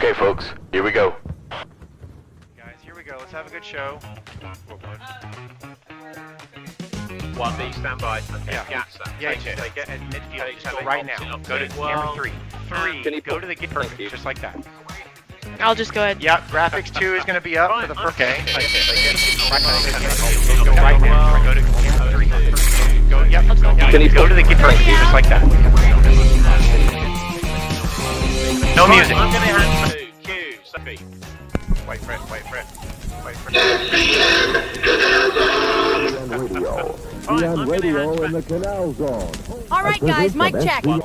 Okay, folks, here we go. Guys, here we go. Let's have a good show. 1B, stand by. Okay, Yeah. Yacht, sir. Yeah, Take it. take it at midfield. Okay, Just go Canal, right now. opposite, Go to opposite. camera 3. Can 3. you Go to the perfect, just like that. I'll just go ahead. Yeah, graphics 2 is going to be up for the first. Okay. Go right now. Go to camera 3. Go. Yep. Go to the perfect, just like that. No music. I'm going to hand to Q, Sophie. Wait for it. On radio in the Canal Zone. All right, guys, mic check. Go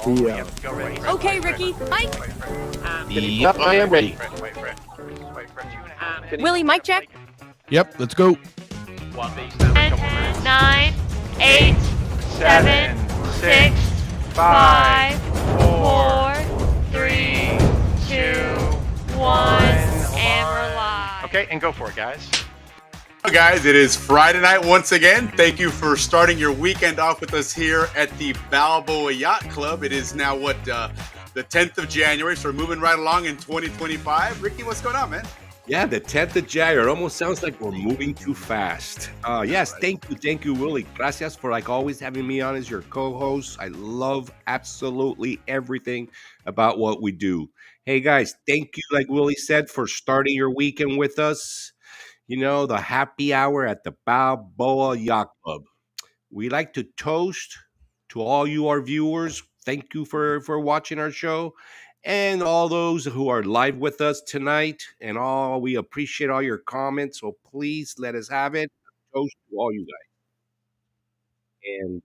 ready. Okay, Ricky, mic. Yep, I am ready. Wait for it. Willie, mic check. Yep, let's go. 1B, stand by. 10, 9, 8, 7, 6, 5, 4, 3, 2, 1, and we're live. Okay, and go for it, guys. Hello guys, it is Friday night once again. Thank you for starting your weekend off with us here at the Balboa Yacht Club. It is now the 10th of January, so we're moving right along in 2025. Ricky, what's going on, man? Yeah, the 10th of January. It almost sounds like we're moving too fast. Yes, thank you, Willie. Gracias for, like always, having me on as your co-host. I love absolutely everything about what we do. Hey, guys, thank you, like Willie said, for starting your weekend with us. You know, the happy hour at the Balboa Yacht Club. We like to toast to all you, our viewers. Thank you for watching our show. And all those who are live with us tonight. And we appreciate all your comments. So please let us have it. Toast to all you guys. And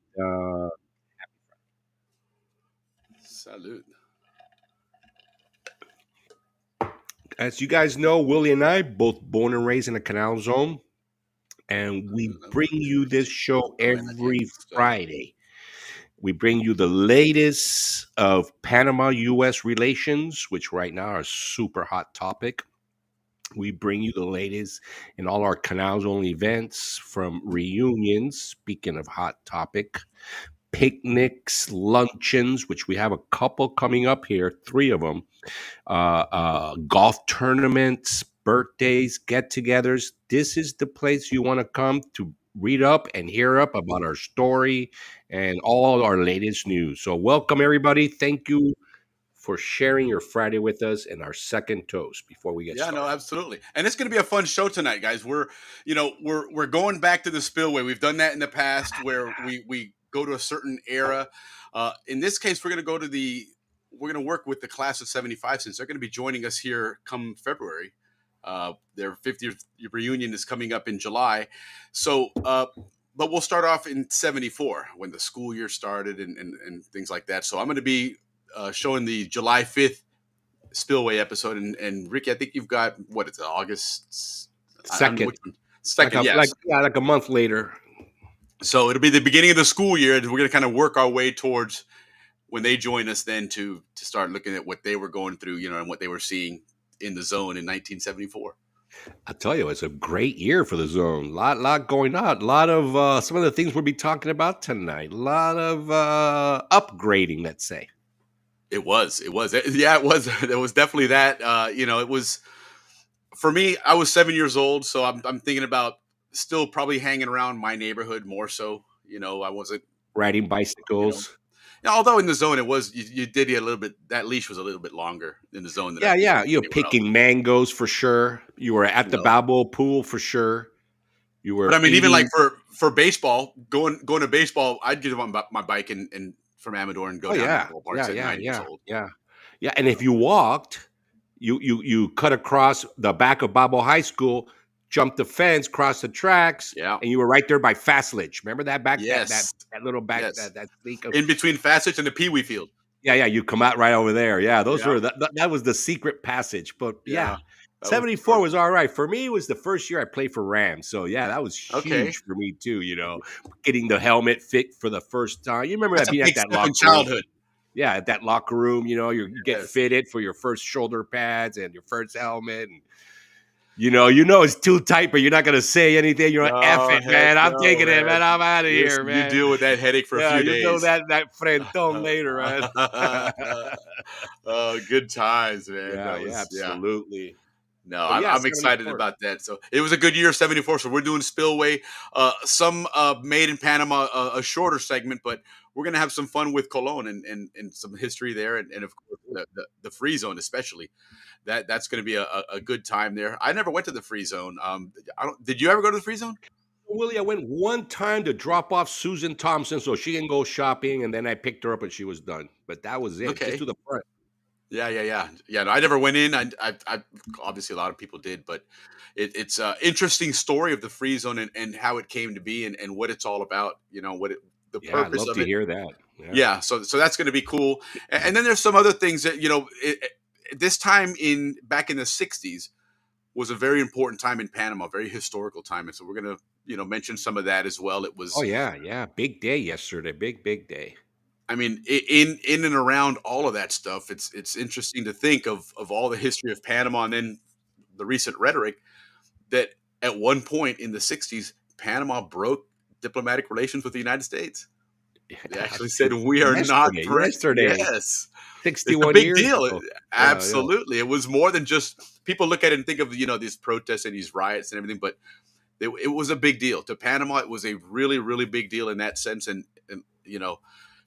Salute. as you guys know, Willie and I, both born and raised in the Canal Zone. And we bring you this show every Friday. We bring you the latest of Panama-U.S. relations, which right now are a super hot topic. We bring you the latest in all our Canal Zone events, from reunions, speaking of hot topic, picnics, luncheons, which we have a couple coming up here, 3 of them, golf tournaments, birthdays, get-togethers. This is the place you want to come to read up and hear up about our story and all our latest news. So welcome, everybody. Thank you for sharing your Friday with us, and our second toast before we get started. No, absolutely. And it's going to be a fun show tonight, guys. We're going back to the spillway. We've done that in the past where we go to a certain era. In this case, we're going to work with the class of 75, since they're going to be joining us here come February. Their 50th reunion is coming up in July. So, but we'll start off in 74 when the school year started and things like that. So I'm going to be showing the July 5th Spillway episode. And Ricky, I think you've got, it's August 2nd. Second, like a month later. So it'll be the beginning of the school year, and we're going to kind of work our way towards when they join us then to start looking at what they were going through, and what they were seeing in the zone in 1974. I tell you, it's a great year for the zone. Lot going on. A lot of some of the things we'll be talking about tonight. A lot of upgrading, let's say. It was. Yeah, it was. There was definitely that. It was, for me, I was 7 years old, so I'm thinking about still probably hanging around my neighborhood more so. I wasn't riding bicycles. Although in the zone it was, you did get a little bit, that leash was a little bit longer in the zone. You're picking mangoes for sure. You were at the Balboa pool for sure. You were. But I mean, even like for baseball, going to baseball, I'd get on my bike and from Amador and go down to the ballparks at 9 years old. Yeah. And if you walked, you cut across the back of Balboa High School, jumped the fence, crossed the tracks, and you were right there by Fastledge. Remember that back? Yes. That little back, yes. that leak in between Fastledge and the Pee Wee Field. Yeah, you come out right over there. Yeah, those were that was the secret passage. But 74 was all right. For me, it was the first year I played for Rams. So that was huge for me too, getting the helmet fit for the first time. You remember that being at that locker room? Childhood. Yeah, at that locker room, you get fitted for your first shoulder pads and your first helmet. And it's too tight, but you're not gonna say anything. You're like, F Oh, it, heck man. I'm no, taking it, man. man. I'm out of here, Listen, you man. deal with that headache for a Yeah, few you know days. that frentón later, man. Oh, good times, man. Yeah, That yeah, was, yeah. absolutely. No, But yeah, I'm excited 74. about that. So it was a good year, 74. So we're doing Spillway, some made in Panama, a shorter segment, but we're gonna have some fun with Cologne and some history there, and of course the free zone, especially that's gonna be a good time there. I never went to the free zone. I don't. Did you ever go to the free zone? Willie, I went one time to drop off Susan Thompson so she can go shopping, and then I picked her up and she was done. But that was it, just Okay. to the front. Yeah. No, I never went in. I obviously a lot of people did, but it's an interesting story of the free zone and how it came to be and what it's all about. The Yeah, I'd purpose love of to it. hear that. Yeah. Yeah, so that's going to be cool. And then there's some other things that this time back in the '60s was a very important time in Panama, very historical time, and so we're going to mention some of that as well. It Oh was, yeah, yeah. Big day yesterday. Big day. I mean, in and around all of that stuff, it's interesting to think of all the history of Panama and then the recent rhetoric that at one point in the '60s, Panama broke diplomatic relations with the United States. They Yeah, actually said we are not yesterday. Yes. It's a 61 big years deal. ago. Yeah, yeah. Absolutely. It was more than just people look at it and think of, these protests and these riots and everything, but it was a big deal. To Panama, it was a really, really big deal in that sense. And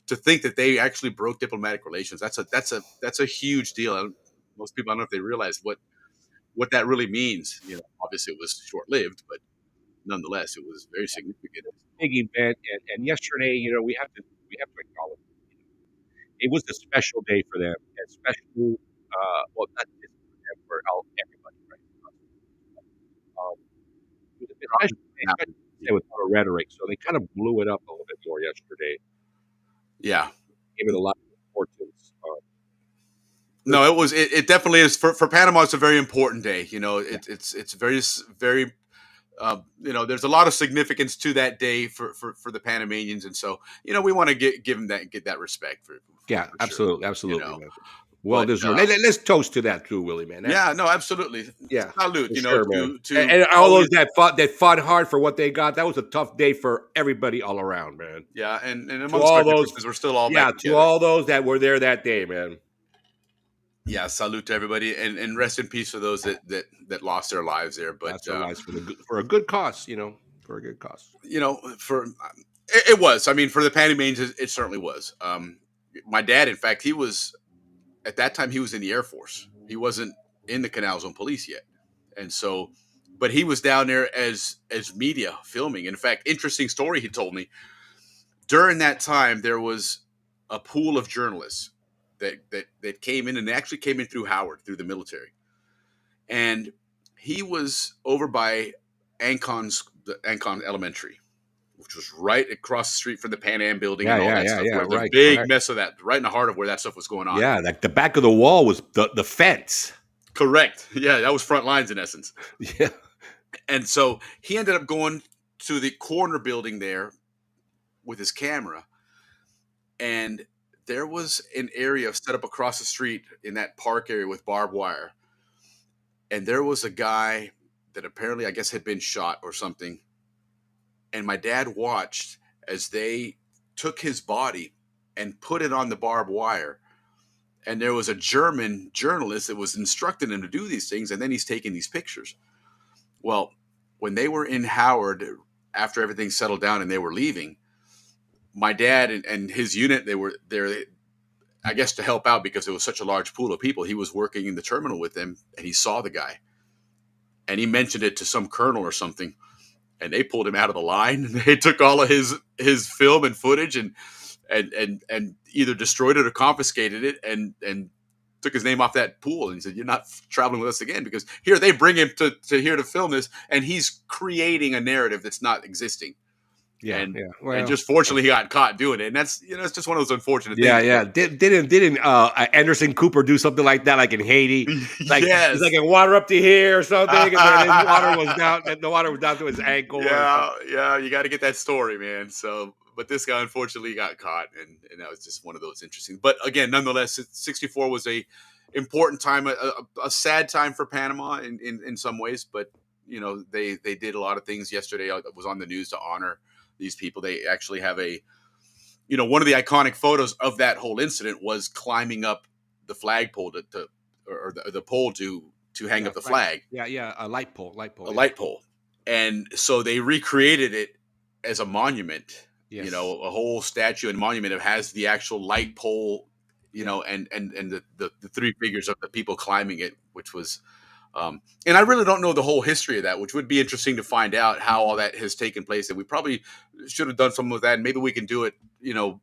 to think that they actually broke diplomatic relations, that's a huge deal. Most people, I don't know if they realize what that really means. Obviously it was short lived, but nonetheless, it was very significant. Big event. And yesterday, we have to acknowledge it was a special day for them, and special. Well, not just for them, for everybody, right? Um, it was a special day, especially with our rhetoric. So they kind of blew it up a little bit more yesterday. Yeah. Gave it a lot of importance. No, it definitely is for Panama. It's a very important day. It's very, very, there's a lot of significance to that day for the Panamanians. And so, we want to give them get that respect for Yeah, for absolutely, sure, absolutely, man. Well but, deserved. Let's toast to that too, Willie, man. yeah, no, absolutely. Yeah, Salute, for sure, man. to And all all those that fought hard for what they got. That was a tough day for everybody all around, man. yeah, and To amongst all our those, differences, we're still all yeah, back to together. all those that were there that day, man. Yeah, salute to everybody, and rest in peace for those that lost their lives there. But That's their lives for a good cause, for a good cause. for it was. I mean, for the Panamanians, it certainly was. My dad, in fact, he was at that time he was in the Air Force. He wasn't in the Canal Zone Police yet, and so, but he was down there as media filming. In fact, interesting story he told me. During that time, there was a pool of journalists that came in, and they actually came in through Howard, through the military, and he was over by the Ancon Elementary, which was right across the street from the Pan Am building and all that stuff. Where the right, big correct. mess of that, right in the heart of where that stuff was going on. Yeah, like the back of the wall was the fence. Correct. Yeah, that was front lines in essence. Yeah. And so he ended up going to the corner building there with his camera, and there was an area set up across the street in that park area with barbed wire. And there was a guy that apparently, I guess, had been shot or something. And my dad watched as they took his body and put it on the barbed wire. And there was a German journalist that was instructing him to do these things. And then he's taking these pictures. Well, when they were in Howard, after everything settled down and they were leaving, my dad and his unit, they were there, I guess, to help out because there was such a large pool of people. He was working in the terminal with them, and he saw the guy. And he mentioned it to some colonel or something, and they pulled him out of the line. And they took all of his film and footage and either destroyed it or confiscated it and took his name off that pool. And he said, "You're not traveling with us again," because here they bring him to here to film this, and he's creating a narrative that's not existing. Yeah, and, yeah. Well, and just fortunately he got caught doing it, and that's it's just one of those unfortunate yeah, things. yeah. Didn't Anderson Cooper do something like that, like in Haiti? Like Yes. It's like a water up to here or something, and then his water was down, and the water was down to his ankle. Yeah, you got to get that story, man. So, but this guy unfortunately got caught, and that was just one of those interesting. But again, nonetheless, 64 was a important time, a sad time for Panama in some ways. But they did a lot of things yesterday. I was on the news to honor these people. They actually have one of the iconic photos of that whole incident was climbing up the flagpole or the pole to hang up the flag. Yeah, a light pole, a light pole. And so they recreated it as a monument, Yes. A whole statue and monument. It has the actual light pole, and the three figures of the people climbing it, which was, and I really don't know the whole history of that, which would be interesting to find out how all that has taken place. And we probably should have done some of that. And maybe we can do it,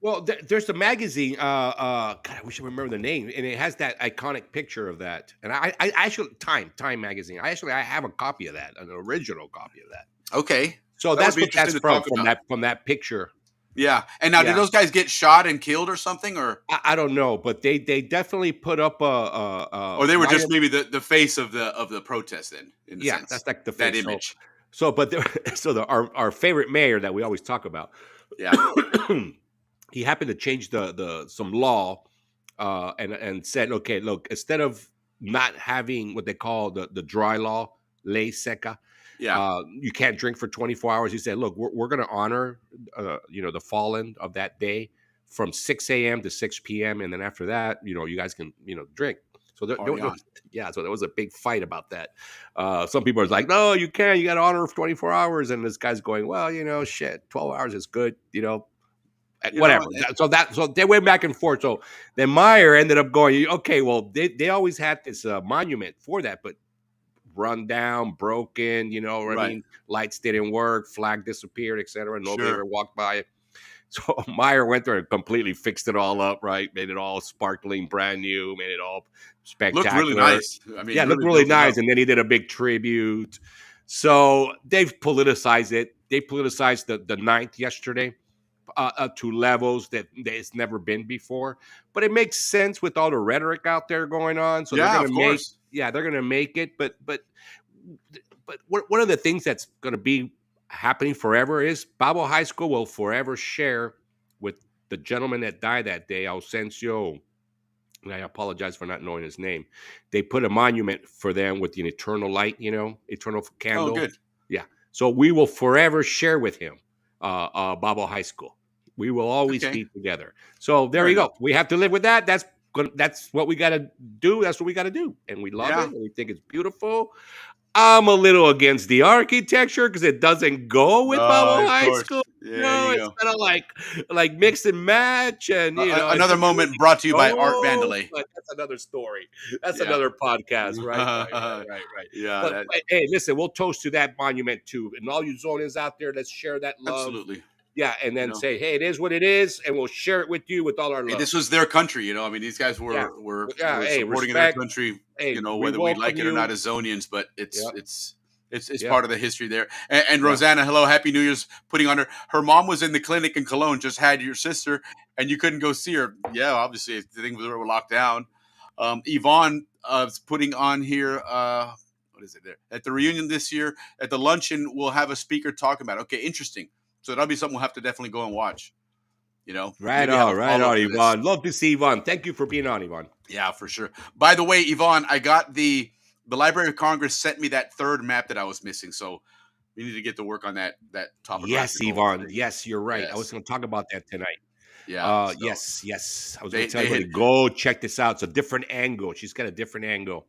Well, there's the magazine. God, I wish I remember the name, and it has that iconic picture of that. And I actually Time magazine. I have a copy of that, an original copy of that. Okay. So That that's would be what that's interesting to talk from that picture. Yeah. And now, did those guys get shot and killed or something, or I don't know, but they definitely put up a or they were just maybe the face of the protest then? In a sense. that's like the that face. image. Our favorite mayor that we always talk about. Yeah. He happened to change the some law and said, okay, look, instead of not having what they call the dry law, ley seca, you can't drink for 24 hours. He said, look, we're going to honor the fallen of that day from 6 a.m. to 6 p.m. And then after that, you guys can drink. So so there was a big fight about that. Some people are like, no, you can't. You got to honor for 24 hours. And this guy's going, well, shit, 12 hours is good, whatever. So they went back and forth. So then Meyer ended up going, okay, well, they always had this monument for that, but run down, broken, I mean, lights didn't work, flag disappeared, etc. Nobody ever walked by it. So Meyer went there and completely fixed it all up, right? Made it all sparkling, brand new, made it all spectacular. Looked really nice. I mean, it looked really nice. And then he did a big tribute. So they've politicized it. They politicized the 9th yesterday to levels that it's never been before. But it makes sense with all the rhetoric out there going on. So they're going to make it. But one of the things that's going to be happening forever is Balboa High School will forever share with the gentleman that died that day, Ausencio, and I apologize for not knowing his name. They put a monument for them with an eternal light, eternal candle. Oh, good. Yeah. So we will forever share with him, Balboa High School. We will always be together. So there you go. We have to live with that. That's what we got to do. That's what we got to do. And we love it. And we think it's beautiful. I'm a little against the architecture because it doesn't go with Balboa High School. Yeah, it's kind of like mix and match, and another moment brought to you by Art Vandelay. But that's another story. That's another podcast, right? Right. Yeah. But hey, listen, we'll toast to that monument too, and all you Zonians out there, let's share that love. Absolutely. Yeah, and then say, hey, it is what it is, and we'll share it with you with all our love. Hey, this was their country, I mean, these guys were supporting their country, whether we like it or not as Zonians, but it's part of the history there. And Rosanna, hello, Happy New Year's, putting on her mom was in the clinic in Cologne, just had your sister, and you couldn't go see her. Yeah, obviously, the thing was locked down. Yvonne is putting on here, what is it there? At the reunion this year, at the luncheon, we'll have a speaker talking about it. Okay, interesting. So that'll be something we'll have to definitely go and watch. Right on, Yvonne. Love to see Yvonne. Thank you for being on, Yvonne. Yeah, for sure. By the way, Yvonne, I got the Library of Congress sent me that third map that I was missing. So we need to get to work on that topic. Yes, Yvonne. Yes, you're right. Yes. I was going to talk about that tonight. Yeah. Yes. I was going to tell you, go check this out. It's a different angle. She's got a different angle.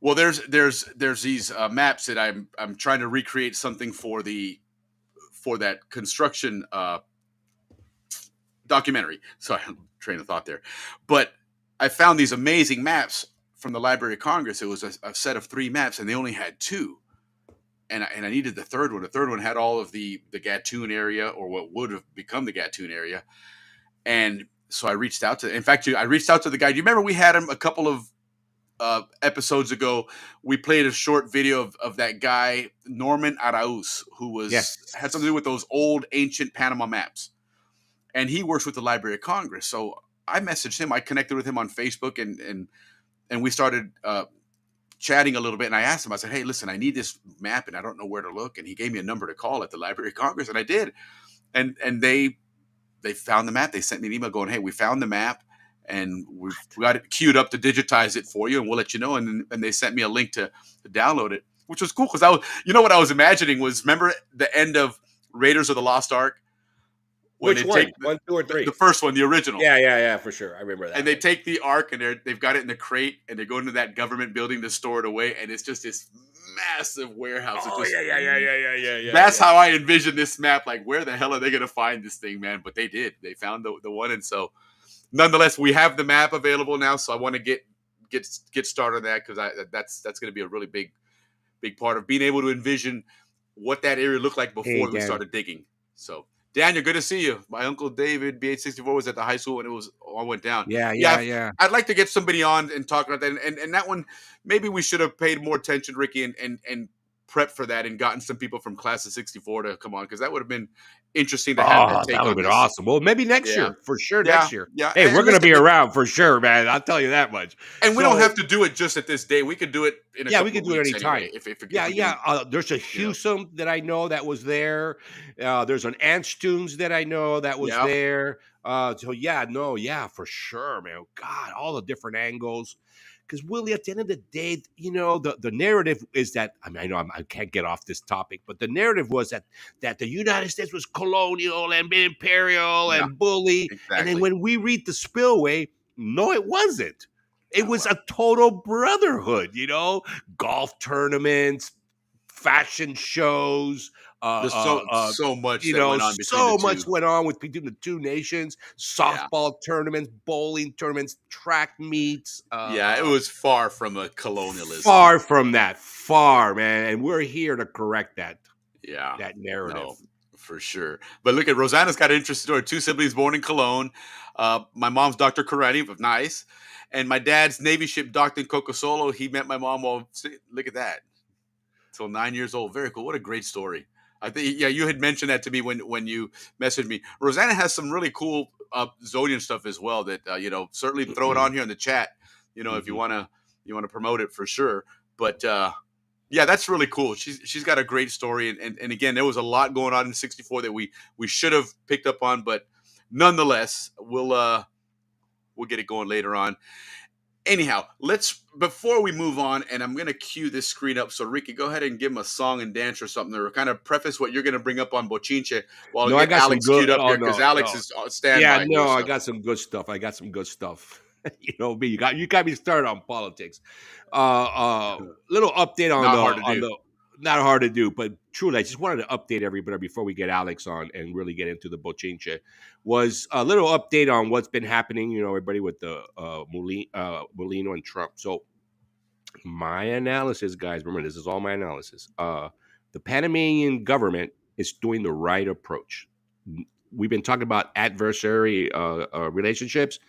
Well, there's these maps that I'm trying to recreate something for that construction documentary. Sorry, train of thought there. But I found these amazing maps from the Library of Congress. It was a set of 3 maps, and they only had 2. And I needed the third one. The third one had all of the Gatun area, or what would have become the Gatun area. And so I reached out to the guy. Do you remember we had him a couple of episodes ago? We played a short video of that guy, Norman Arauz, who had something to do with those old ancient Panama maps. And he works with the Library of Congress. So I messaged him. I connected with him on Facebook, and we started chatting a little bit. And I asked him, I said, hey, listen, I need this map and I don't know where to look. And he gave me a number to call at the Library of Congress, and I did. And they they found the map. They sent me an email going, "Hey, we found the map, and we got it queued up to digitize it for you, and we'll let you know." And they sent me a link to download it, which was cool because I was, what I was imagining was, remember the end of Raiders of the Lost Ark when Which they one? take 1, 2, or 3? the first one, the original. Yeah, for sure. I remember that. And they take the Ark and they've got it in a crate and they go into that government building to store it away, and it's just this massive warehouse. Oh, just, yeah. That's how I envision this map. Like, where the hell are they going to find this thing, man? But they did. They found the one, and so nonetheless, we have the map available now. So I want to get started on that because that's going to be a really big part of being able to envision what that area looked like before we started digging. So, Daniel, good to see you. My uncle David, B864, was at the high school when it was all went down. Yeah. I'd like to get somebody on and talk about that. And that one, maybe we should have paid more attention, Ricky, and prep for that and gotten some people from class of 64 to come on, because that would have been interesting to have that take that would on have been this. awesome. Well, maybe next year, for sure. Next year. Yeah. Hey, And we're going to listen, be around for sure, man. I'll tell you that much. And we don't have to do it just at this day. We could do it in a couple we could of do it weeks anytime. anyway, if we Yeah. can, There's a Hewsum that I know that was there. There's an Anstunes that I know that was there. For sure, man. God, all the different angles. Because, Willie, at the end of the day, the narrative is that, I know I can't get off this topic, but the narrative was that the United States was colonial and imperial and bully. Exactly. And then when we read the spillway, no, it wasn't. It was a total brotherhood, golf tournaments, fashion shows. There's so much that went on between the two. Much went on between the two nations. Softball tournaments, bowling tournaments, track meets. It was far from a colonialism. Far from that. Far, man. And we're here to correct that. Yeah. That narrative. No, for sure. But look at Rosanna's got an interesting story. 2 siblings born in Cologne. My mom's Dr. Karani, nice. And my dad's Navy ship docked in Cocosolo. He met my mom look at that. Till 9 years old. Very cool. What a great story. I think, you had mentioned that to me when you messaged me. Rosanna has some really cool Zonian stuff as well that, certainly throw it on here in the chat, if you want to promote it for sure. But, that's really cool. She's got a great story. And again, there was a lot going on in 64 that we should have picked up on, but nonetheless, we'll get it going later on. Anyhow, before we move on, and I'm going to cue this screen up. So, Ricky, go ahead and give him a song and dance or something, or kind of preface what you're going to bring up on Bochinche while I get Alex queued up here, because Alex is standby. I got some good stuff. You know me. You got me started on politics. Little update on not hard to do, but truly, I just wanted to update everybody before we get Alex on and really get into the Bochinche. Was a little update on what's been happening, everybody with the Molino and Trump. So my analysis, guys, remember, this is all my analysis. The Panamanian government is doing the right approach. We've been talking about adversary relationships.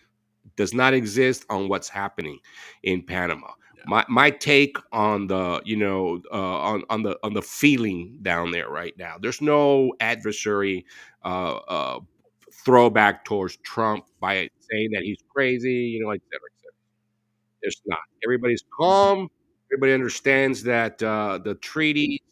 Does not exist on what's happening in Panama. My take on the on the feeling down there right now. There's no adversary throwback towards Trump by saying that he's crazy, et cetera, et cetera. There's not. Everybody's calm. Everybody understands that the treaty.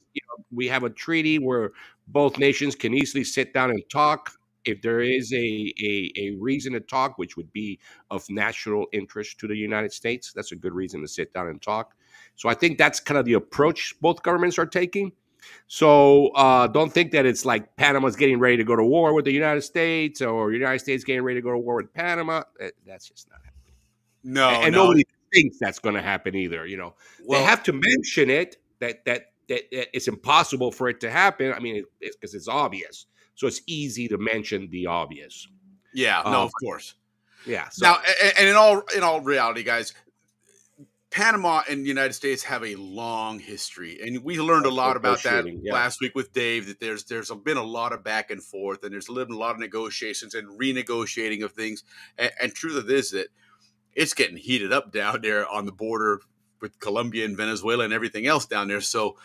We have a treaty where both nations can easily sit down and talk. If there is a reason to talk, which would be of national interest to the United States, that's a good reason to sit down and talk. So I think that's kind of the approach both governments are taking. So don't think that it's like Panama's getting ready to go to war with the United States or the United States getting ready to go to war with Panama. That's just not happening. No, and nobody thinks that's going to happen either. They have to mention it that it's impossible for it to happen. I mean, it's because it's obvious. So it's easy to mention the obvious. Yeah, no, of course. Yeah. So. Now, and in all reality, guys, Panama and the United States have a long history, and we learned a lot about that last week with Dave. That there's been a lot of back and forth, and there's been a lot of negotiations and renegotiating of things. And truth is that it's getting heated up down there on the border with Colombia and Venezuela and everything else down there. So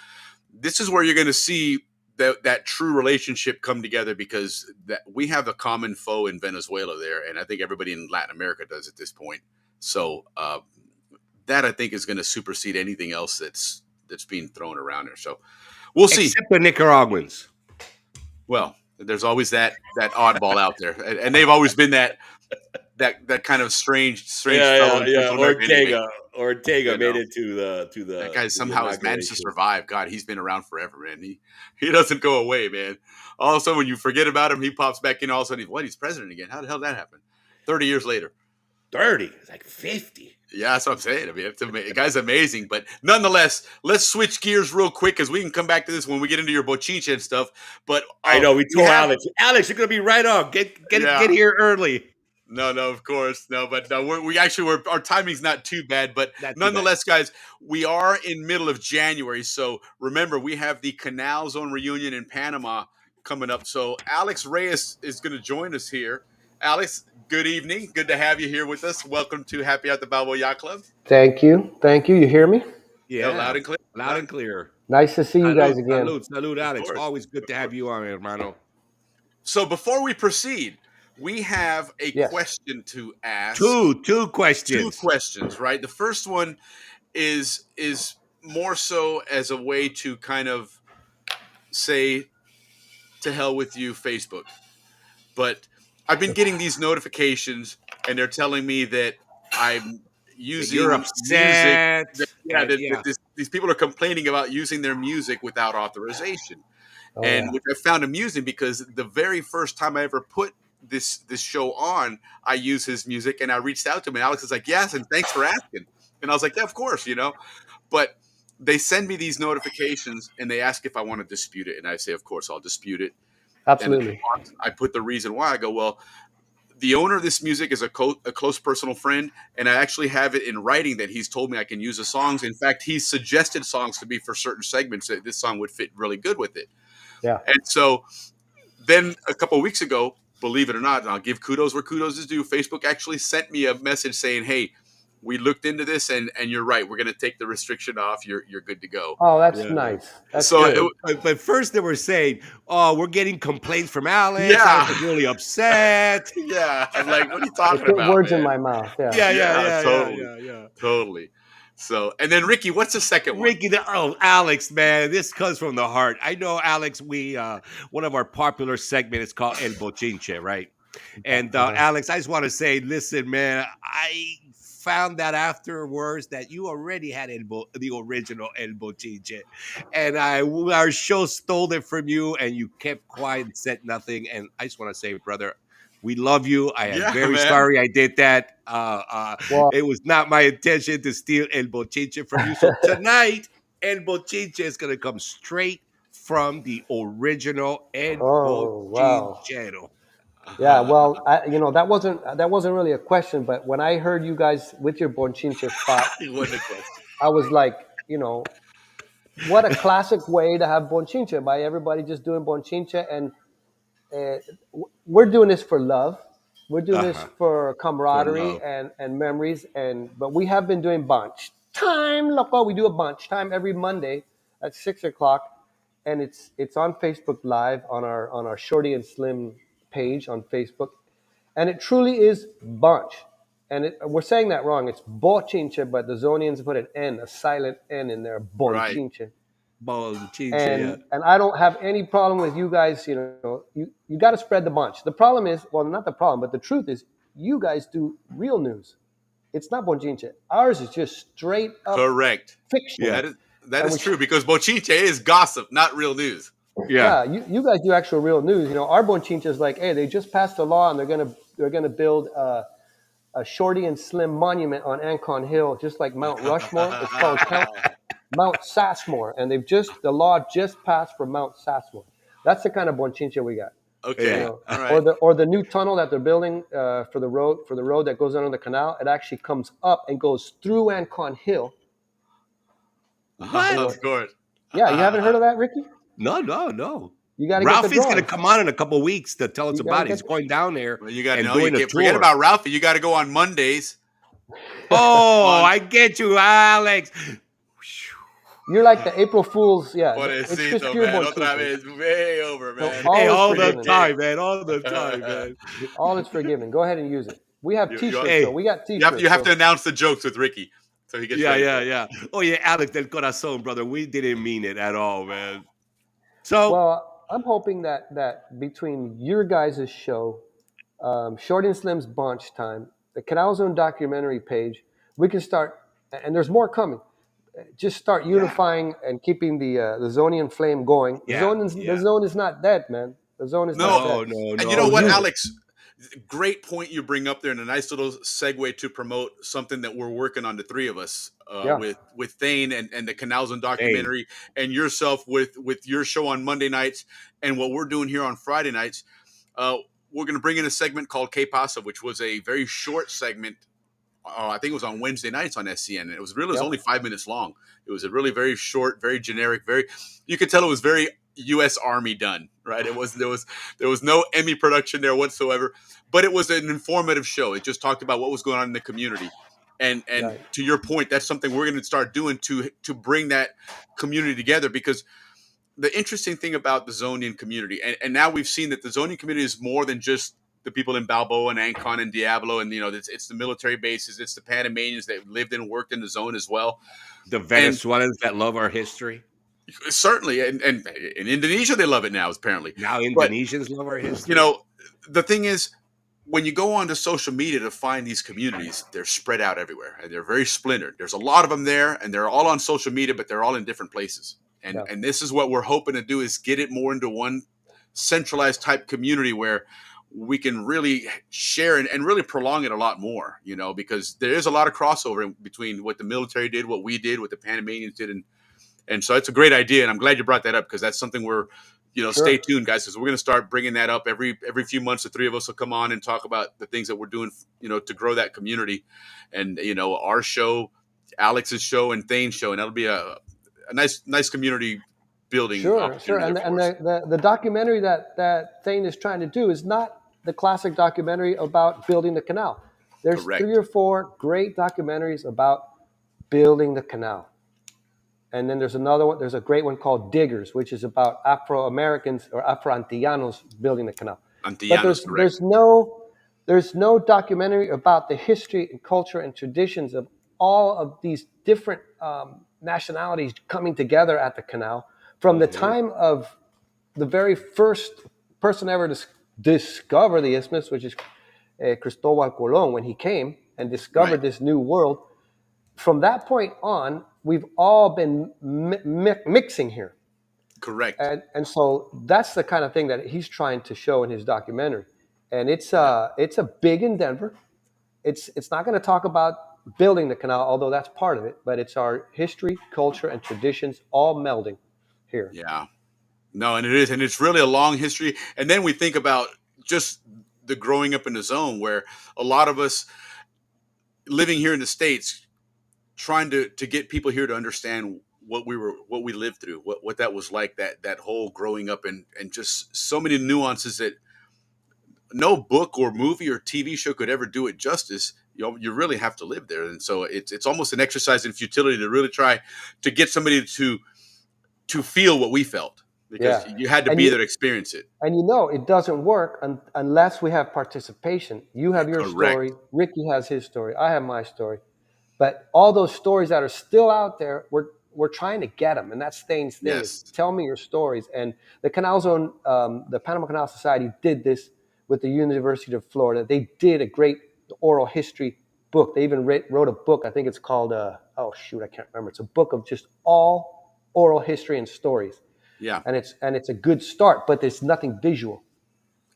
this is where you're going to see that true relationship come together, because that we have a common foe in Venezuela there, and I think everybody in Latin America does at this point. So that I think is going to supersede anything else that's being thrown around there. So we'll see. Except the Nicaraguans. Well, There's always that oddball out there, and they've always been that kind of strange fellow in Central America. Anyway, Ortega you made know. it to the That guy to the somehow has managed to inauguration. survive. God, he's been around forever, man. He doesn't go away, man. All of a sudden, when you forget about him, he pops back in. All of a sudden, he's president again. How the hell did that happen? 30 years later. 30. It's like 50. Yeah, that's what I'm saying. I mean, the guy's amazing. But nonetheless, let's switch gears real quick because we can come back to this when we get into your bochincha and stuff. But I know. We told have- Alex, you're gonna be right on. Get Yeah. here early. No, of course, no. But no, our timing's not too bad. But Not too nonetheless, guys, we are in middle of January, so remember we have the Canal Zone reunion in Panama coming up. So Alex Reyes is going to join us here. Alex, good evening. Good to have you here with us. Welcome to Happy at the Balboa Yacht Club. Thank you. You hear me? Yeah, loud and clear. Loud and clear. Nice to see you guys again. Salute, Alex. course. Always good to have you on, hermano. So before we proceed, we have a Yes. question to ask. Two questions. 2 questions, right? The first one is more so as a way to kind of say, to hell with you, Facebook. But I've been getting these notifications, and they're telling me that I'm using You're upset. music. These people are complaining about using their music without authorization. Yeah. Which I found amusing because the very first time I ever put this show on, I use his music, and I reached out to him, and Alex is like, yes, and thanks for asking. And I was like, yeah, of course, But they send me these notifications, and they ask if I want to dispute it, and I say, of course, I'll dispute it. Absolutely. And I put the reason why. I go, well, the owner of this music is a close personal friend, and I actually have it in writing that he's told me I can use the songs. In fact, he's suggested songs to me for certain segments that this song would fit really good with it. Yeah. And so then a couple of weeks ago, believe it or not, and I'll give kudos where kudos is due, Facebook actually sent me a message saying, hey, we looked into this, and you're right. We're going to take the restriction off. You're good to go. Oh, that's nice. That's So good. But first they were saying, "Oh, we're getting complaints from Alex. Yeah. Alex is really upset." Yeah. I'm like, what are you They talking put about? words in man? my mouth. Yeah. Yeah. Totally. So, and then Ricky, what's the second one? Ricky, Alex, man, this comes from the heart. I know, Alex. We one of our popular segments is called El Bochinche, right? And Alex, I just want to say, listen, man, I found that afterwards that you already had the original El Bochinche, and our show stole it from you, and you kept quiet and said nothing. And I just want to say, brother, we love you. I am very sorry I did that. Well, It was not my intention to steal El Bochinche from you. So tonight, El Bochinche is going to come straight from the original El Bochinchero. Yeah, well, that wasn't really a question, but when I heard you guys with your bonchinche spot, It wasn't a question. I was like, what a classic way to have bonchinche by everybody just doing bonchinche, and we're doing this for love. We're doing this for camaraderie and memories, but we have been doing bunch time, loco. We do a bunch time every Monday at 6:00, and it's on Facebook Live on our Shorty and Slim page on Facebook, and it truly is bunch. And we're saying that wrong. It's bochinche, but the Zonians put a silent N in there, bonchinche. Bochinche, And I don't have any problem with you guys. You got to spread the bunch. The problem is, well, not the problem, but the truth is, you guys do real news. It's not bonchinche. Ours is just straight up Correct. fiction. Yeah. That is true because bochinche is gossip, not real news. Yeah, you guys do actual real news. Our bonchinche is like, hey, they just passed a law and they're gonna build a Shorty and Slim monument on Ancon Hill, just like Mount Rushmore. It's called Mount Sassmore, and the law just passed for Mount Sassmore. That's the kind of bonchinche we got. Okay, all right. Or the new tunnel that they're building for the road that goes under the canal. It actually comes up and goes through Ancon Hill. What? Of course. Yeah, you haven't heard of that, Ricky? No. You got to get the Ralphie's going to drawings. come on in a couple of weeks to tell us You about gotta it. He's get going down there. Well, you got to and know. You doing a can't forget tour. about Ralphie. You got to go on Mondays. Oh, I get you, Alex. You're like the April Fool's. Yeah, it's Pobrecito, just pure man. Otra bonchinche. vez, way over, man. all Hey, is all the forgiven. time, man. All the time, man. All is forgiven. Go ahead and use it. We have T-shirts. Hey, so we got T-shirts. You have to announce the jokes with Ricky, so he gets ready. Yeah. Oh, yeah, Alex del Corazon, brother. We didn't mean it at all, man. So, Well, I'm hoping that between your guys' show, Short and Slim's Bunch Time, the Canal Zone documentary page, we can start, and there's more coming. Just start Yeah. unifying and keeping the Zonian flame going. Yeah. The Yeah. zone is not dead, man. The zone is not No, dead. No, no, and you know no, So what, use it. no. Alex? Great point you bring up there, and a nice little segue to promote something that we're working on, the three of us, Yeah, with Thane and the Canal Zone Hey, documentary, and yourself with your show on Monday nights, and what we're doing here on Friday nights. Uh, we're going to bring in a segment called K Pasa, which was a very short segment. I think it was on Wednesday nights on SCN, and it was yeah, only 5 minutes long. It was a really very short, very generic, very, you could tell it was very U.S. Army done, right? There was no Emmy production there whatsoever, but it was an informative show. It just talked about what was going on in the community, and right. to your point, that's something we're going to start doing to bring that community together, because the interesting thing about the Zonian community, and now we've seen that the Zonian community is more than just the people in Balboa and Ancon and Diablo, and it's the military bases, it's the Panamanians that lived and worked in the zone as well, the and Venezuelans that love our history. certainly, and in Indonesia they love it now apparently, Now but Indonesians love our you history. know the thing is, when you go onto social media to find these communities, they're spread out everywhere and they're very splintered. There's a lot of them there, and they're all on social media, but they're all in different places. And Yeah, and this is what we're hoping to do, is get it more into one centralized type community where we can really share and really prolong it a lot more, because there is a lot of crossover between what the military did, what we did, what the Panamanians did, and so it's a great idea, and I'm glad you brought that up, because that's something we're, stay sure. tuned, guys, because we're going to start bringing that up every few months. The three of us will come on and talk about the things that we're doing, to grow that community, and our show, Alex's show, and Thane's show, and that'll be a nice community building Sure, sure. opportunity there And for us. the documentary that Thane is trying to do is not the classic documentary about building the canal. There's three Correct. or four great documentaries about building the canal. And then there's another one, there's a great one called Diggers, which is about Afro Americans or Afro Antillanos building the canal. But Antillanos, correct. there's no documentary about the history and culture and traditions of all of these different nationalities coming together at the canal from the Hmm. time of the very first person ever to discover the isthmus, which is Cristobal Colon, when he came and Right. discovered this new world. From that point on, we've all been mixing here. Correct. And so that's the kind of thing that he's trying to show in his documentary. And it's Yeah. a big endeavor. It's not going to talk about building the canal, although that's part of it, but it's our history, culture, and traditions all melding here. Yeah. No, and it is, and it's really a long history. And then we think about just the growing up in the zone, where a lot of us living here in the States, trying to get people here to understand what we lived through, what that was like, that whole growing up, and just so many nuances that no book or movie or TV show could ever do it justice. You really have to live there, and so it's almost an exercise in futility to really try to get somebody to feel what we felt, because Yeah. you had to And be you there to experience it. and it doesn't work unless we have participation. You have your Correct. story, Ricky has his story, I have my story. But all those stories that are still out there, we're trying to get them, and that's Stain's thing: is Yes. tell me your stories. And the Canal Zone, the Panama Canal Society did this with the University of Florida. They did a great oral history book. They even wrote a book. I think it's called oh shoot, I can't remember. It's a book of just all oral history and stories, Yeah. and it's a good start. But there's nothing visual.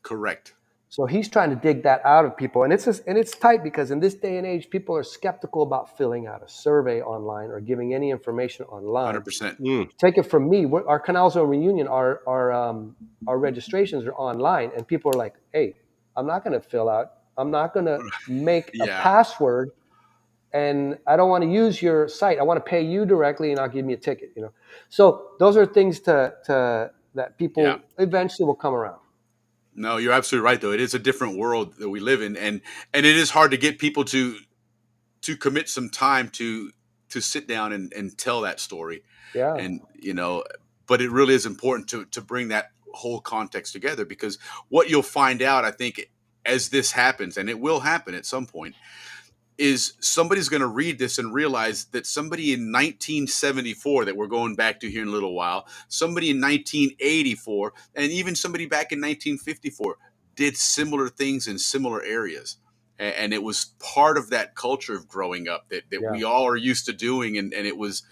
Correct. So he's trying to dig that out of people, and it's tight because in this day and age, people are skeptical about filling out a survey online or giving any information online. 100%. Mm. Take it from me, our Canal Zone reunion, our registrations are online, and people are like, "Hey, I'm not going to fill out. I'm not going to make a Yeah. password, and I don't want to use your site. I want to pay you directly, and I'll give me a ticket." So those are things that Yeah. people eventually will come around. No, you're absolutely right, though. It is a different world that we live in, and it is hard to get people to commit some time to sit down and tell that story. Yeah. And but it really is important to bring that whole context together, because what you'll find out, I think, as this happens, and it will happen at some point, is somebody's going to read this and realize that somebody in 1974 that we're going back to here in a little while, somebody in 1984, and even somebody back in 1954 did similar things in similar areas. And it was part of that culture of growing up that we all are used to doing. And it was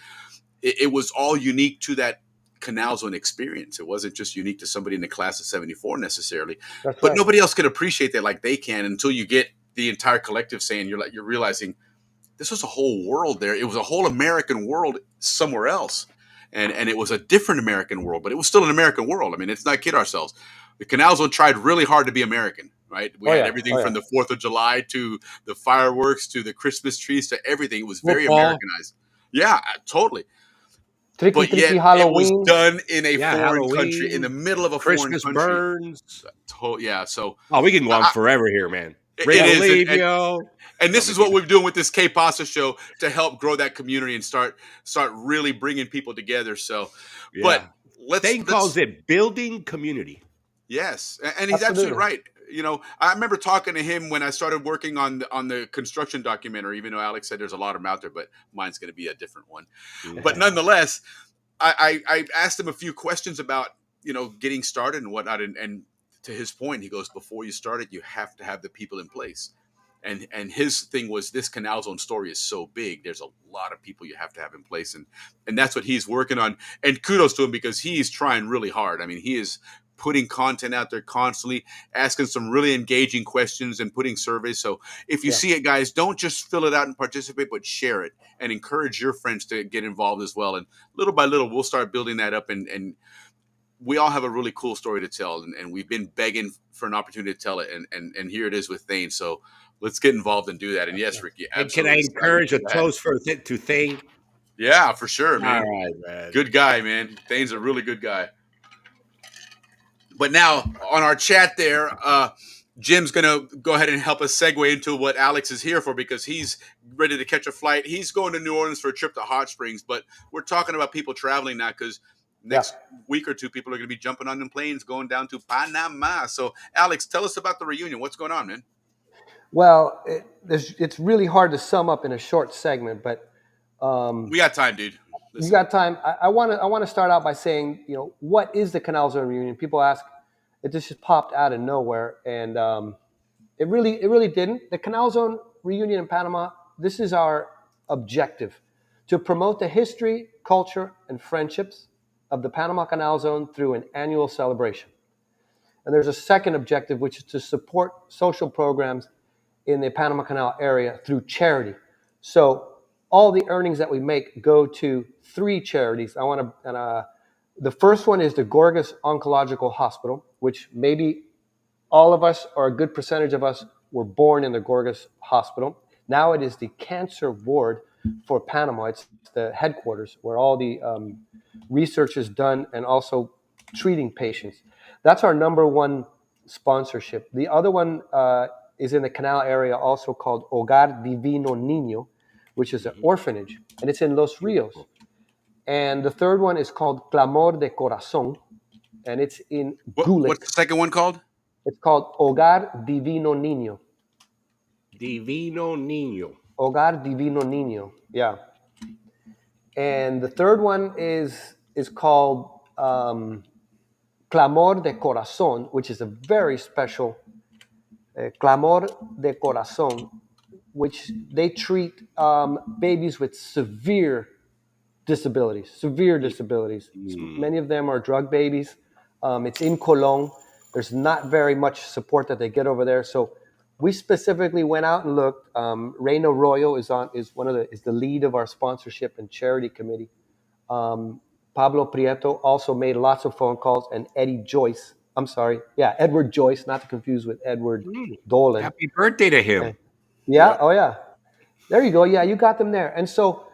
all unique to that Canal Zone experience. It wasn't just unique to somebody in the class of 74 necessarily, That's but right. nobody else could appreciate that like they can until you get the entire collective saying, you're realizing this was a whole world there. It was a whole American world somewhere else. And it was a different American world, but it was still an American world. I mean, let's not kid ourselves. The Canal Zone tried really hard to be American, right? We had everything from the 4th of July to the fireworks to the Christmas trees to everything. It was very Americanized. Yeah, totally. But yet it was done in a foreign country, in the middle of a Christmas foreign country. burns. Yeah, so we can go on forever here, man. It is, and this is what we're doing with this K Pasta show to help grow that community and start really bringing people together. So, but Thane calls it building community. Yes, and he's absolutely right. You know, I remember talking to him when I started working on the construction documentary. Even though Alex said there's a lot of them out there, but mine's going to be a different one. But nonetheless, I asked him a few questions about getting started and whatnot, and to his point, he goes, before you start it, you have to have the people in place. And his thing was, this Canal Zone story is so big. There's a lot of people you have to have in place. And that's what he's working on. And kudos to him because he's trying really hard. I mean, he is putting content out there constantly, asking some really engaging questions and putting surveys. So if you see it, guys, don't just fill it out and participate, but share it and encourage your friends to get involved as well. And little by little, we'll start building that up. And we all have a really cool story to tell. And we've been begging for an opportunity to tell it. And here it is with Thane. So let's get involved and do that. And yes, Ricky, absolutely. And can I encourage a toast to Thane? Yeah, for sure, man. All right, man. Good guy, man. Thane's a really good guy. But now on our chat there, Jim's going to go ahead and help us segue into what Alex is here for, because he's ready to catch a flight. He's going to New Orleans for a trip to Hot Springs, but we're talking about people traveling now because next week or two, people are going to be jumping on them planes going down to Panama. So, Alex, tell us about the reunion. What's going on, man? Well, it's really hard to sum up in a short segment, but we got time, dude. Listen. You got time. I want to start out by saying, what is the Canal Zone reunion? People ask. It just popped out of nowhere, and it really didn't. The Canal Zone reunion in Panama. This is our objective: to promote the history, culture, and friendships of the Panama Canal Zone through an annual celebration. And there's a second objective, which is to support social programs in the Panama Canal area through charity. So all the earnings that we make go to 3 charities. The first one is the Gorgas Oncological Hospital, which maybe all of us, or a good percentage of us, were born in the Gorgas Hospital. Now it is the cancer ward for Panama. It's the headquarters where all the research is done and also treating patients. That's our number one sponsorship. The other one is in the Canal area, also called Hogar Divino Niño, which is an orphanage, and it's in Los Rios. And the third one is called Clamor de Corazón, and it's in Gulex. What's the second one called? It's called Hogar Divino Niño. Divino Niño. Hogar Divino Niño, yeah. And the third one is called Clamor de Corazón, which is a very special Clamor de Corazón, which they treat babies with severe disabilities. Many of them are drug babies. It's in Colón. There's not very much support that they get over there. So we specifically went out and looked. Reina Arroyo is the lead of our sponsorship and charity committee. Pablo Prieto also made lots of phone calls, and Edward Joyce, not to confuse with Edward Dolan. Happy birthday to him. Yeah, oh yeah. There you go. Yeah, you got them there. And so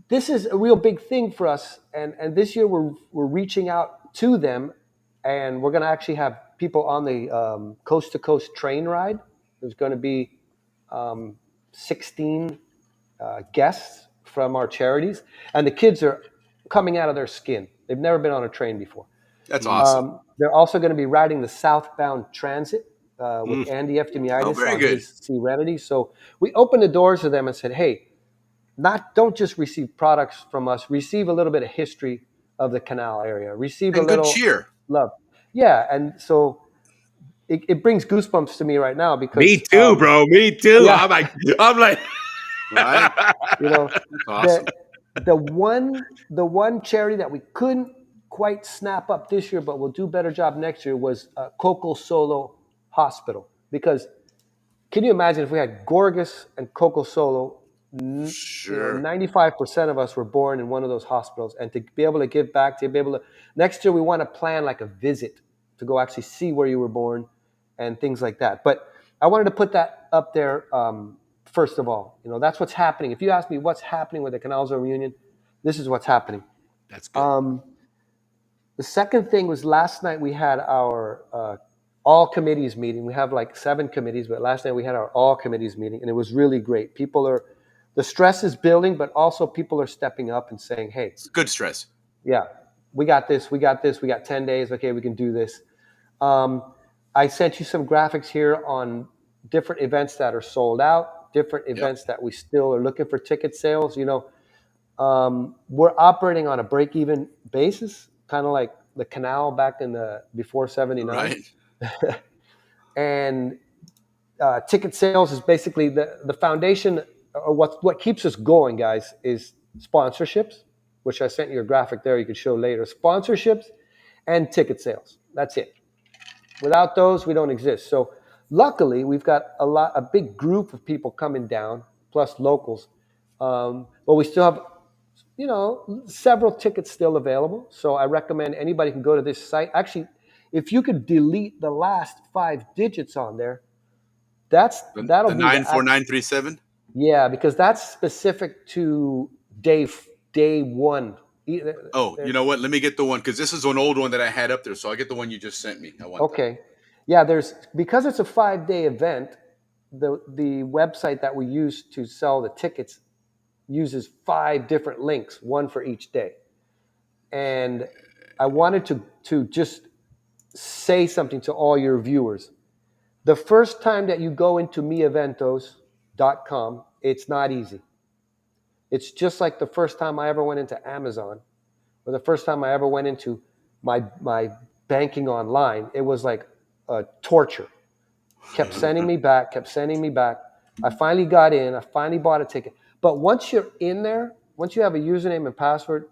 this is a real big thing for us. And this year we're reaching out to them, and we're going to actually have people on the coast-to-coast train ride. There's going to be 16 guests from our charities, and the kids are coming out of their skin. They've never been on a train before. That's awesome. They're also going to be riding the southbound transit, with Andy Oh, Eftimiadis very on good. his Serenity. So we opened the doors to them and said, hey, don't just receive products from us, receive a little bit of history of the Canal area, receive a And good little cheer. love. Yeah, and so it brings goosebumps to me right now Me because too, bro. Me too. yeah, I'm like, Right? you know, That's the awesome. the one charity that we couldn't quite snap up this year, but we'll do a better job next year was Coco Solo Hospital. Because can you imagine if we had Gorgas and Coco Solo? Sure. 95% of us were born in one of those hospitals, and to be able to give back, to be able to next year we want to plan like a visit to go actually see where you were born and things like that. But I wanted to put that up there. First of all, that's what's happening. If you ask me what's happening with the Canal Zone reunion, this is what's happening. that's good. The second thing was last night we had our all committees meeting. We have like 7 committees, but last night we had our all committees meeting, and it was really great. The stress is building, but also people are stepping up and saying, hey, It's good stress. yeah, we got this, we got 10 days, okay, we can do this. I sent you some graphics here on different events that are sold out, different events that we still are looking for ticket sales. We're operating on a break-even basis, kind of like the Canal back in before '79. Right. And ticket sales is basically the foundation, or what keeps us going, guys, is sponsorships, which I sent you a graphic there you can show later. Sponsorships and ticket sales. That's it. Without those, we don't exist. So luckily, we've got a big group of people coming down, plus locals. But we still have several tickets still available. So I recommend anybody can go to this site. Actually, if you could delete the last 5 digits on there, that'll The be 94937. yeah, because that's specific to day one. Oh, you know what? Let me get the one because this is an old one that I had up there. So I'll get the one you just sent me. I want that. Okay, yeah. Because it's a 5-day event. The website that we use to sell the tickets uses 5 different links, one for each day. And I wanted to just say something to all your viewers. The first time that you go into meeventos.com, it's not easy. It's just like the first time I ever went into Amazon, or the first time I ever went into my banking online. It was like a torture. Kept sending me back. I finally got in. I finally bought a ticket. But once you're in there, once you have a username and password,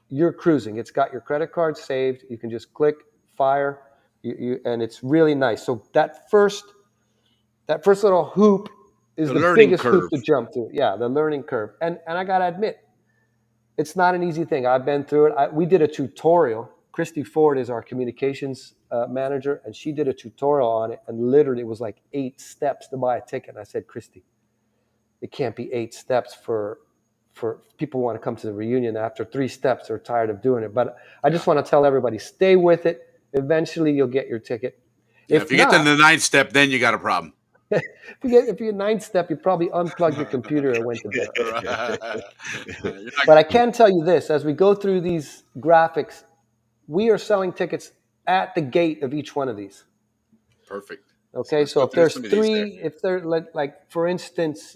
you're cruising. It's got your credit card saved. You can just click fire, and it's really nice. So that first little hoop is The the learning biggest curve. hoop to jump through. Yeah, the learning curve. And I gotta admit, it's not an easy thing. I've been through it. We did a tutorial. Christy Ford is our communications manager, and she did a tutorial on it. And literally, it was like 8 steps to buy a ticket. And I said, Christy, it can't be 8 steps for people who want to come to the reunion. After 3 steps, they're tired of doing it. But I just want to tell everybody, stay with it. Eventually, you'll get your ticket. Yeah, if you get to the 9th step, then you got a problem. if you're 9th step, you probably unplugged your computer and went to bed. Right. But I can tell you this: as we go through these graphics, we are selling tickets at the gate of each one of these. Perfect. Okay, so go if through there's some of these 3, if they're like for instance,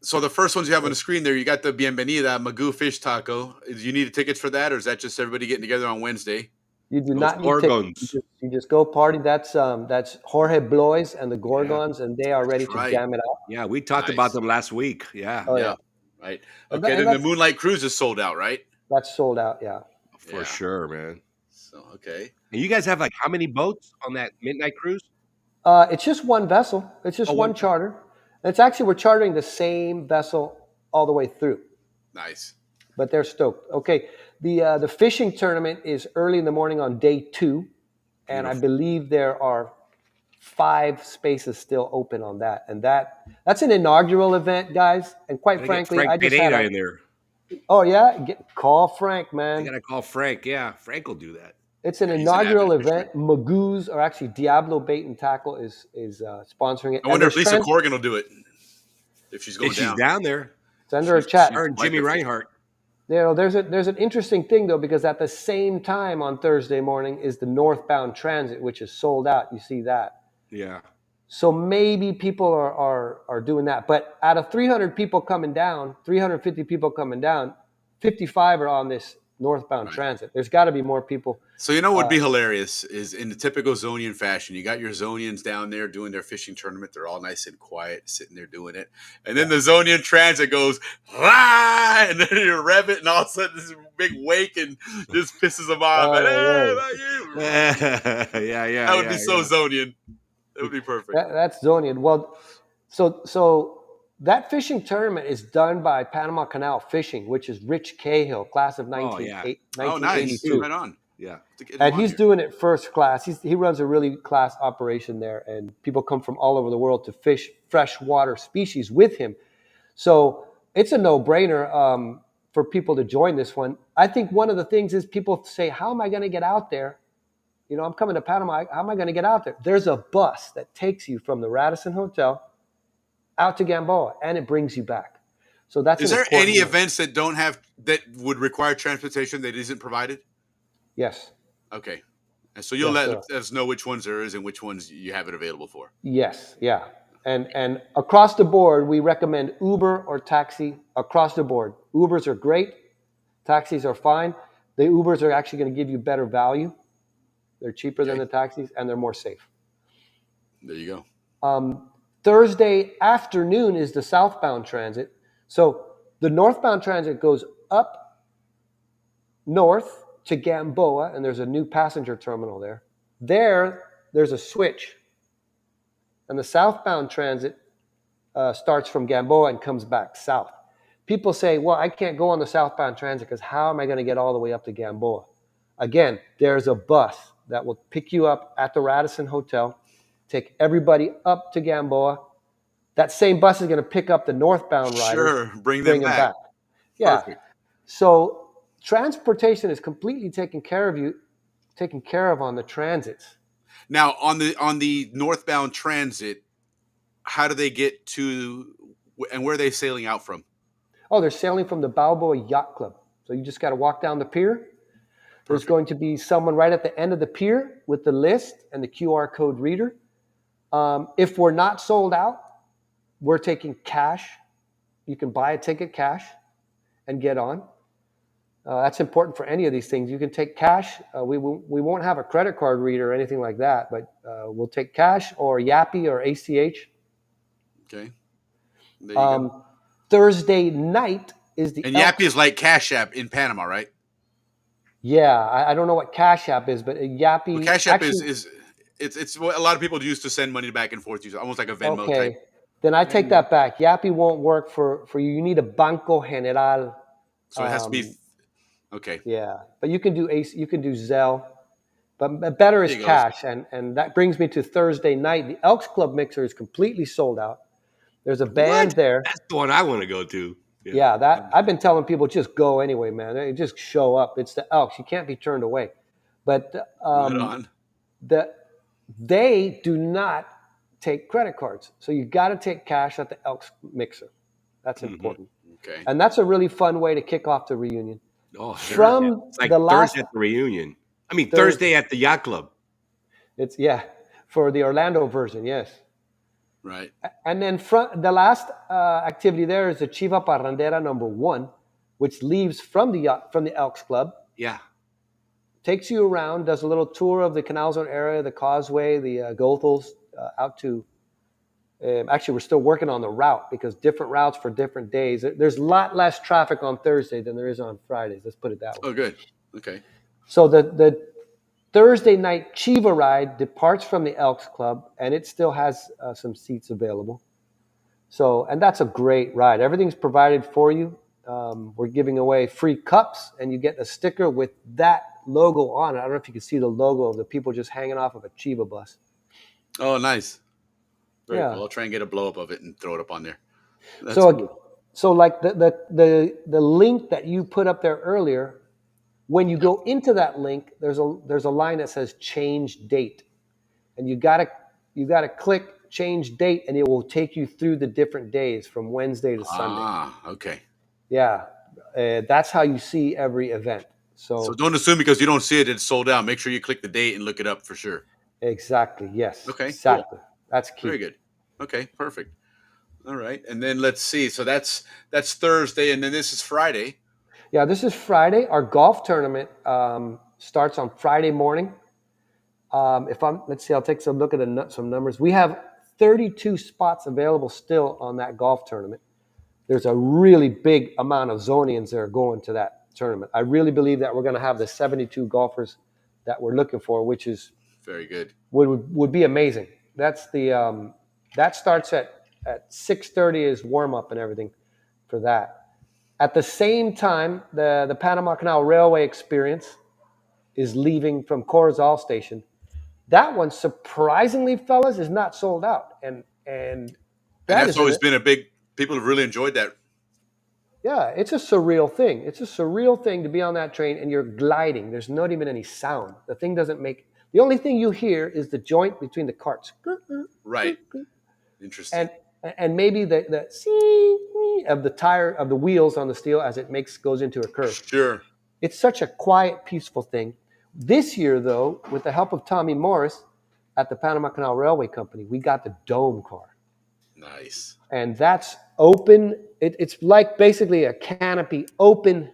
So the first ones you have on the screen there, you got the Bienvenida Magoo Fish Taco. Do you need tickets for that, or is that just everybody getting together on Wednesday? you do Those not need tickets. Gorgons. You just go party. That's Jorge Blois and the Gorgons, and they are ready to right. jam it out. Yeah, we talked about them last week. Yeah, Oh Yeah. yeah, Right. And Okay. that- and Then the that's Moonlight Cruise is sold out, right? that's sold out. Yeah. for Yeah. sure, man. So okay. And you guys have like how many boats on that midnight cruise? It's just one vessel. It's just Oh, one one- charter. And it's actually we're chartering the same vessel all the way through. Nice. But they're stoked. Okay, the fishing tournament is early in the morning on day 2, and I believe there are 5 spaces still open on that. And that's an inaugural event, guys. And quite Gotta get frankly, Frank I just Pineda had in there. oh yeah, call Frank, I man. gotta call Frank. Yeah, Frank will do that. It's an Yeah, he's an inaugural avid fisherman. event. Magoo's, or actually Diablo Bait and Tackle, is sponsoring it. I wonder And if Lisa there's Corrigan will do it if she's going If she's down. down there, Send her a She's- chat. she's her and like Jimmy a- Reinhardt. there's an interesting thing though, because at the same time on Thursday morning is the northbound transit, which is sold out. You see that? Yeah. So maybe people are doing that. But out of 300 people coming down, 350 people coming down, 55 are on this northbound transit. There's got to be more people. So you know what would be hilarious is in the typical Zonian fashion, you got your Zonians down there doing their fishing tournament. They're all nice and quiet, sitting there doing it. And then the Zonian transit goes, rah! And then you rev it, and all of a sudden this big wake and just pisses them off. And, Yeah. that would be so Zonian. That would be perfect. That's Zonian. Well, so that fishing tournament is done by Panama Canal Fishing, which is Rich Cahill, class of 1982. Nice. Right on. Yeah. And he's doing it first class. He runs a really class operation there, and people come from all over the world to fish freshwater species with him. So it's a no-brainer for people to join this one. I think one of the things is people say, how am I going to get out there? You know, I'm coming to Panama. How am I going to get out there? There's a bus that takes you from the Radisson Hotel out to Gamboa, and it brings you back. So that's. Is there any events that would require transportation that isn't provided? Yes. Okay. And so you'll let us know which ones there is and which ones you have it available for. Yes. Yeah. And across the board, we recommend Uber or taxi across the board. Ubers are great. Taxis are fine. The Ubers are actually going to give you better value. They're cheaper than the taxis, and they're more safe. There you go. Thursday afternoon is the southbound transit. So the northbound transit goes up north to Gamboa, and there's a new passenger terminal there. There's a switch. And the southbound transit starts from Gamboa and comes back south. People say, well, I can't go on the southbound transit because how am I going to get all the way up to Gamboa? Again, there's a bus that will pick you up at the Radisson Hotel, take everybody up to Gamboa. That same bus is going to pick up the northbound riders. Sure, bring them back. Yeah. Perfect. So transportation is completely taken care of on the transits. Now, on the northbound transit, how do they get to, and where are they sailing out from? Oh, they're sailing from the Balboa Yacht Club. So you just got to walk down the pier. There's going to be someone right at the end of the pier with the list and the QR code reader. If we're not sold out, we're taking cash. You can buy a ticket cash and get on. That's important for any of these things. You can take cash. We won't have a credit card reader or anything like that, but we'll take cash or Yappy or ACH. Okay. There you go. Thursday night is the... And Yappy is like Cash App in Panama, right? Yeah, I don't know what Cash App is, but Yappy... Well, Cash App it's what a lot of people use to send money back and forth, almost like a Venmo type. Then I take that back. Yappy won't work for you. You need a Banco General. So it has to be... Okay. Yeah, but you can do Zelle, but better is cash, and that brings me to Thursday night. The Elks Club mixer is completely sold out. There's a band there. That's the one I want to go to. Yeah, that I've been telling people just go anyway, man. They just show up. It's the Elks. You can't be turned away. But they do not take credit cards, so you got to take cash at the Elks mixer. That's important. Okay, and that's a really fun way to kick off the reunion. Oh, sure. From it's like the last Thursday at the reunion. I mean, Thursday at the Yacht Club. It's for the Orlando version, yes. Right. And then the last activity there is the Chiva Parrandera #1, which leaves from the Elks Club. Yeah. Takes you around, does a little tour of the Canal Zone area, the Causeway, the Goethals, out to... actually, we're still working on the route because different routes for different days. There's a lot less traffic on Thursday than there is on Fridays. Let's put it that way. Oh, good. Okay. So the Thursday night Chiva ride departs from the Elks Club, and it still has some seats available. So, and that's a great ride. Everything's provided for you. We're giving away free cups, and you get a sticker with that logo on it. I don't know if you can see the logo of the people just hanging off of a Chiva bus. Oh, nice. Very Yeah. cool. I'll try and get a blow up of it and throw it up on there. That's cool. So like the link that you put up there earlier, when you go into that link, there's a line that says change date, and you gotta click change date, and it will take you through the different days from Wednesday to Sunday. Ah, okay. Yeah, that's how you see every event. So So don't assume because you don't see it, it's sold out. Make sure you click the date and look it up for sure. exactly, yes, Okay, cool. exactly. That's Very key. good. Okay, perfect. All right, and then let's see. So that's Thursday, and then this is Friday. Yeah, this is Friday. Our golf tournament starts on Friday morning. If I'm, let's see, I'll take some look at some numbers. We have 32 spots available still on that golf tournament. There's a really big amount of Zonians that are going to that tournament. I really believe that we're going to have the 72 golfers that we're looking for, which is Very good. would be amazing. That's the that starts at 6:30 is warm up and everything for that. At the same time, the Panama Canal Railway Experience is leaving from Corozal Station. That one, surprisingly, fellas, is not sold out, and And that that's is an always been a big. People have really enjoyed that. yeah, it's a surreal thing. It's a surreal thing to be on that train and you're gliding. There's not even any sound. The thing doesn't make. The only thing you hear is the joint between the carts. Right. Interesting. And and maybe the of the tire of the wheels on the steel as it goes into a curve. Sure. It's such a quiet, peaceful thing. This year, though, with the help of Tommy Morris at the Panama Canal Railway Company, we got the dome car. Nice. And that's open. It's like basically a canopy open,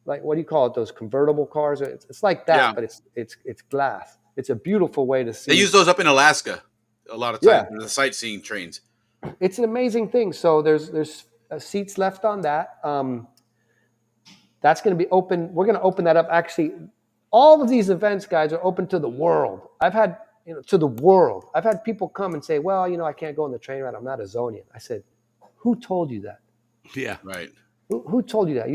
like what do you call it? Those convertible cars. It's like that, Yeah. but it's glass. It's a beautiful way to see. They use those up in Alaska a lot of times. Yeah. The sightseeing trains. It's an amazing thing. So there's seats left on that. That's going to be open. We're going to open that up. Actually, all of these events, guys, are open to the world. I've had to the world. I've had people come and say, "Well, I can't go on the train ride. I'm not a Zonian." I said, "Who told you that? Yeah. Right. Who told you that?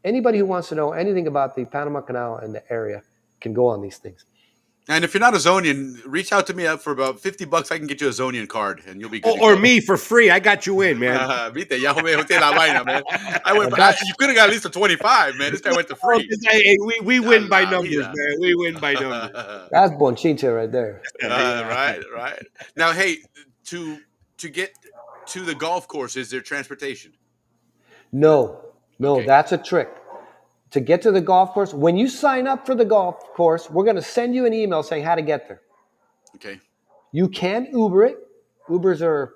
Anybody who wants to know anything about the Panama Canal and the area can go on these things." And if you're not a Zonian, reach out to me for about $50. I can get you a Zonian card, and you'll be good. Or me for free. I got you in, man. Viste, ya me joteé la vaina, man. You could have got at least a 25, man. This guy went to free. Hey, we win by numbers, man. We win by numbers. That's Bonchinche right there. Right. Now, hey, to get to the golf course, is there transportation? No, Okay. that's a trick. To get to the golf course, when you sign up for the golf course, we're going to send you an email saying how to get there. Okay. You can Uber it. Ubers are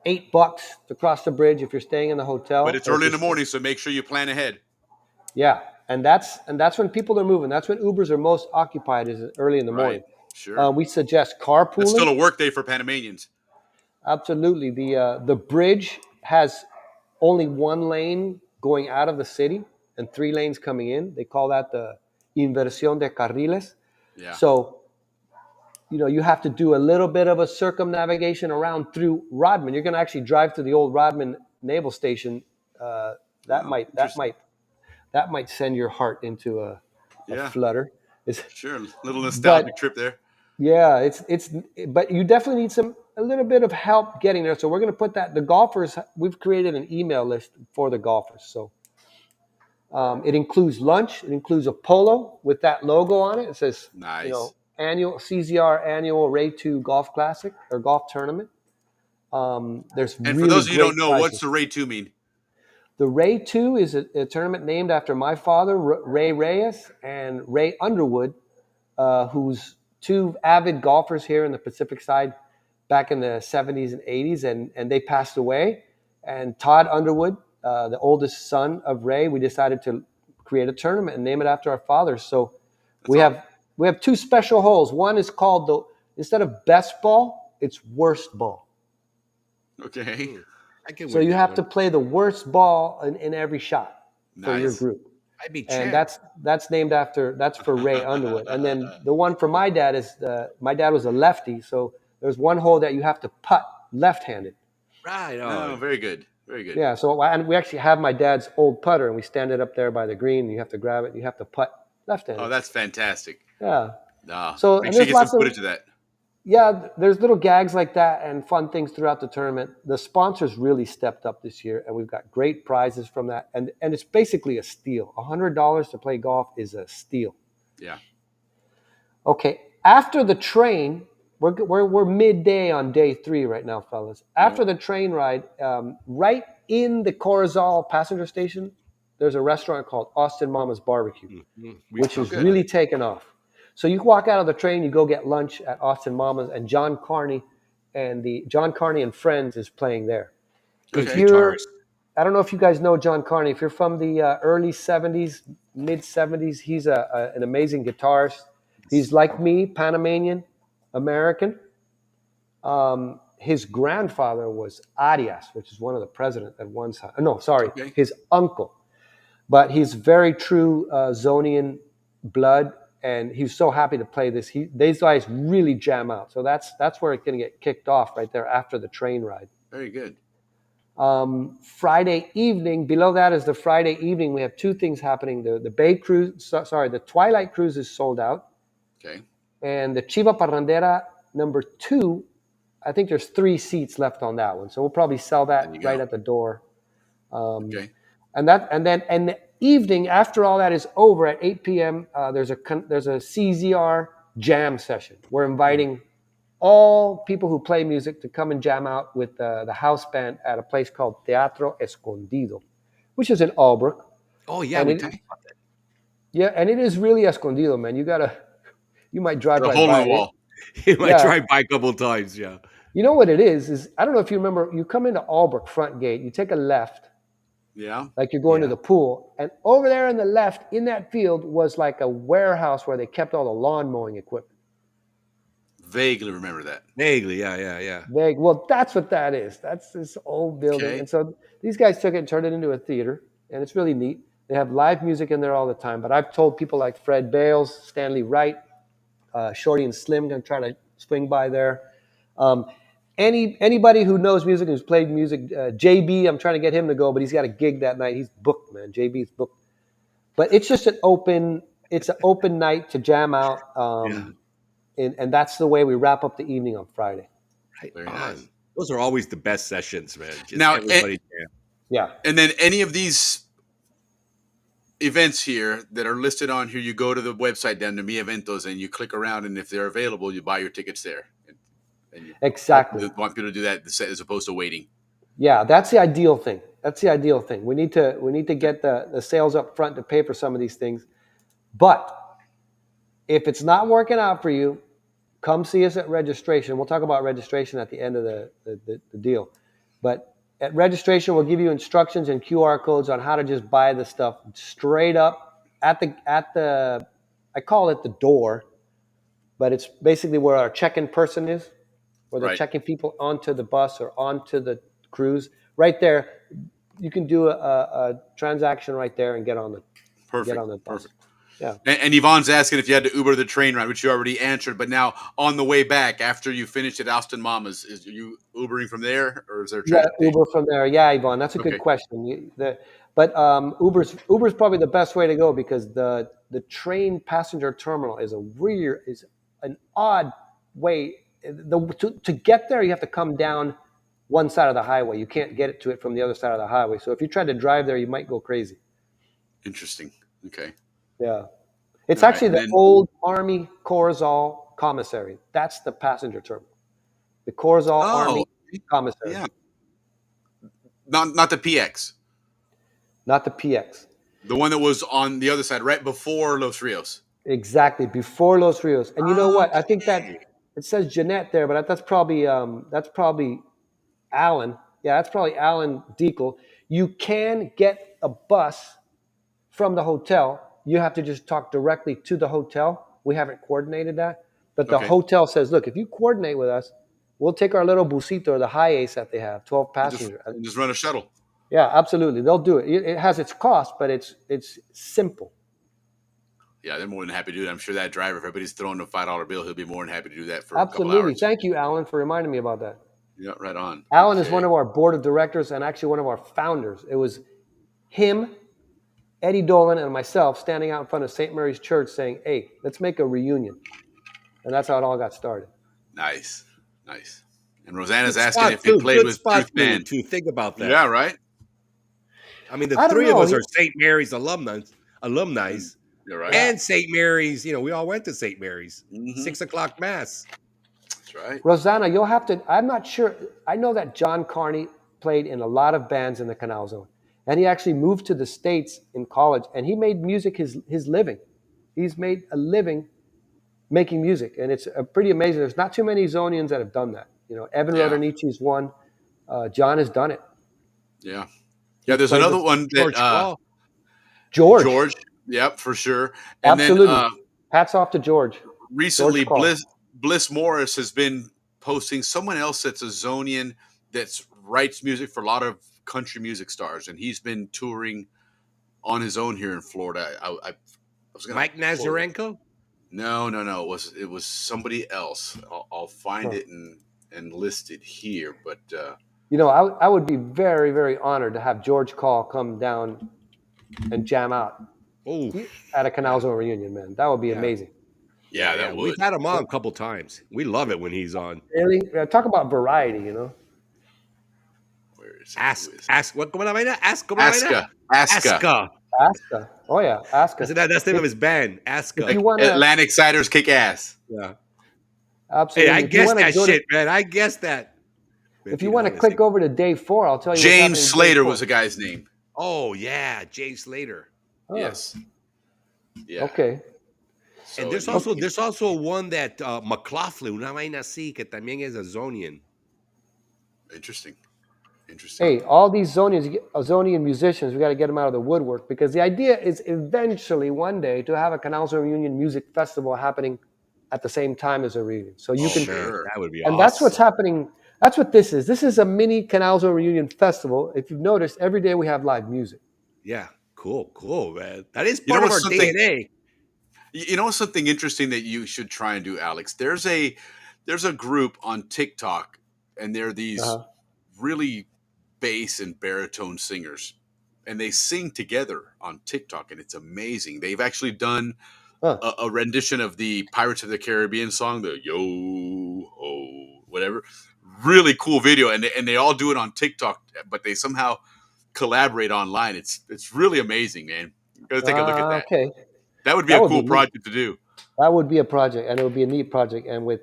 $8 to cross the bridge if you're staying in the hotel. But it's early in the morning, so make sure you plan ahead. Yeah, and that's when people are moving. That's when Ubers are most occupied, is early in the morning. Sure. We suggest carpooling. It's still a work day for Panamanians. Absolutely. The bridge has only one lane going out of the city and 3 lanes coming in. They call that the inversión de carriles. Yeah. So, you have to do a little bit of a circumnavigation around through Rodman. You're going to actually drive to the old Rodman Naval Station. That might send your heart into a flutter. Sure. Little nostalgic trip there. Yeah, but you definitely need a little bit of help getting there. So we're going to put that. The golfers, we've created an email list for the golfers. So it includes lunch. It includes a polo with that logo on it. It says, nice. Annual CZR annual Ray 2 Golf Classic or Golf Tournament. There's and really for those of you who don't know, prizes. what's the Ray 2 mean? The Ray 2 is a tournament named after my father, Ray Reyes, and Ray Underwood, who's 2 avid golfers here in the Pacific side back in the 70s and 80s, and they passed away. And Todd Underwood, the oldest son of Ray, we decided to create a tournament and name it after our father. So we have 2 special holes. One is called instead of best ball, it's worst ball. Okay. So you have to play the worst ball in every shot for your group. And that's named after, that's for Ray Underwood. And then the one for my dad is, my dad was a lefty, so there's one hole that you have to putt left-handed. Right. Oh, very good. Very good. Yeah, and we actually have my dad's old putter, and we stand it up there by the green, and you have to grab it, and you have to putt left-handed. Oh, that's fantastic. Yeah. So make sure you get some footage of that. Yeah, there's little gags like that and fun things throughout the tournament. The sponsors really stepped up this year, and we've got great prizes from that. And it's basically a steal. $100 to play golf is a steal. Yeah. Okay, after the train, we're midday on day 3 right now, fellas. After the train ride, right in the Corozal passenger station, there's a restaurant called Austin Mama's Barbecue, which is good. really taken off. So you walk out of the train, you go get lunch at Austin Mama's, and John Carney and Friends is playing there. Good If you're, guitarist. I don't know if you guys know John Carney. If you're from the early '70s, mid '70s, he's an amazing guitarist. He's like me, Panamanian American. His grandfather was Arias, which is one of the presidents at one time. No, sorry, his uncle. But he's very true Zonian blood, and he's so happy to play this. These guys really jam out. So that's where it's going to get kicked off right there after the train ride. Very good. Friday evening, below that is the Friday evening. We have two things happening. The Bay Cruise, the Twilight Cruise is sold out. Okay. And the Chiva Parrandera number 2, I think there's 3 seats left on that one. So we'll probably sell that right at the door. Okay. And the evening after all that is over at 8 p.m. There's a CZR jam session. We're inviting all people who play music to come and jam out with the house band at a place called Teatro Escondido, which is in Albrook. Oh yeah, we talked about that. Yeah, and it is really escondido, man. You might drive The right hole by in the wall. You might drive by a couple of times, yeah. You know what it is I don't know if you remember, you come into Albrook front gate, you take a left, like you're going to the pool, and over there on the left in that field was like a warehouse where they kept all the lawn mowing equipment. Vaguely remember that. Vaguely, yeah. Well, that's what that is. That's this old building. Okay. And so these guys took it and turned it into a theater, and it's really neat. They have live music in there all the time, but I've told people like Fred Bales, Stanley Wright, Shorty and Slim going to try to swing by there. Anybody who knows music, who's played music, JB, I'm trying to get him to go, but he's got a gig that night. He's booked, man. JB's booked. But it's just an open night to jam out. And that's the way we wrap up the evening on Friday. Right. Very nice. Those are always the best sessions, man. Just Now, everybody and then any of these events here that are listed on here, you go to the website down to Mi Eventos and you click around, and if they're available, you buy your tickets there. And you Exactly. want people to do that as opposed to waiting. Yeah, that's the ideal thing. We need to get the sales up front to pay for some of these things. But if it's not working out for you, come see us at registration. We'll talk about registration at the end of the deal. But at registration, we'll give you instructions and QR codes on how to just buy the stuff straight up at the I call it the door, but it's basically where our check-in person is, where they're checking people onto the bus or onto the cruise. Right there, you can do a transaction right there and get on the bus. Perfect. Yeah. And Yvonne's asking if you had to Uber the train ride, which you already answered. But now on the way back, after you finished at Austin Mama's, are you Ubering from there, or is there? Uber from there. Yeah, Yvonne, that's a good question. But Uber's probably the best way to go, because the train passenger terminal is an odd way. To get there, you have to come down one side of the highway. You can't get to it from the other side of the highway. So if you try to drive there, you might go crazy. Interesting. Okay. Yeah. It's actually the old Army Corps commissary. That's the passenger terminal. The Corps Army commissary. Yeah. Not the PX. Not the PX. The one that was on the other side, right before Los Rios. Exactly, before Los Rios. And you know what? I think that it says Jeanette there, but that's probably Alan. Yeah, that's probably Alan Deacle. You can get a bus from the hotel. You have to just talk directly to the hotel. We haven't coordinated that. But the hotel says, look, if you coordinate with us, we'll take our little busito, or the high ace that they have, 12 passengers. Just run a shuttle. Yeah, absolutely. They'll do it. It has its cost, but it's simple. Yeah, they're more than happy to do that. I'm sure that driver, if everybody's throwing a $5 bill, he'll be more than happy to do that for a couple hours. Thank you, Alan, for reminding me about that. Yeah, right on. Alan is one of our board of directors and actually one of our founders. It was him, Eddie Dolan, and myself standing out in front of St. Mary's Church saying, hey, let's make a reunion. And that's how it all got started. Nice. And Rosanna's asking if you played with Truth Band. To think about that. Yeah, right? I mean, the three of us are St. Mary's alumni. You're right. And St. Mary's, we all went to St. Mary's. 6 o'clock mass. That's right. Rosanna, you'll have to, I'm not sure. I know that John Carney played in a lot of bands in the Canal Zone. and he actually moved to the States in college, and he made music his living. He's made a living making music, and it's pretty amazing. There's not too many Zonians that have done that. Evan Yeah. Rodonici's one. John has done it. Yeah. He Yeah. There's played another with one George that Paul. George. George. Yep, for sure. And Absolutely. then Hats off to George. recently, Paul. Bliss Morris has been posting someone else that's a Zonian that's writes music for a lot of country music stars, and he's been touring on his own here in Florida. I was gonna Mike Nazarenko. No. It was somebody else. I'll find Huh. it and list it here. But I would be very, very honored to have George Call come down and jam out at a Canal Zone reunion, man. That would be amazing. yeah, that would. We've had him on a couple times. We love it when he's on. Really? Talk about variety, Where is it? Ask what como la vaina? Ask como la vaina? Aska. Aska. Oh yeah, Aska. That's the name of his band. Aska. If you want to, Atlantic Ciders kick ass. Yeah. absolutely. Hey, I If you guessed wanna that go to- shit, man. I guessed that. If you want to click over to day 4, I'll tell you. James what's happening Slater day 4. was the guy's name. Oh yeah, James Slater. Oh, Yes. Yeah. Okay. And there's also one that McLaughlin, una vaina así, que también es a Zonian. Interesting. Hey, all these Zonian musicians, we got to get them out of the woodwork, because the idea is eventually one day to have a Canal Zone Reunion Music Festival happening at the same time as a reunion. So you can, Sure. That would be and awesome. that's what's happening. That's what this is. This is a mini Canal Zone Reunion Festival. If you've noticed, every day we have live music. Yeah, cool, man. That is You part know of our what's something- DNA. You know something interesting that you should try and do, Alex? There's a group on TikTok, and they're these really bass and baritone singers, and they sing together on TikTok, and it's amazing. They've actually done a rendition of the Pirates of the Caribbean song, the Yo Ho, whatever. Really cool video, and they all do it on TikTok, but they somehow collaborate online. It's really amazing, man. You gotta take a look at that. Okay. That would be a cool project to do. That would be a project, and it would be a neat project. And with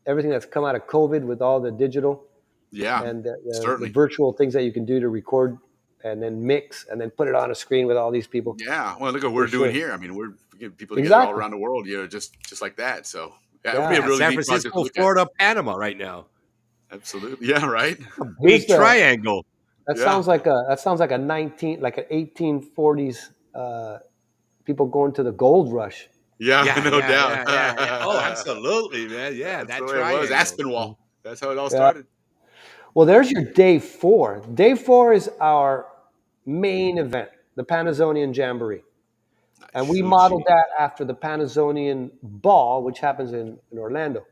everything that's come out of COVID, with all the digital, and the virtual things that you can do to record and then mix and then put it on a screen with all these people. Yeah, well, look at what we're doing here. I mean, we're getting people together all around the world, just like that. So it would be a really San neat project Francisco, to look Florida, Panama right now. Absolutely, yeah, right. Big triangle. That sounds like a 1840s people going to the gold rush. Yeah, no doubt. Yeah. Oh, absolutely, man. Yeah, that's that the way it was. Aspinwall. That's how it all started. Well, there's your day 4. Day 4 is our main event, the Panazonian Jamboree. And we modeled that after the Panazonian Ball, which happens in Orlando.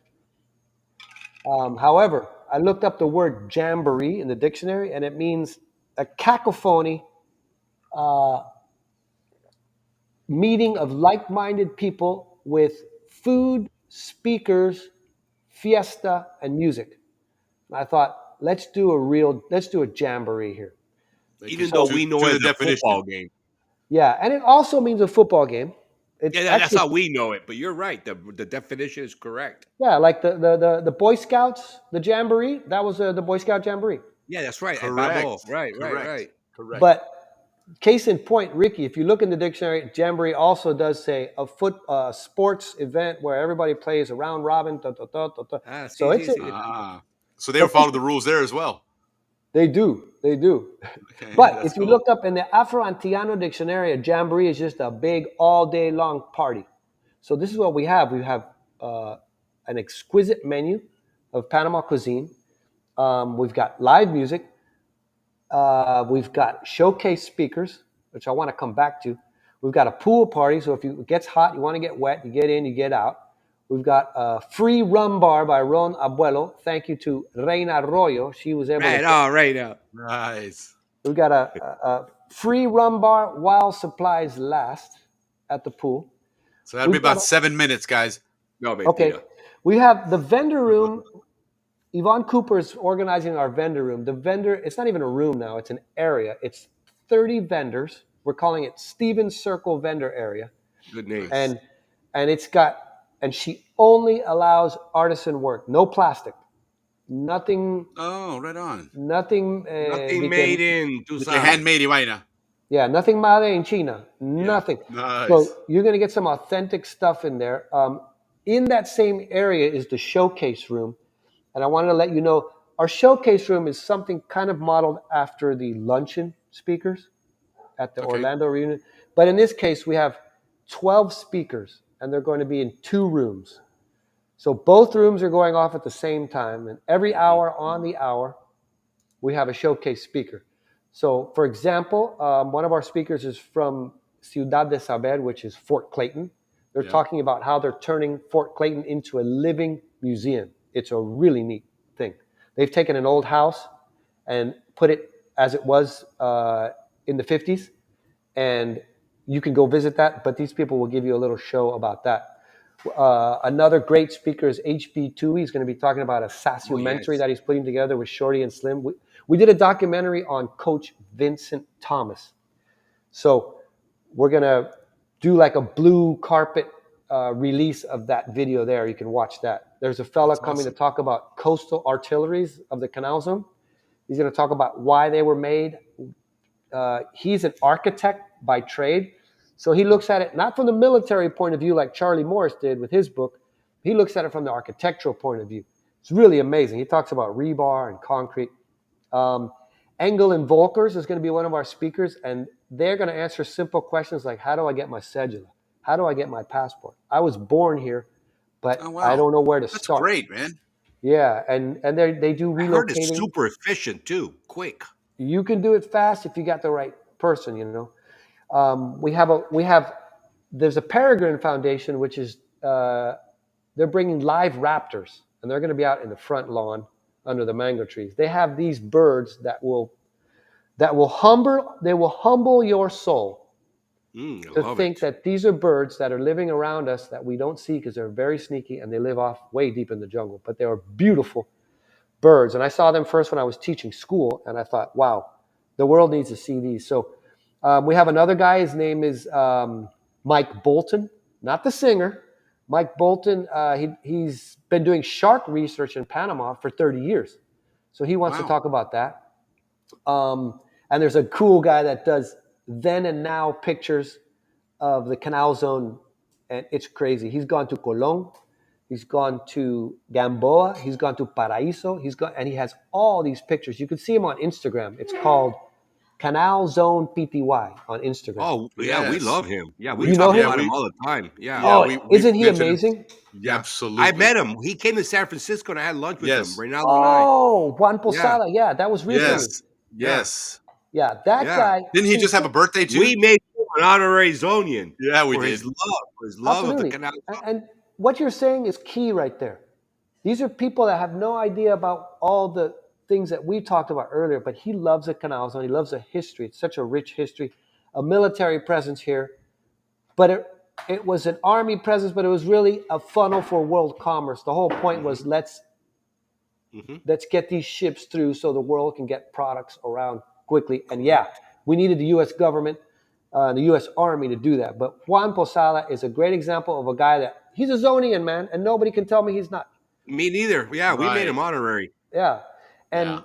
However, I looked up the word jamboree in the dictionary, and it means a cacophony meeting of like-minded people with food, speakers, fiesta, and music. And I thought, let's do a jamboree here. Even though we know it's a football game. Yeah, and it also means a football game. That's how we know it. But you're right. The definition is correct. Yeah, like the Boy Scouts, the jamboree. That was the Boy Scout jamboree. Yeah, that's right. Correct. Right. But case in point, Ricky, if you look in the dictionary, jamboree also does say a sports event where everybody plays a round robin. So they would follow the rules there as well. They do. Okay, but if you look up in the Afro-Antillano dictionary, a jamboree is just a big all-day long party. So this is what we have. We have an exquisite menu of Panama cuisine. We've got live music. We've got showcase speakers, which I want to come back to. We've got a pool party. So if it gets hot, you want to get wet, you get in, you get out. We've got a free rum bar by Ron Abuelo. Thank you to Reina Arroyo. She was able to... right out. Nice. We've got a free rum bar while supplies last at the pool. So that'll be about 7 minutes, guys. No, okay. We have the vendor room. Yvonne Cooper is organizing our vendor room. The vendor, it's not even a room now. It's an area. It's 30 vendors. We're calling it Stevens Circle Vendor Area. Good name. And it's got... And she only allows artisan work, no plastic. Nothing, Oh, right on. nothing, Nothing made in, tú De que sabes. handmade y vaina. yeah, nothing made in China. Nothing. Nice. So you're going to get some authentic stuff in there. In that same area is the showcase room. And I wanted to let you know our showcase room is something kind of modeled after the luncheon speakers at the Okay. Orlando reunion. But in this case, we have 12 speakers, and they're going to be in 2 rooms. So both rooms are going off at the same time. And every hour on the hour, we have a showcase speaker. So, for example, one of our speakers is from Ciudad de Saber, which is Fort Clayton. They're talking about how they're turning Fort Clayton into a living museum. It's a really neat thing. They've taken an old house and put it as it was in the 50s, and you can go visit that, but these people will give you a little show about that. Another great speaker is HB2. He's going to be talking about a sassumentary that he's putting together with Shorty and Slim. We did a documentary on Coach Vincent Thomas. So we're going to do like a blue carpet release of that video there. You can watch that. There's a fella coming to talk about coastal artilleries of the Canal Zone. He's going to talk about why they were made. He's an architect by trade. So he looks at it not from the military point of view like Charlie Morris did with his book. He looks at it from the architectural point of view. It's really amazing. He talks about rebar and concrete. Engel and Volkers is going to be one of our speakers, and they're going to answer simple questions like, how do I get my cedula? How do I get my passport? I was born here, but I don't know where to start. That's great, man. Yeah, and they do relocating. I heard it's super efficient too, quick. You can do it fast if you got the right person, you know. There's a Peregrine Foundation, which is they're bringing live raptors, and they're going to be out in the front lawn under the mango trees. They have these birds that will humble your soul to think that these are birds that are living around us that we don't see because they're very sneaky and they live off way deep in the jungle. But they are beautiful birds, and I saw them first when I was teaching school, and I thought, wow, the world needs to see these. So we have another guy. His name is Mike Bolton, not the singer. Mike Bolton, he's been doing shark research in Panama for 30 years. So he wants to talk about that. And there's a cool guy that does then and now pictures of the Canal Zone, and it's crazy. He's gone to Colón. He's gone to Gamboa. He's gone to Paraíso. And he has all these pictures. You can see him on Instagram. It's called Canal Zone PTY on Instagram. Oh, yeah, we love him. Yeah, we talk about him all the time. Yeah. Isn't he amazing? Yeah, absolutely. I met him. He came to San Francisco and I had lunch with him. Reynaldo Oh, Juan Posada. Yeah, that was recently. Yes. Yeah, that guy. Didn't he just have a birthday too? We made him an honorary Zonian. Yeah, we did. For his love of the Canal. And what you're saying is key right there. These are people that have no idea about all the things that we talked about earlier, but he loves the Canal Zone. He loves the history. It's such a rich history, a military presence here. But it was an army presence, but it was really a funnel for world commerce. The whole point was let's get these ships through so the world can get products around quickly. And we needed the U.S. government, the U.S. Army to do that. But Juan Posada is a great example of a guy that he's a Zonian, man, and nobody can tell me he's not. Me neither. Yeah, we made him honorary. Yeah. And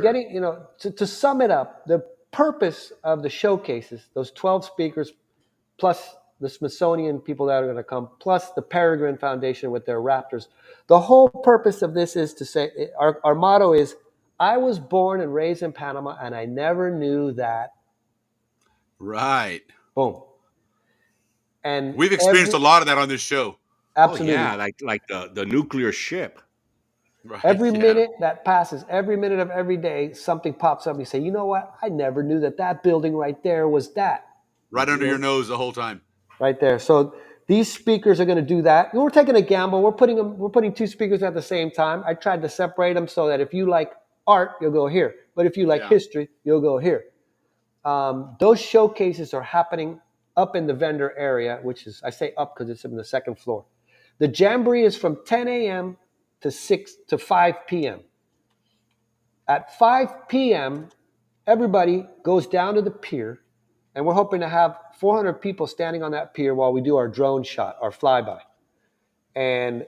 getting, to sum it up, the purpose of the showcases, those 12 speakers, plus the Smithsonian people that are going to come, plus the Peregrine Foundation with their raptors, the whole purpose of this is to say, our motto is, I was born and raised in Panama, and I never knew that. Right. Boom. And we've experienced a lot of that on this show. Absolutely. Oh, yeah, like the nuclear ship. Right, every minute that passes, every minute of every day, something pops up. And you say, you know what? I never knew that building right there was that. Right under your nose the whole time. Right there. So these speakers are going to do that. We're taking a gamble. We're putting 2 speakers at the same time. I tried to separate them so that if you like art, you'll go here. But if you like history, you'll go here. Those showcases are happening up in the vendor area, which is, I say up because it's in the 2nd floor. The Jamboree is from 10 a.m. to 5 p.m. At 5 p.m., everybody goes down to the pier, and we're hoping to have 400 people standing on that pier while we do our drone shot, our flyby. And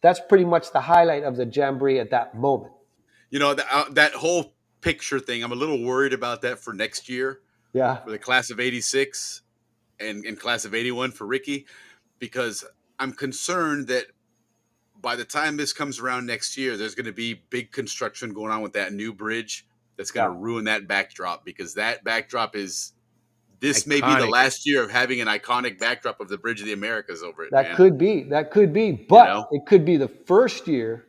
That's pretty much the highlight of the jamboree at that moment. You know, that whole picture thing, I'm a little worried about that for next year Yeah. for the class of 86 and class of 81 for Ricky, because I'm concerned that by the time this comes around next year, there's going to be big construction going on with that new bridge that's going to Yeah. ruin that backdrop, because that backdrop is this may be the Iconic. last year of having an iconic backdrop of the Bridge of the Americas over it, That man. could be. That could be. You But know, it could be the first year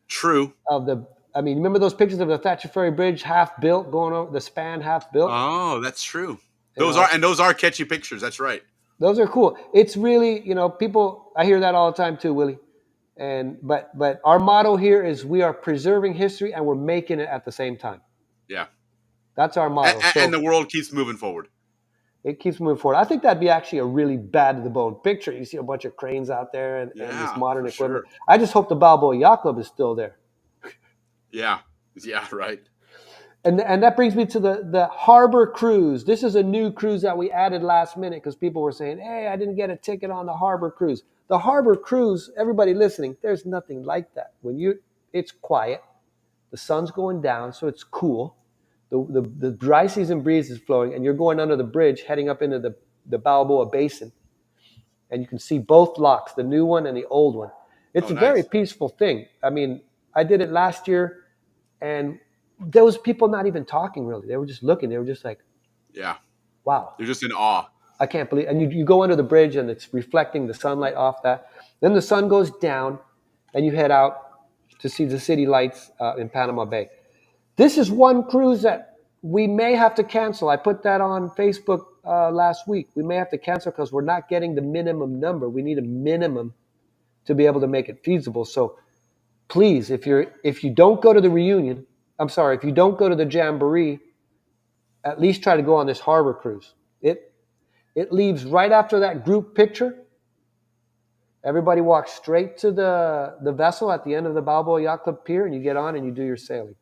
true. of the. I mean, remember those pictures of the Thatcher Ferry Bridge half built, going over the span half built? Oh, that's true. You Those know, are catchy pictures. That's right. those are cool. It's really, people. I hear that all the time too, Willie. And but our motto here is we are preserving history and we're making it at the same time. Yeah, That's our motto. and So the world keeps moving forward. it keeps moving forward. I think that'd be actually a really bad to the bone picture. You see a bunch of cranes out there and this Yeah, modern for equipment. sure. I just hope the Balboa Yacht Club is still there. Yeah, right. And that brings me to the harbor cruise. This is a new cruise that we added last minute because people were saying, hey, I didn't get a ticket on the harbor cruise. The harbor cruise, everybody listening, there's nothing like that. It's quiet. The sun's going down, so it's cool. The dry season breeze is flowing, and you're going under the bridge, heading up into the Balboa Basin. And you can see both locks, the new one and the old one. It's a very Nice. peaceful thing. I mean, I did it last year, and there was people not even talking really. They were just looking. They were just like, Yeah, wow, they're just in awe. I can't believe. And you go under the bridge, and it's reflecting the sunlight off that. Then the sun goes down, and you head out to see the city lights in Panama Bay. This is one cruise that we may have to cancel. I put that on Facebook last week. We may have to cancel because we're not getting the minimum number. We need a minimum to be able to make it feasible. So please, if you don't go to the reunion, if you don't go to the jamboree, at least try to go on this harbor cruise. It leaves right after that group picture. Everybody walks straight to the vessel at the end of the Balboa Yacht Club pier, and you get on and you do your sailing.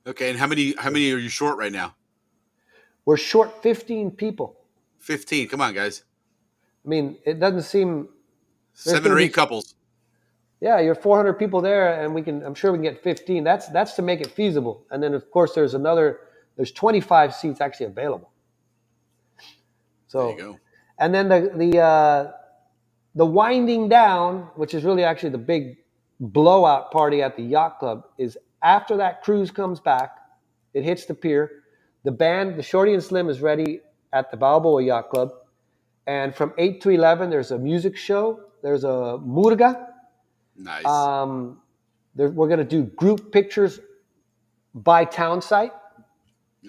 Okay, and how many are you short right now? We're short 15 people. 15. Come on, guys. I mean, it doesn't seem 7 or 8 couples. Yeah, you're 400 people there, and I'm sure we can get 15. That's to make it feasible. And then of course there's 25 seats actually available. So There you go. and then the winding down, which is really actually the big blowout party at the yacht club, is after that cruise comes back, it hits the pier. The band, the Shorty and Slim, is ready at the Balboa Yacht Club. And from 8 to 11, there's a music show. There's a murga. Nice. We're going to do group pictures by town site.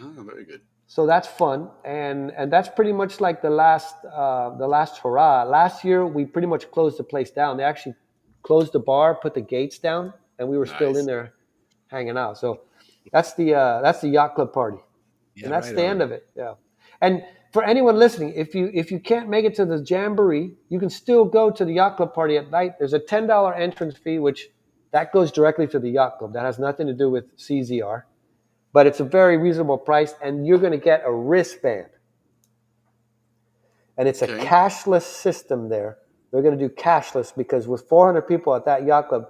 Oh, very good. So that's fun. And that's pretty much like the last hurrah. Last year, we pretty much closed the place down. They actually closed the bar, put the gates down, and we were still in there hanging out. So that's the yacht club party. Yeah, and that's right the on. end of it. Yeah. And for anyone listening, if you can't make it to the jamboree, you can still go to the yacht club party at night. There's a $10 entrance fee, which that goes directly to the yacht club. That has nothing to do with CZR, but it's a very reasonable price, and you're going to get a wristband. And it's a cashless system there. They're going to do cashless because with 400 people at that yacht club,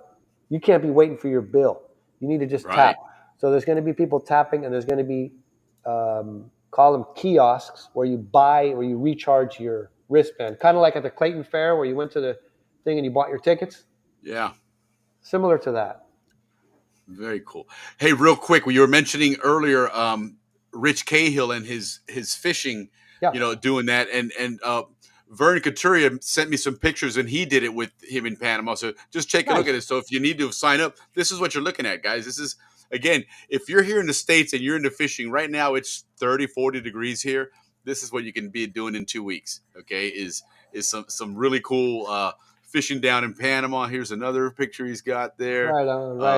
you can't be waiting for your bill. You need to just tap. So there's going to be people tapping, and there's going to be call them kiosks where you recharge your wristband, kind of like at the Clayton Fair where you went to the thing and you bought your tickets. Yeah, similar to that. Very cool. Hey, real quick, you were mentioning earlier Rich Cahill and his fishing, doing that, and Vern Couturier sent me some pictures, and he did it with him in Panama. So just take a look at it. So if you need to sign up, this is what you're looking at, guys. This is, again, if you're here in the States and you're into fishing right now, it's 30, 40 degrees here. This is what you can be doing in 2 weeks. Okay, is some really cool fishing down in Panama. Here's another picture he's got there. Right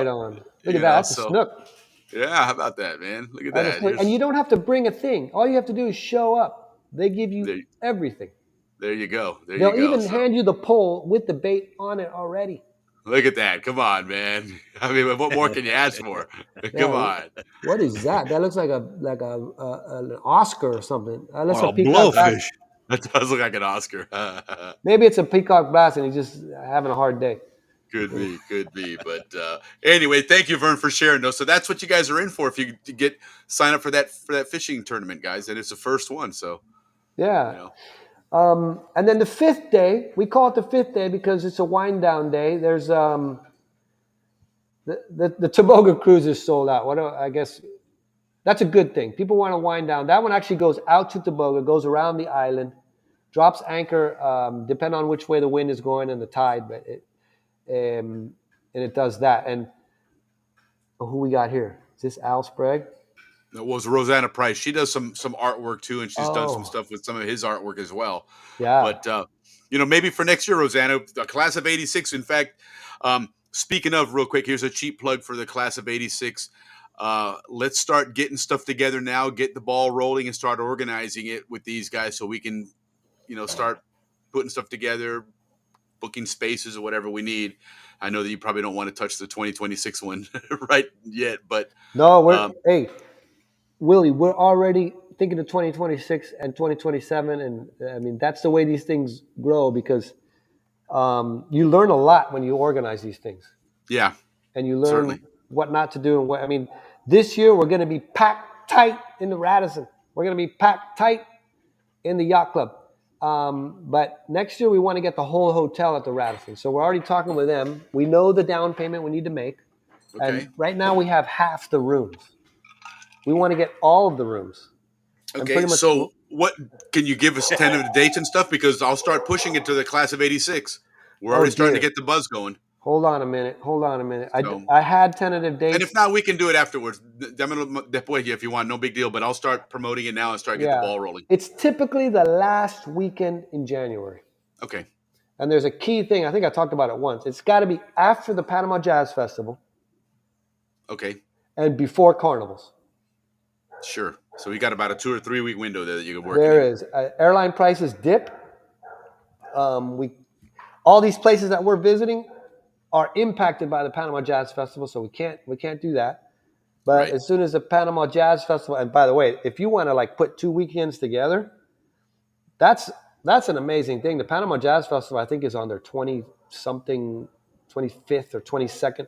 on. Look at that. That's a snook. Yeah, how about that, man? Look at that. And you don't have to bring a thing. All you have to do is show up. They give you everything. There you go. They'll even hand you the pole with the bait on it already. Look at that. Come on, man. I mean, what more can you ask for? Come on. What is that? That looks like an Oscar or something. Unless a blowfish. That does look like an Oscar. Maybe it's a peacock bass and he's just having a hard day. Could be. But anyway, thank you, Vern, for sharing those. So that's what you guys are in for. If you sign up for that fishing tournament, guys, and it's the first one. So Yeah. you know, And then the fifth day, we call it the fifth day because it's a wind down day. There's the Toboga cruise is sold out. I guess that's a good thing. People want to wind down. That one actually goes out to Toboga, goes around the island, drops anchor, depending on which way the wind is going and the tide, but and it does that. And who we got here? Is this Al Sprague? that was Rosanna Price. She does some artwork too, and she's done some Oh. stuff with some of his artwork as well. Yeah. But maybe for next year, Rosanna, the class of '86. In fact, speaking of, real quick, here's a cheap plug for the class of '86. Let's start getting stuff together now, get the ball rolling, and start organizing it with these guys so we can, start putting stuff together, booking spaces or whatever we need. I know that you probably don't want to touch the 2026 one right yet, but no, hey, Willie, we're already thinking of 2026 and 2027, and I mean that's the way these things grow because you learn a lot when you organize these things. Yeah, and you learn certainly what not to do and what. I mean, this year we're going to be packed tight in the Radisson. We're going to be packed tight in the Yacht Club. But next year we want to get the whole hotel at the Radisson. So we're already talking with them. We know the down payment we need to make. Okay. And right now we have half the rooms. We want to get all of the rooms. Okay, so what can you give us tentative dates and stuff? Because I'll start pushing it to the class of '86. We're already starting to get the buzz going. Hold on a minute. I had tentative dates. And if not, we can do it afterwards. Después, if you want, no big deal. But I'll start promoting it now and start getting the ball rolling. It's typically the last weekend in January. Okay. And there's a key thing. I think I talked about it once. It's got to be after the Panama Jazz Festival. Okay. And before carnivals. Sure. So we got about a 2 or 3 week window there that you can work. There is. Airline prices dip. All these places that we're visiting are impacted by the Panama Jazz Festival, so we can't do that. But as soon as the Panama Jazz Festival, and by the way, if you want to put 2 weekends together, that's an amazing thing. The Panama Jazz Festival, I think, is on their 20-something, 25th or 22nd.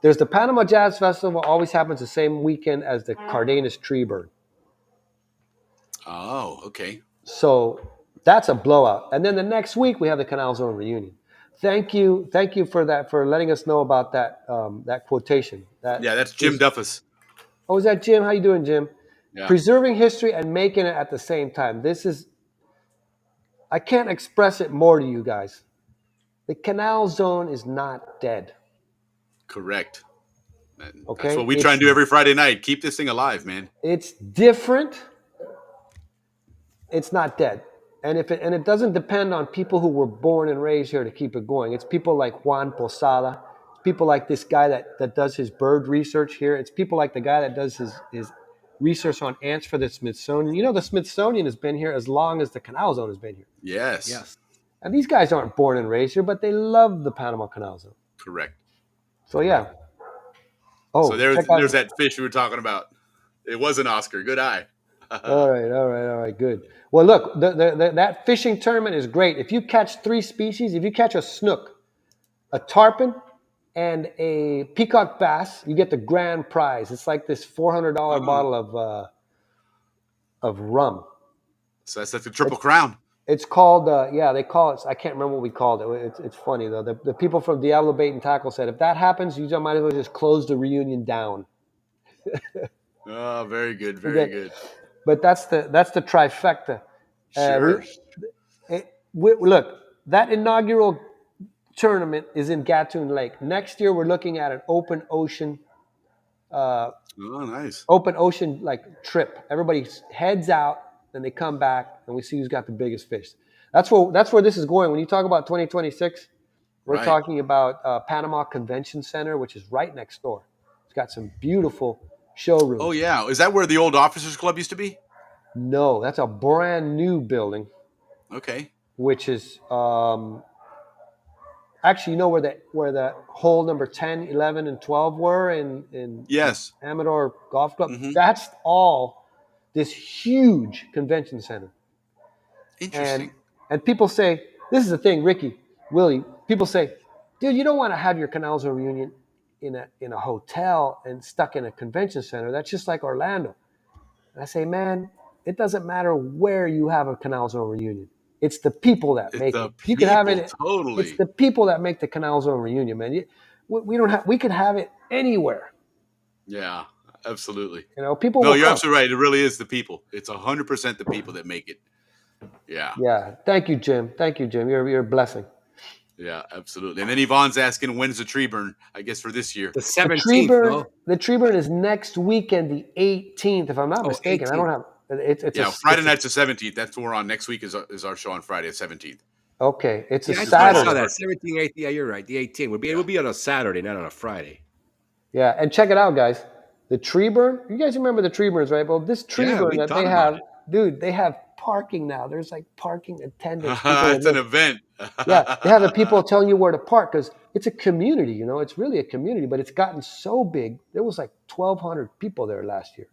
There's the Panama Jazz Festival, always happens the same weekend as the Cardenas Tree Bird. Oh, okay. So that's a blowout. And then the next week we have the Canal Zone reunion. Thank you for that, for letting us know about that that quotation. That's Jim Duffus. Oh, is that Jim? How you doing, Jim? Yeah. Preserving history and making it at the same time. I can't express it more to you guys. The Canal Zone is not dead. Correct. Okay. That's what we try and do every Friday night. Keep this thing alive, man. It's different. It's not dead. And it doesn't depend on people who were born and raised here to keep it going. It's people like Juan Posada. It's people like this guy that does his bird research here. It's people like the guy that does his research on ants for the Smithsonian. You know, the Smithsonian has been here as long as the Canal Zone has been here. Yes. And these guys aren't born and raised here, but they love the Panama Canal Zone. Correct. So, yeah. Oh, so there's that fish we were talking about. It was an Oscar. Good eye. All right, good. Well, look, that fishing tournament is great. If you catch 3 species, if you catch a snook, a tarpon, and a peacock bass, you get the grand prize. It's like this $400 bottle of rum. So that's like the Triple Crown. It's called, they call it, I can't remember what we called it. It's funny, though. The people from Diablo Bait and Tackle said, if that happens, you might as well just close the reunion down. Oh, very good, very good. But that's the trifecta. Sure. Look, that inaugural tournament is in Gatun Lake. Next year, we're looking at an open ocean. Nice. Open ocean trip. Everybody heads out, then they come back, and we see who's got the biggest fish. That's where this is going. When you talk about 2026, we're talking about Panama Convention Center, which is right next door. It's got some beautiful showrooms. Oh yeah, is that where the old Officers Club used to be? No, that's a brand new building. Okay. Which is actually, you know where the hole number 10, 11, and 12 were in yes, Amador Golf Club? Mm-hmm. That's all this huge convention center. Interesting. And people say, this is the thing, Ricky, Willie, people say, dude, you don't want to have your Canal Zone reunion in a hotel and stuck in a convention center. That's just like Orlando. And I say, man, it doesn't matter where you have a Canal Zone reunion. It's the people that It's make the it. You can have people, it. It's totally. the people that make the Canal Zone reunion, man. We don't have. We could have it anywhere. Yeah, absolutely. People No, will you're come. absolutely right. It really is the people. It's 100% the people that make it. Yeah. Yeah. Thank you, Jim. Thank you, Jim. You're a blessing. Yeah, absolutely. And then Yvonne's asking, when's the tree burn? I guess for this year. The The tree 17th, burn. no? The tree burn is next weekend, the 18th, if I'm not Oh, mistaken. I 18th. don't have. It's Yeah, a. Friday It's a. night's the 17th. That's what we're on. Next week is our show on Friday, the 17th. Okay, it's a Yeah, I thought I saw Saturday. that. 17th, 18th. Yeah, you're right. The 18th. It would be on a Saturday, not on a Friday. Yeah, and check it out, guys. The tree burn. You guys remember the tree burns, right? Well, this tree Yeah, burn we that they talked about have, it. dude, they have parking now. There's like parking attendants. People will It's an live. event. Yeah, they have the people telling you where to park because it's a community. It's really a community, but it's gotten so big. There was like 1,200 people there last year.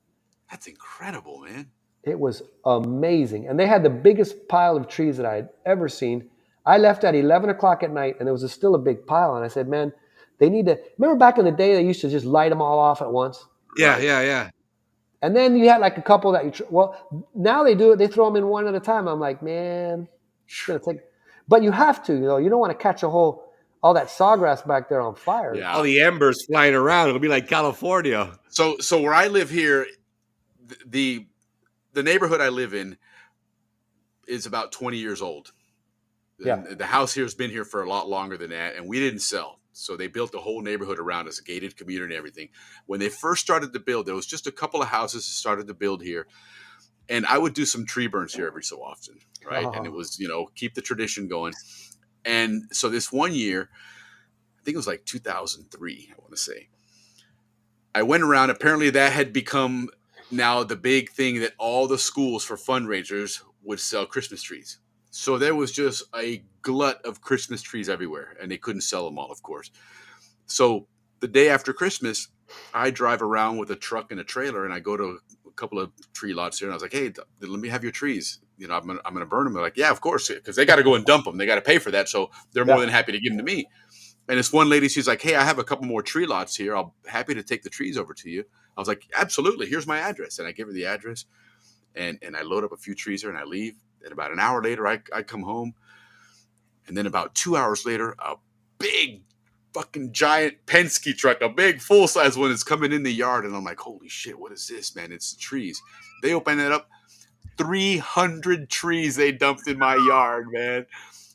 That's incredible, man. It was amazing, and they had the biggest pile of trees that I had ever seen. I left at 11 o'clock at night, and there was still a big pile. And I said, "Man, they need to." Remember back in the day, they used to just light them all off at once. Yeah, Right. yeah. And then you had like a couple that now they do it. They throw them in one at a time. I'm like, man, it's gonna take. But you have to, you don't want to catch all that sawgrass back there on fire. Yeah. All the embers flying around. It'll be like California. So where I live here, the neighborhood I live in is about 20 years old. Yeah. The house here has been here for a lot longer than that, and we didn't sell. So they built the whole neighborhood around us, a gated community and everything. When they first started to build, there was just a couple of houses that started to build here. And I would do some tree burns here every so often, right? And it was, keep the tradition going. And so this one year, I think it was like 2003, I want to say, I went around. Apparently that had become now the big thing that all the schools for fundraisers would sell Christmas trees. So there was just a glut of Christmas trees everywhere, and they couldn't sell them all, of course. So the day after Christmas, I drive around with a truck and a trailer, and I go to a couple of tree lots here, and I was like, "Hey, let me have your trees. I'm gonna burn them." They're like, "Yeah, of course," because they got to go and dump them. They got to pay for that, so they're more than happy to give them to me. And this one lady, she's like, "Hey, I have a couple more tree lots here. I'll happy to take the trees over to you." I was like, "Absolutely. Here's my address," and I give her the address, and I load up a few trees here, and I leave. And about an hour later, I come home, and then about 2 hours later, a big fucking giant Penske truck, a big full-size one, is coming in the yard, and I'm like, "Holy shit, what is this, man?" It's the trees. They open it up, 300 trees they dumped in my yard, man.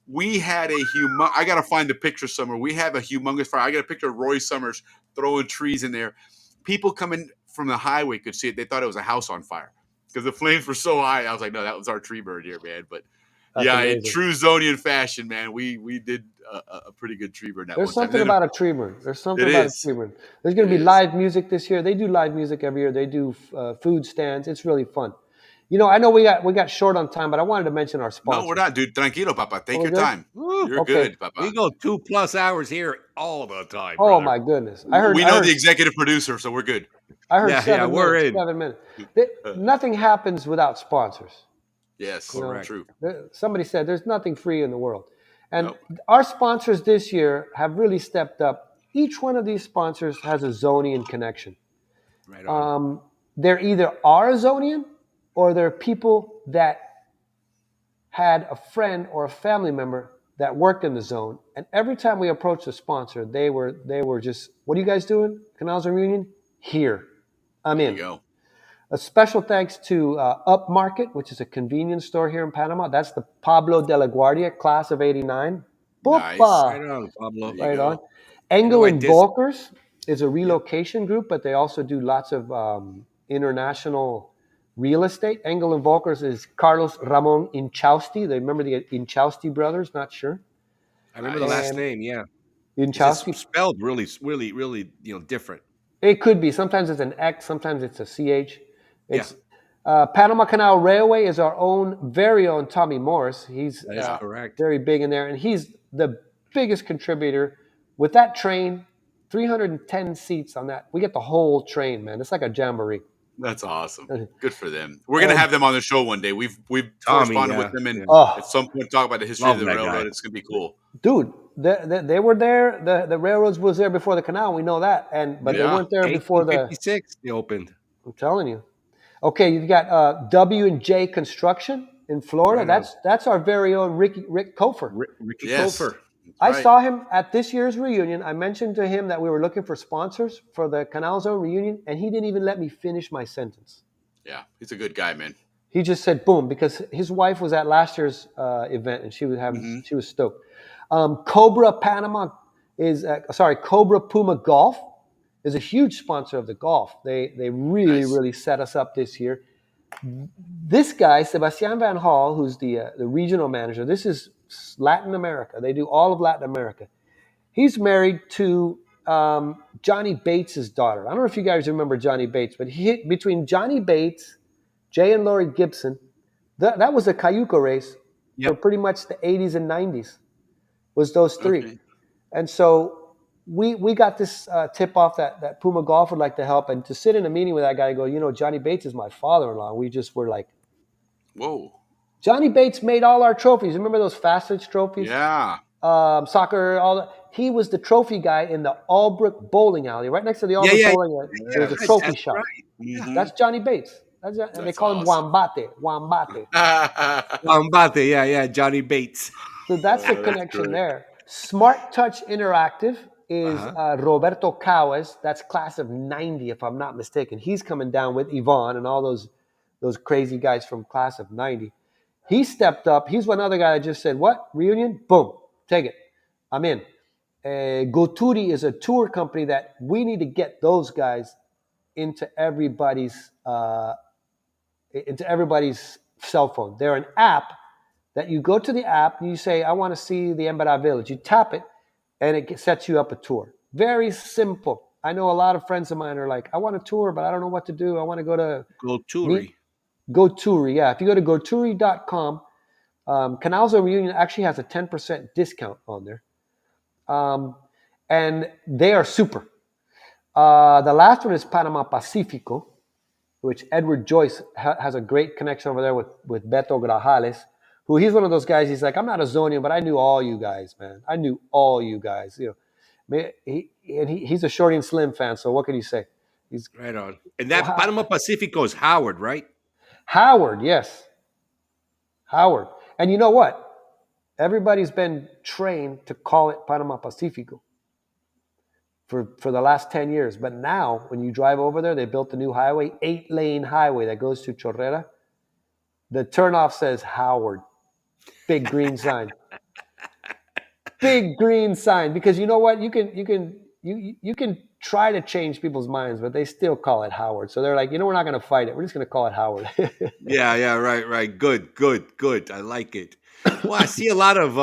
We had I gotta find the picture somewhere. We have a humongous fire. I got a picture of Roy Summers throwing trees in there. People coming from the highway could see it. They thought it was a house on fire because the flames were so high. I was like, "No, that was our tree bird here, man." But That's yeah, amazing. in true Zonian fashion, man, we did a pretty good tree burn that There's one time. something about a tree burn. There's something It about is. a tree burn. There's going to It be is. live music this year. They do live music every year. They do food stands. It's really fun. I know we got short on time, but I wanted to mention our sponsor. No, we're not, dude. Tranquilo, Papa. Take we're your good? time. You're Okay. good, Papa. We go 2+ hours here all the time. Oh brother. my goodness! We know the executive producer, so we're good. I heard Yeah, 7 we're minutes. in. 7 minutes. Nothing happens without sponsors. Yes, Correct. true. Somebody said there's nothing free in the world. And Nope. our sponsors this year have really stepped up. Each one of these sponsors has a Zonian connection. Right on. They're either are a Zonian or they're people that had a friend or a family member that worked in the zone. And every time we approached a sponsor, they were just, "What are you guys doing? Canal Zone Reunion? Here. I'm There in." you go. A special thanks to Upmarket, which is a convenience store here in Panama. That's the Pablo de la Guardia, class of '89. Nice. Bopa! Right on, Pablo. There you Right go. on. Engel what, and this- Volkers is a relocation group, but they also do lots of international real estate. Engel and Volkers is Carlos Ramon Inchausti. They remember the Inchausti brothers? Not sure. I remember the last name. Yeah, it's Inchausti. spelled really, different. It could be. Sometimes it's an X. Sometimes it's a CH. It's Panama Canal Railway is our very own Tommy Morris. He's That is correct. very big in there, and he's the biggest contributor with that train. 310 seats on that. We get the whole train, man. It's like a jamboree. That's awesome. Good for them. We're gonna have them on the show one day. We've Tommy, corresponded yeah, with them, and yeah. Oh, at some point talk about the history of Love the that guy. railroad. It's gonna be cool. dude, they were there. The railroads was there before the canal. We know that, but they Yeah. weren't there before the. 1856 they opened. I'm telling you. Okay, you've got W&J Construction in Florida. Right on. That's our very own Rick Kofer. Ricky Yes. Kofer. I Right. saw him at this year's reunion. I mentioned to him that we were looking for sponsors for the Canal Zone reunion, and he didn't even let me finish my sentence. Yeah, he's a good guy, man. He just said boom because his wife was at last year's event and she was she was stoked. Cobra Panama Cobra Puma Golf is a huge sponsor of the golf. They really set us up this year. This guy Sebastian Van Hall, who's the regional manager. This is Latin America. They do all of Latin America. He's married to Johnny Bates' daughter. I don't know if you guys remember Johnny Bates, but between Johnny Bates, Jay and Laurie Gibson, that was a Cayuco race for pretty much the 80s and 90s, was those three. Okay. And so we got this tip off that Puma Golf would like to help. And to sit in a meeting with that guy and go, Johnny Bates is my father-in-law. We just were like, whoa. Johnny Bates made all our trophies. Remember those Fastest trophies? Yeah. Soccer, all that. He was the trophy guy in the Albrook bowling alley, right next to the Albrook bowling alley. There's a trophy shop. Right. Mhm. That's Johnny Bates. And they call him Wambate. Wambate, yeah, Johnny Bates. So that's the connection there. Smart Touch Interactive is Roberto Cowes. That's class of 90, if I'm not mistaken. He's coming down with Yvonne and all those crazy guys from class of 90. He stepped up. He's one other guy that just said, what? Reunion? Boom. Take it. I'm in. GoTuri is a tour company that we need to get those guys into everybody's cell phone. They're an app that you go to the app and you say, I want to see the Embera Village. You tap it and it sets you up a tour. Very simple. I know a lot of friends of mine are like, I want a tour, but I don't know what to do. I want to go to GoTuri. GoTuri, yeah. If you go to goturi.com, Canal Zone Reunion actually has a 10% discount on there. And they are super. The last one is Panama Pacifico, which Edward Joyce has a great connection over there with Beto Grajales, who he's one of those guys. He's like, I'm not a Zonian, but I knew all you guys, man. I knew all you guys. He's a Shorty and Slim fan, so what can you say? He's right on. And that Panama Pacifico is Howard, right? Howard, yes. Howard. And you know what? Everybody's been trained to call it Panama Pacifico for the last 10 years. But now, when you drive over there, they built a new highway, 8-lane highway that goes to Chorrera. The turnoff says Howard. Big green sign. Big green sign. Because you know what? You can try to change people's minds, but they still call it Howard. So they're like, we're not going to fight it. We're just going to call it Howard. Yeah, right. Good. I like it. Well, I see a lot of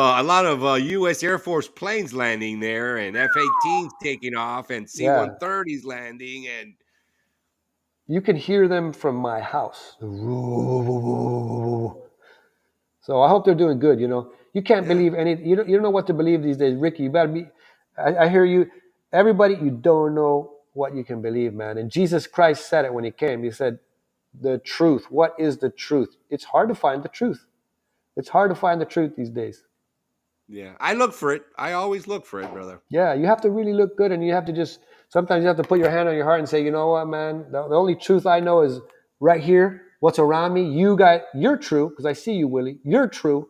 U.S. Air Force planes landing there, and F-18s taking off, and C-130s landing, and you can hear them from my house. So I hope they're doing good. You can't believe any. You don't know what to believe these days, Ricky. You better be. I hear you. Everybody, you don't know what you can believe, man. And Jesus Christ said it when he came. He said, "The truth. What is the truth? It's hard to find the truth. It's hard to find the truth these days." Yeah, I look for it. I always look for it, brother. Yeah, you have to really look good, and you have to sometimes you have to put your hand on your heart and say, you know what, man? The only truth I know is right here. What's around me? You guys, you're true because I see you, Willie. You're true.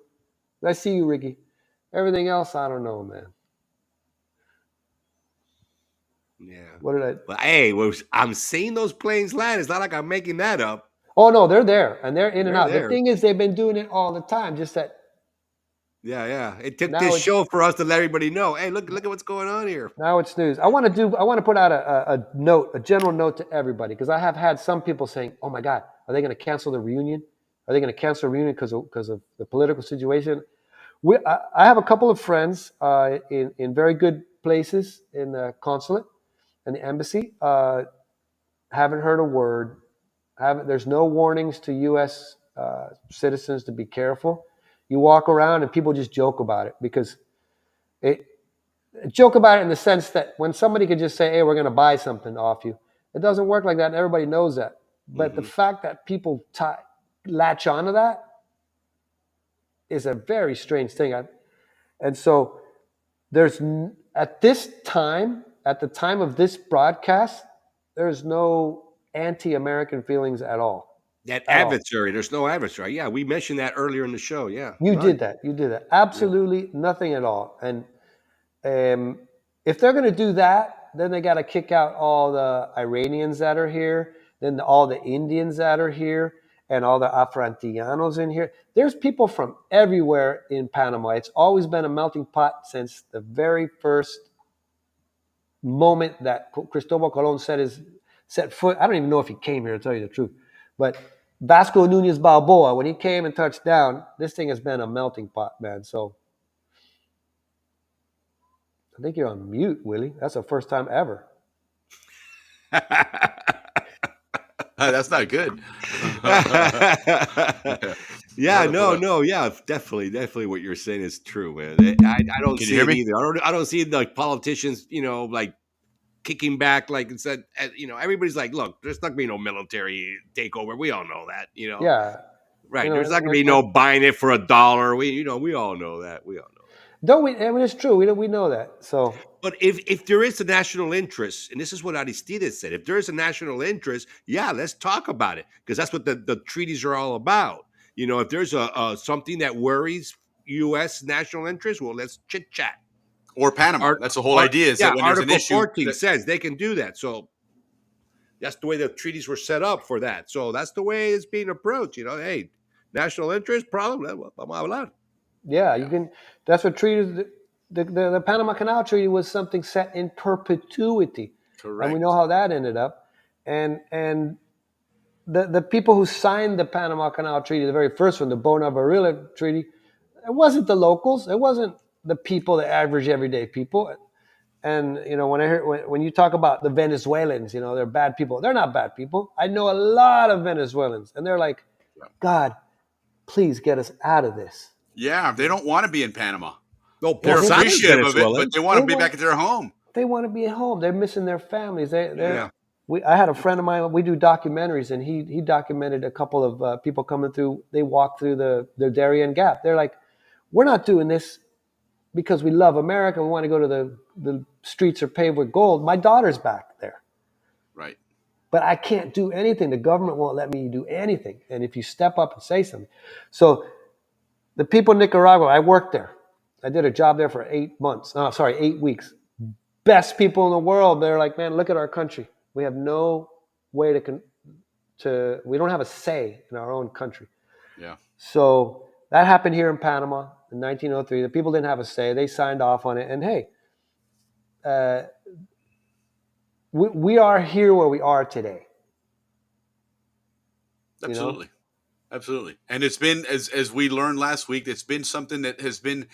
I see you, Ricky. Everything else, I don't know, man. Yeah. What did I? Well, hey, I'm seeing those planes land. It's not like I'm making that up. Oh no, they're there and they're in and out. There. The thing is, they've been doing it all the time. Just that. Yeah. It took this show for us to let everybody know. Hey, look at what's going on here. Now it's news. I want to put out a general note to everybody because I have had some people saying, "Oh my God, are they going to cancel the reunion? Are they going to cancel the reunion because of the political situation?" I have a couple of friends in very good places in the consulate and the embassy. Haven't heard a word. There's no warnings to U.S. Citizens to be careful. You walk around and people just joke about it because joke about it in the sense that when somebody could just say, "Hey, we're going to buy something off you," it doesn't work like that. And everybody knows that. But the fact that people latch onto that is a very strange thing. And so there's at this time, at the time of this broadcast, there's no anti-American feelings at all. That At all. adversary, there's no adversary. Yeah, we mentioned that earlier in the show. Yeah, You none. did that. You did that. Absolutely nothing at all. And if they're going to do that, then they got to kick out all the Iranians that are here, then all the Indians that are here, and all the Afrantillanos in here. There's people from everywhere in Panama. It's always been a melting pot since the very first moment that Cristobal Colon set foot. I don't even know if he came here, to tell you the truth. But Vasco Nunez Balboa, when he came and touched down, this thing has been a melting pot, man. So I think you're on mute, Willie. That's the first time ever. That's not good. Yeah, definitely what you're saying is true, man. I don't Can see you hear it me? either. I don't see like politicians, like kicking back, like and said, everybody's like, look, there's not gonna be no military takeover. We all know that, Yeah. right? There's not gonna be no buying it for $1. We all know that. We all know. Don't we? I mean, it's true. We know that. So, but if there is a national interest, and this is what Aristides said, if there is a national interest, yeah, let's talk about it, because that's what the treaties are all about. If there's a something that worries U.S. national interest, well, let's chit chat. Or Panama. That's the whole idea. Is that when Article there's an issue, 14 says they can do that. So that's the way the treaties were set up for that. So that's the way it's being approached. Hey, national interest problem. Vamos a hablar. Yeah, you can. That's what treaties. The Panama Canal Treaty was something set in perpetuity. Correct. And we know how that ended up. And the people who signed the Panama Canal Treaty, the very first one, the Bonavarilla Treaty, it wasn't the locals. It wasn't the people, the average everyday people. And when you talk about the Venezuelans, they're bad people. They're not bad people. I know a lot of Venezuelans, and they're like, God, please get us out of this. Yeah, they don't want to be in Panama. No, they're appreciative of it, but they want to be back at their home. They want to be at home. They're missing their families. I had a friend of mine. We do documentaries, and he documented a couple of people coming through. They walked through the Darien Gap. They're like, we're not doing this because we love America. We want to go to the streets are paved with gold. My daughter's back there. Right. But I can't do anything. The government won't let me do anything. And if you step up and say something. So the people in Nicaragua, I worked there. I did a job there for 8 weeks. Best people in the world. They're like, man, look at our country. We have no way we don't have a say in our own country. Yeah. So that happened here in Panama in 1903. The people didn't have a say. They signed off on it. And hey, we are here where we are today. Absolutely. Absolutely. And it's been, as we learned last week, it's been something that has been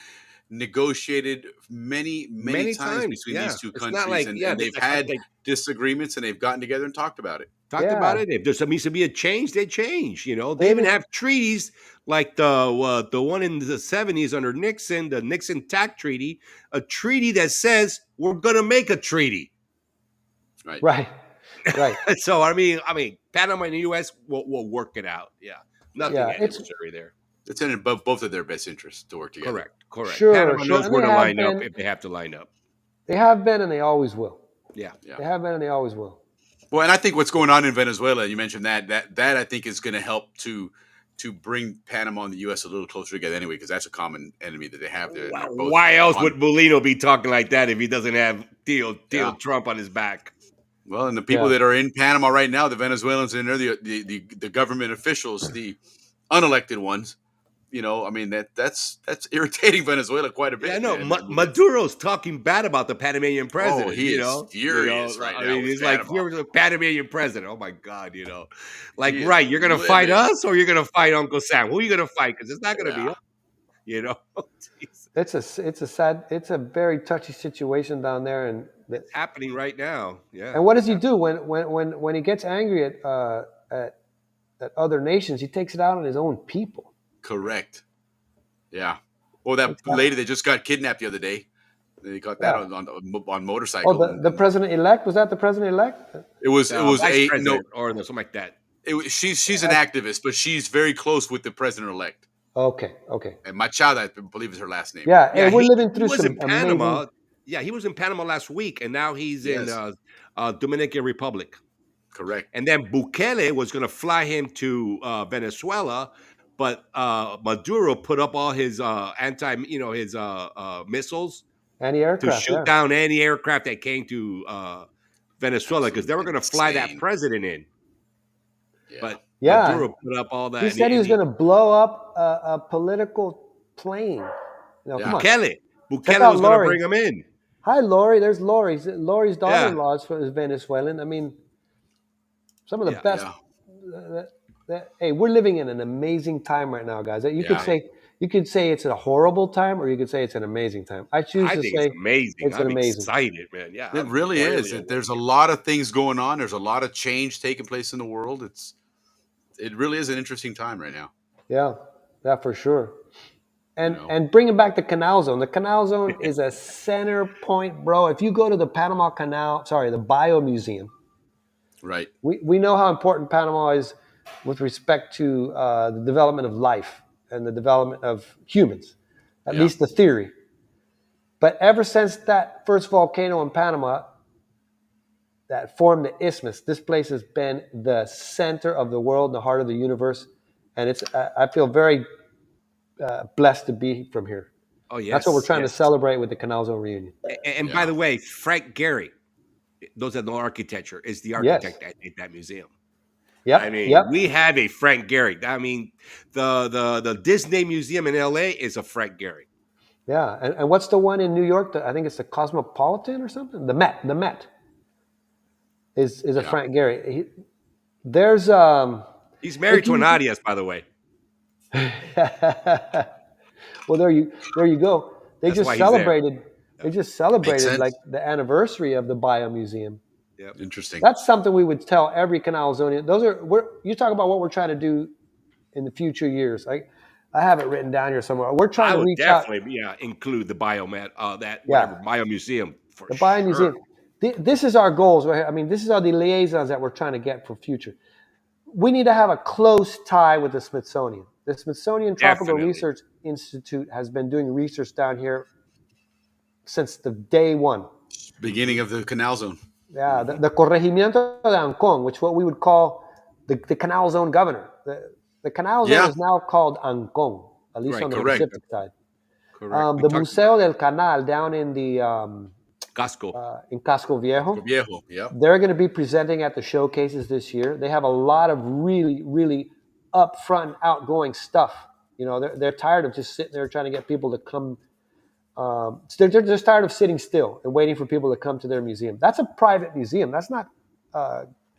negotiated many times between these two countries. And they've had disagreements, and they've gotten together and talked about it. About it. If there needs to be a change, they change. They even have treaties like the one in the 70s under Nixon, the Nixon TAC treaty, a treaty that says we're going to make a treaty. Right. So I mean, Panama and the U.S. will work it out. Yeah, nothing adversary there. It's in both of their best interests to work together. Correct. Sure. Panama knows where to line up if they have to line up. They have been, and they always will. Yeah. They have been, and they always will. Well, and I think what's going on in Venezuela, you mentioned that I think is going to help to bring Panama and the U.S. a little closer together anyway, because that's a common enemy that they have there. Why else would Molino be talking like that if he doesn't have Theo Trump on his back? Well, and the people that are in Panama right now, the Venezuelans in there, the government officials, the unelected ones, that's irritating Venezuela quite a bit. Yeah, no, Maduro's talking bad about the Panamanian president. Oh, he is furious right now. He's like, you're the Panamanian president. Oh my God, you're going to fight us or you're going to fight Uncle Sam? Who are you going to fight? Because it's not going to be us. It's a very touchy situation down there, and it's happening right now. Yeah. And what does he do when he gets angry at other nations? He takes it out on his own people. Correct. Yeah. Well, that lady that just got kidnapped the other day, they got that on motorcycle. Oh, the president elect, was that the president elect? It was vice president or something like that. She's an activist, but she's very close with the president-elect. Okay. And Machado, I believe, is her last name. Yeah, Yeah, hey, we're living he through was in some amazing. Panama. Yeah, he was in Panama last week, and now he's in Yes. Dominican Republic. Correct. And then Bukele was going to fly him to Venezuela, but Maduro put up all his his missiles to Anti-aircraft, shoot yeah. down any aircraft that came to Venezuela because they were going to fly that Insane. president in. Yeah. But Yeah. Maduro put up all that. He said he was going to blow up a political plane. Yeah. Come on. Bukele Check out was going to Lori. bring him in. Hi, Lori. There's Lori. Lori's Yeah. daughter-in-law is Venezuelan. I mean, some of the Yeah. best. Hey, we're living in an amazing time right now, guys. You could say it's a horrible time, or you could say it's an amazing time. I choose I to think say it's amazing. it's I'm an amazing. excited, man. Yeah, It really is. There's a lot of things going on. There's a lot of change taking place in the world. It really is an interesting time right now. Yeah, for sure. And bringing back the Canal Zone. The Canal Zone is a center point, bro. If you go to the the Bio Museum, right? We know how important Panama is with respect to the development of life and the development of humans, at least the theory. But ever since that first volcano in Panama that formed the isthmus, this place has been the center of the world, the heart of the universe, and I feel very blessed to be from here. Oh, yes. That's what we're trying to celebrate with the Canal Zone reunion. And by the way, Frank Gehry, those that know architecture, is the architect at that museum. Yep. I mean, we have a Frank Gehry. I mean, the Disney Museum in LA is a Frank Gehry. Yeah, and what's the one in New York? I think it's the Cosmopolitan or something. The Met is a Frank Gehry. He's married to an audience, by the way. Well, there you go. They just celebrated like the anniversary of the Bio Museum. Yep. Interesting. That's something we would tell every Canal Zonian. You talk about what we're trying to do in the future years. I have it written down here somewhere. We're trying to reach out. Definitely, include the Bio Museum for the Bio Museum. This is our goals right here. I mean, this is the liaisons that we're trying to get for future. We need to have a close tie with the Smithsonian. The Smithsonian Tropical Research Institute has been doing research down here since the day one. Beginning of the Canal Zone. Yeah, the Corregimiento de Ancon, which what we would call the Canal Zone governor. The Canal Zone is now called Ancon, at least on the Pacific side. Correct. The Museo del Canal down in the Casco. In Casco Viejo. Yeah. They're going to be presenting at the showcases this year. They have a lot of really, really upfront, outgoing stuff. They're tired of just sitting there trying to get people to come. They're just tired of sitting still and waiting for people to come to their museum. That's a private museum. That's not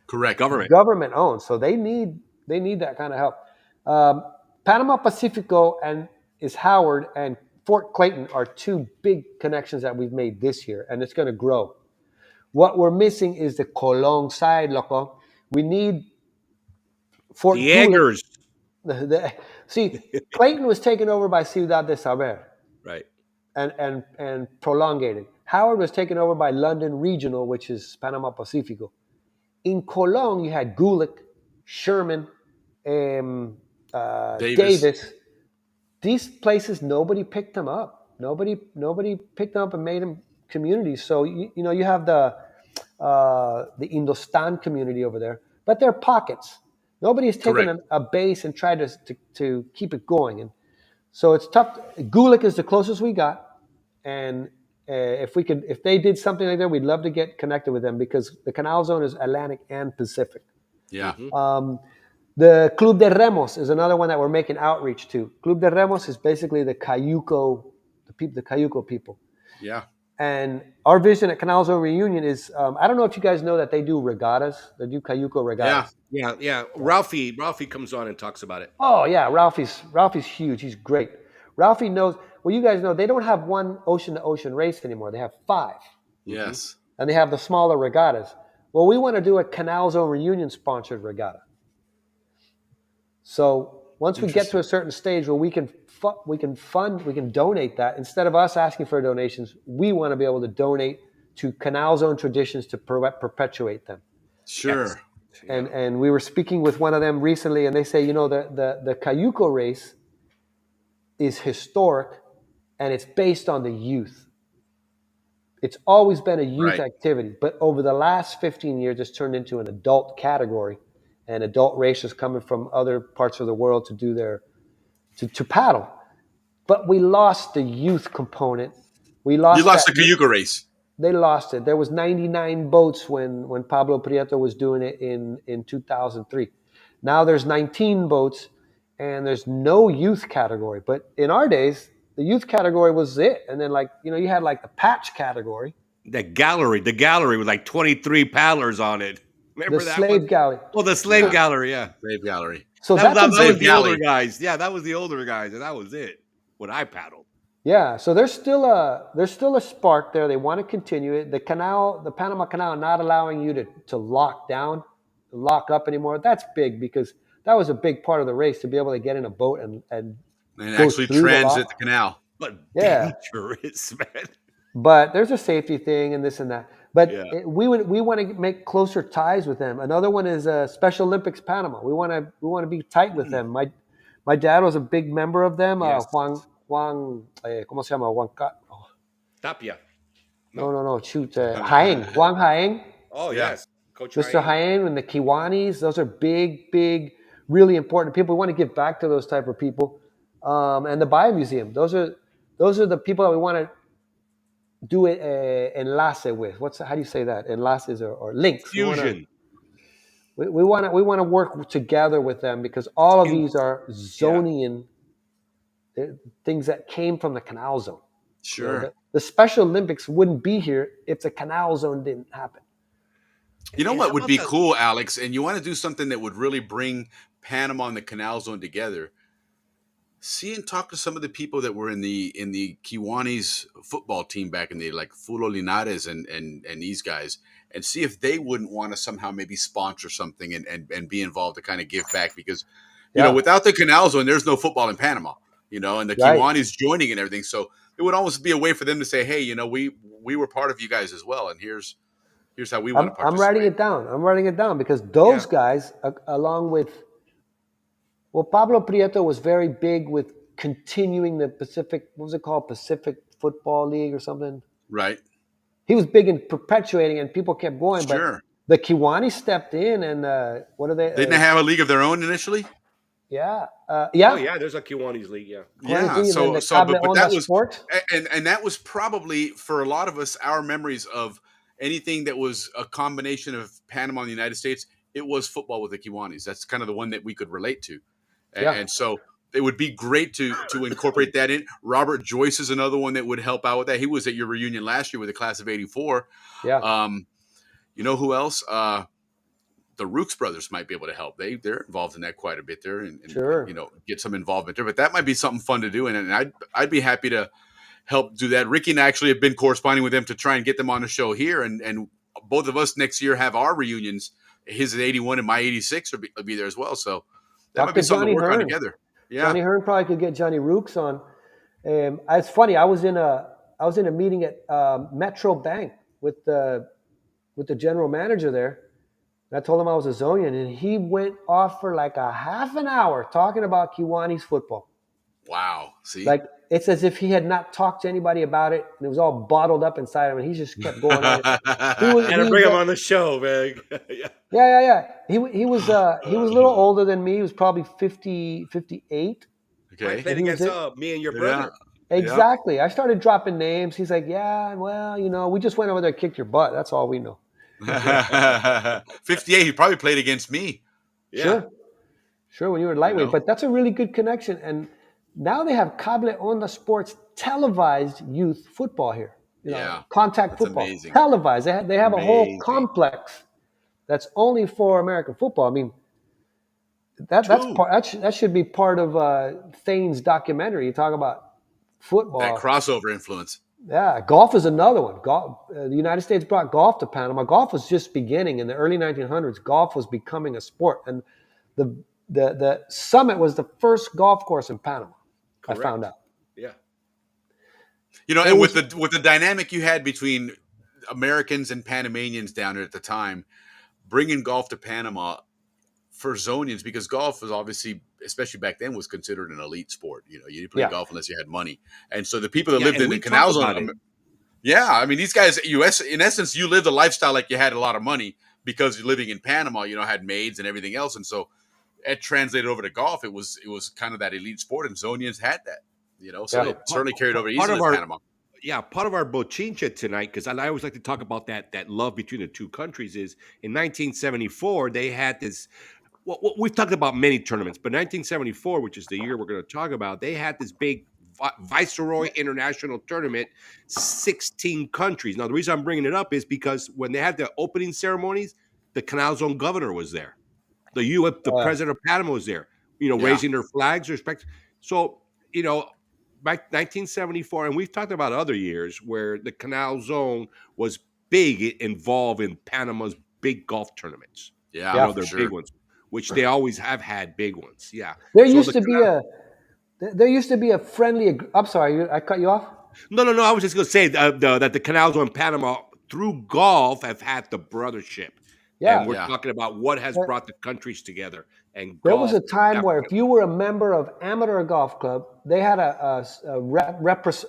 correct government owned. So they need that kind of help. Panama Pacifico is Howard and Fort Clayton are two big connections that we've made this year, and it's going to grow. What we're missing is the Colón side, loco. We need Fort Eggers. See, Clayton was taken over by Ciudad de Saber. Right. And prolongated. Howard was taken over by London Regional, which is Panama Pacifico. In Colón, you had Gulick, Sherman, Davis. These places, nobody picked them up. Nobody picked them up and made them communities. So you have the Indostan community over there, but they're pockets. Nobody's taken a base and tried to keep it going, and so it's tough. Gulick is the closest we got, and if they did something like that, we'd love to get connected with them because the Canal Zone is Atlantic and Pacific. Yeah. The Club de Remos is another one that we're making outreach to. Club de Remos is basically the Cayuco people. Yeah. And our vision at Canal Zone Reunion is, I don't know if you guys know that they do regattas. They do Cayuco regattas. Yeah. Ralphie comes on and talks about it. Oh, yeah. Ralphie's huge. He's great. Ralphie knows, well, you guys know they don't have one ocean-to-ocean race anymore. They have 5. Yes. And they have the smaller regattas. Well, we want to do a Canal Zone Reunion sponsored regatta. So once we get to a certain stage where we can donate that, instead of us asking for donations, we want to be able to donate to Canal Zone traditions to perpetuate them. Sure. And we were speaking with one of them recently, and they say, the Cayuco race is historic, and it's based on the youth. It's always been a youth activity, but over the last 15 years, it's turned into an adult category, and adult racers coming from other parts of the world to do to paddle. But we lost the youth component. We lost You lost that. the Cayuga race. They lost it. There was 99 boats when Pablo Prieto was doing it in 2003. Now there's 19 boats, and there's no youth category. But in our days, the youth category was it. And then you had like the patch category. The gallery with like 23 paddlers on it. Remember The that slave one? gallery. Oh, the slave gallery, yeah. Slave gallery. So that that's was the older guys. Yeah, that was the older guys, and that was it. When I paddled. Yeah, so there's still a spark there. They want to continue it. The Panama Canal, not allowing you to lock up anymore. That's big, because that was a big part of the race, to be able to get in a boat and go actually through transit the canal. But yeah, dangerous, man. But there's a safety thing and this and that. But we want to make closer ties with them. Another one is Special Olympics Panama. We want to be tight with them. My dad was a big member of them. Yes. Juan, ¿cómo se llama? Tapia. No. Shoot. Jaén. Juan Jaén. Oh, yes. Coach Mr. Jaén and the Kiwanis. Those are big, really important people. We want to give back to those type of people. And the Bio Museum. Those are the people that we want to do enlace with. How do you say that? Enlaces or links. Fusion. We want to work together with them, because all of these are Zonian things that came from the Canal Zone. Sure. The Special Olympics wouldn't be here if the Canal Zone didn't happen. You know what would be cool, Alex? And you want to do something that would really bring Panama and the Canal Zone together. See and talk to some of the people that were in the Kiwanis football team back in the like Fulo Linares and these guys, and see if they wouldn't want to somehow maybe sponsor something and be involved to kind of give back, because you know, without the Canal Zone, there's no football in Panama, and the Kiwanis joining and everything. So it would almost be a way for them to say, hey, we were part of you guys as well, and here's how we want to participate. I'm writing it down because those guys, along with, Pablo Prieto was very big with continuing the Pacific, what was it called? Pacific Football League or something? Right. He was big in perpetuating, and people kept going. Sure. But the Kiwanis stepped in, and what are they? Didn't they have a league of their own initially? Yeah. Oh, yeah, there's a Kiwanis league, yeah. Yeah, so but that was sport. And that was probably, for a lot of us, our memories of anything that was a combination of Panama and the United States. It was football with the Kiwanis. That's kind of the one that we could relate to. And so it would be great to incorporate that in. Robert Joyce is another one that would help out with that. He was at your reunion last year with the class of '84. Yeah. You know who else? The Rooks brothers might be able to help. They're involved in that quite a bit there, and sure. Get some involvement there. But that might be something fun to do, and I'd be happy to help do that. Ricky and I actually have been corresponding with them to try and get them on the show here, and both of us next year have our reunions. His at 81 and my 86 will be there as well. So that might be something to work on together. Yeah, Johnny Hearn probably could get Johnny Rooks on. It's funny. I was in a meeting at Metro Bank with the general manager there. And I told him I was a Zonian, and he went off for like a half an hour talking about Kiwanis football. Wow. See? Like, it's as if he had not talked to anybody about it, and it was all bottled up inside him, and he just kept going on it. Gotta bring him on the show, man. Yeah. He was a little older than me. He was probably 58. Okay. I played against me and your brother. Exactly. Yeah. I started dropping names. He's like, yeah, well, we just went over there and kicked your butt. That's all we know. 58. He probably played against me. Yeah. Sure, when you were lightweight. But that's a really good connection. And now they have Cable Onda Sports televised youth football here. Contact football. Amazing. Televised. They have a whole complex that's only for American football. I mean, that should be part of Thane's documentary. You talk about football. That crossover influence. Yeah, golf is another one. Golf. The United States brought golf to Panama. Golf was just beginning in the early 1900s. Golf was becoming a sport, and the Summit was the first golf course in Panama. Correct. I found out. Yeah. And with the dynamic you had between Americans and Panamanians down there at the time, bringing golf to Panama for Zonians, because golf was obviously, especially back then, was considered an elite sport. You didn't play Yeah. golf unless you had money. And so the people that Yeah, lived and in the we talk Canal about Zone, it. yeah, I mean, these guys, in essence, you lived a lifestyle like you had a lot of money because you're living in Panama, had maids and everything else. And so it translated over to golf. It was kind of that elite sport, and Zonians had that, so Yeah. it certainly carried over Part easily of to our Panama. part of our bochincha tonight, because I always like to talk about that love between the two countries, is in 1974 they had this. Well, we've talked about many tournaments, but 1974, which is the year we're going to talk about, they had this big Viceroy International Tournament, 16 countries. Now, the reason I'm bringing it up is because when they had the opening ceremonies, the Canal Zone governor was there. The president of Panama was there, Yeah. raising their flags, respect. So, back 1974, and we've talked about other years where the Canal Zone was big involved in Panama's big golf tournaments. Yeah, Their for sure. big ones, which they always have had big ones. Yeah. There So used the to be Canal- there used to be a friendly. I'm sorry, I cut you off. No. I was just going to say that the Canal Zone in Panama through golf have had the brothership. Yeah. And we're Yeah. talking about what has There- brought the countries together. And There was golf a time where if definitely- you were a member of amateur golf club, they had a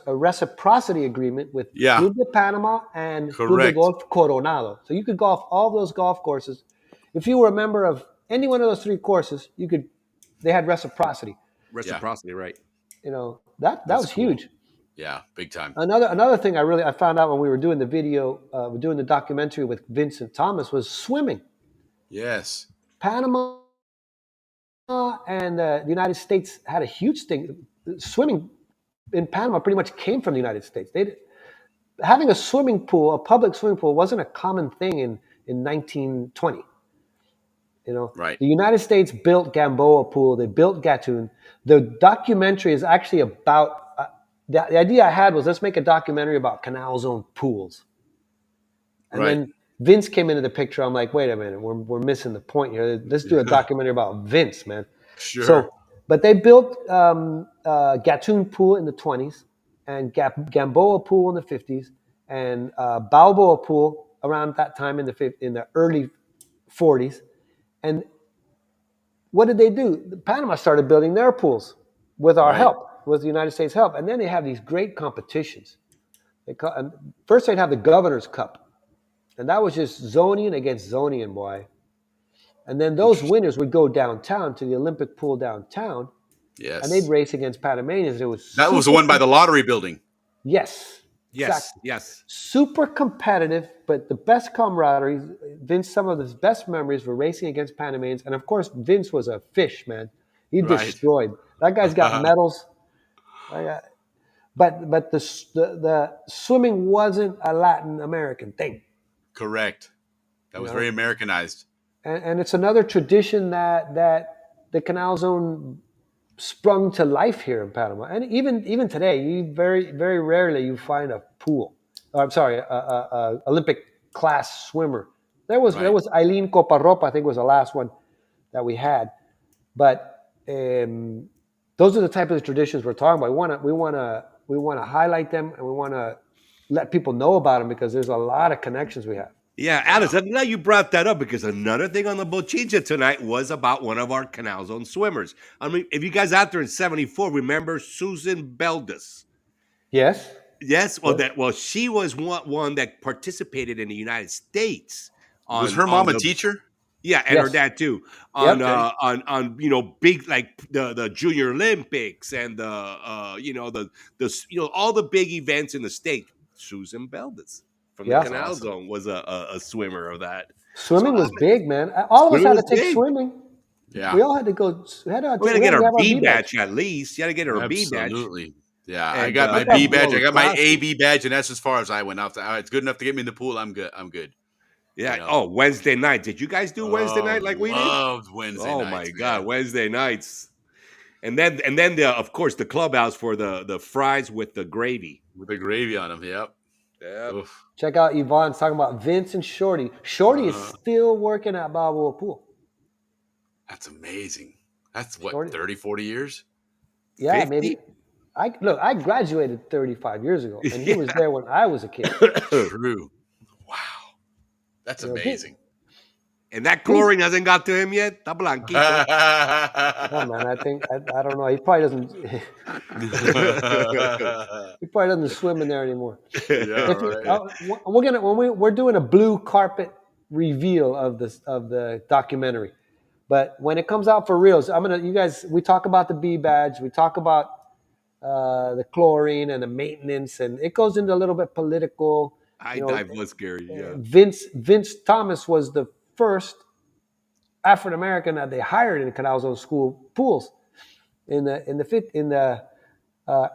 reciprocity agreement with Yeah. Club de Panama and Club de Correct. Golf Coronado. So you could golf all those golf courses. If you were a member of any one of those three courses, they had reciprocity. reciprocity, right? That That's was cool. huge. Yeah, big time. Another thing I found out when we were doing the video, we're doing the documentary with Vincent Thomas, was swimming. Yes. Panama and the United States had a huge thing. Swimming in Panama pretty much came from the United States. Having a swimming pool, a public swimming pool, wasn't a common thing in 1920. Right. The United States built Balboa pool. They built Gatun. The documentary is actually about the idea I had was, let's make a documentary about Canal Zone pools. And Right. then Vince came into the picture. I'm like, wait a minute, we're missing the point here. Let's do a documentary about Vince, man. Sure. So, but they built Gatun pool in the 20s, and Gamboa pool in the 50s, and Balboa pool around that time in the early 40s. And what did they do? Panama started building their pools with our Right. help, with the United States' help. And then they have these great competitions. First, they'd have the Governor's Cup. And that was just Zonian against Zonian, boy. And then those winners would go downtown to the Olympic pool downtown, Yes. and they'd race against Panamanians. It was That was the one by the lottery building. Yes. Yes, Exactly. yes. Super competitive, but the best camaraderie. Vince, some of his best memories were racing against Panamanians. And of course, Vince was a fish, man. He Right. destroyed. That guy's got medals. But the swimming wasn't a Latin American thing. Correct. That was very Americanized. And it's another tradition that the Canal Zone sprung to life here in Panama. And even today, you very, very rarely you find a pool. Or, I'm sorry, a Olympic class swimmer. There was Eileen Coparropa, I think was the last one that we had. But those are the type of traditions we're talking about. We want to highlight them, and we want to let people know about them, because there's a lot of connections we have. Yeah, Alice, I'm glad you brought that up, because another thing on the Bochincha tonight was about one of our Canal Zone swimmers. I mean, if you guys out there in 74 remember Susan Beldes. Yes. Yes, well, she was one that participated in the United States. Was her mom a teacher? Yeah, and her dad too. Yep. On big, like the Junior Olympics and the all the big events in the state. Susan Beldes from the Canal Zone was a swimmer of that. Swimming was big, man. All of us had to take swimming. Yeah. We all had to go. We had to get our B badge at least. You had to get our B badge. Absolutely. Yeah, And, I got my I got B badge. I got my classes. AB badge, and that's as far as I went. It's good enough to get me in the pool. I'm good. Yeah. Oh, Wednesday night. Did you guys do Wednesday night like we did? Loved Wednesday nights. Oh my God, Wednesday nights. And then of course the clubhouse for the fries with the gravy. With the gravy on them. Yep. Oof. Check out Yvonne's talking about Vince and Shorty. Shorty is still working at Balboa Pool. That's amazing. That's what, Shorty. 30, 40 years? Yeah, 50? maybe. I graduated 35 years ago, and he was there when I was a kid. True. Wow. That's amazing. And that chlorine hasn't got to him yet. Está blanquito. Oh man, I don't know. He probably doesn't. He probably doesn't swim in there anymore. Yeah, If you, right. we're gonna we're doing a blue carpet reveal of the documentary, but when it comes out for reals, you guys. We talk about the B badge. We talk about the chlorine and the maintenance, and it goes into a little bit political. I You know, dive was scary. Yeah. Vince Thomas was the first African American that they hired in Canal Zone school pools in the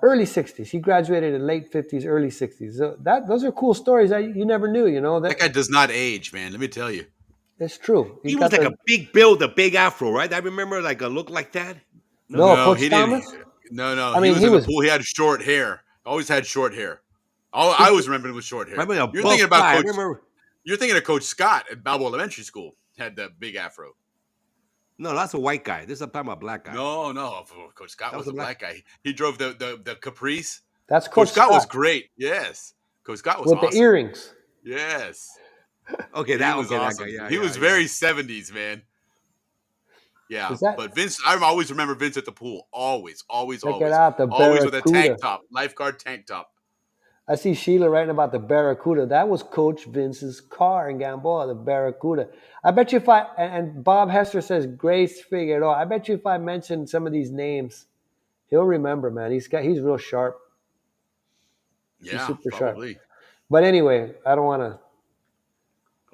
early '60s. He graduated in late '50s, early '60s. So those are cool stories that you never knew. You know That guy does not age, man. Let me tell you. it's true. He He's was got like the a big build, a big afro, right? I remember like a look like that. no No, Coach he didn't. Thomas. No. I He mean, was he in the was pool. He had short hair. Always had short hair. I always remember him with short hair. Remember a You're buff thinking about guy. I Coach. remember. You're thinking of Coach Scott at Balboa Elementary School. Had the big afro. No, that's a white guy. This is talking about a black guy. No. Coach Scott That was was a a black guy. He drove the Caprice. that's Coach Coach Scott was Scott great. Yes. Coach Scott was with the awesome. earrings. Yes. Okay, He was that awesome. guy. Yeah, He was very 70s, man. Yeah, Is that but Vince, I always remember Vince at the pool. Always check it out? The always with a tank Barracuda. top, lifeguard tank top. I see Sheila writing about the Barracuda. That was Coach Vince's car in Gamboa, the Barracuda. I bet you if and Bob Hester says Grace Figueroa. I bet you if I mention some of these names, he'll remember, man. He's real sharp. He's Yeah, super sharp. probably. But anyway, I don't want to.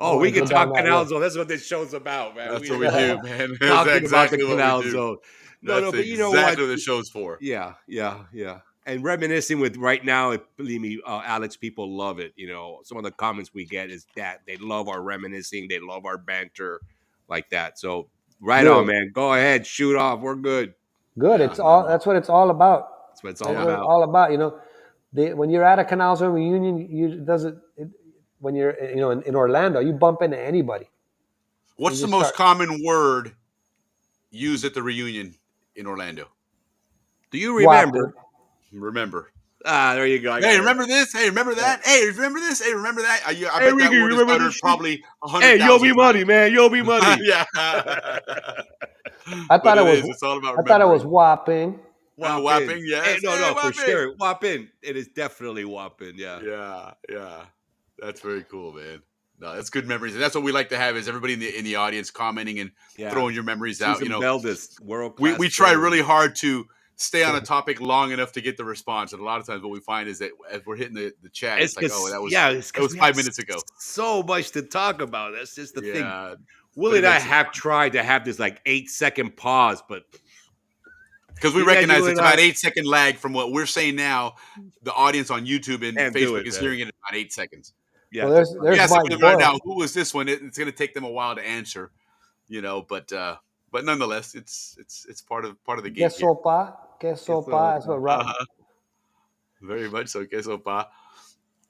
Oh, we can go down talk that Canal road. Zone. That's what this show's about, man. That's what we do, man. That's Talking about the exactly what we Canal do. Zone. That's No, but you know exactly what? what the show's for. Yeah. And reminiscing with right now, believe me, Alex, people love it. You know, some of the comments we get is that they love our reminiscing, they love our banter, like that. So, right on, Good. man. Go ahead, shoot off. We're good. Good. Yeah, It's all. That's what it's all about. That's what it's That's all what it's about. all about. You know, when you're at a Canal Zone reunion, when you're in Orlando, you bump into anybody. What's You the just most start- common word used at the reunion in Orlando? Do you remember? Whopper. Remember. There you go. I got Hey, it. remember this? Hey, remember that? Hey, remember this? Hey, remember that? I Hey, bet that Ricky, word is remember uttered this shit? probably 100,000 Hey, yo, be times. money, man. Yo, be money. Yeah. I thought it was. It's all about I thought it was remembering. whopping. Whopping, yes. Hey, no, Hey, for whopping. sure. Whopping. It is definitely whopping. Yeah. Yeah. That's very cool, man. No, that's good memories, and that's what we like to have is everybody in the audience commenting and throwing your memories out. Susan Beldis, world we class. try really hard to stay on a topic long enough to get the response, and a lot of times what we find is that as we're hitting the chat, it's like, oh, that was 5 minutes ago. So much to talk about. That's just the thing. Yeah, Willie and I have tried to have this like 8-second pause, but because we recognize it's about 8-second lag from what we're saying now. The audience on YouTube and Facebook is hearing it in about 8 seconds. Yeah, well, there's somebody right now. Who was this one? It's going to take them a while to answer, but nonetheless, it's part of the game. Que sopa. That's what Rob. Very much so, que sopa.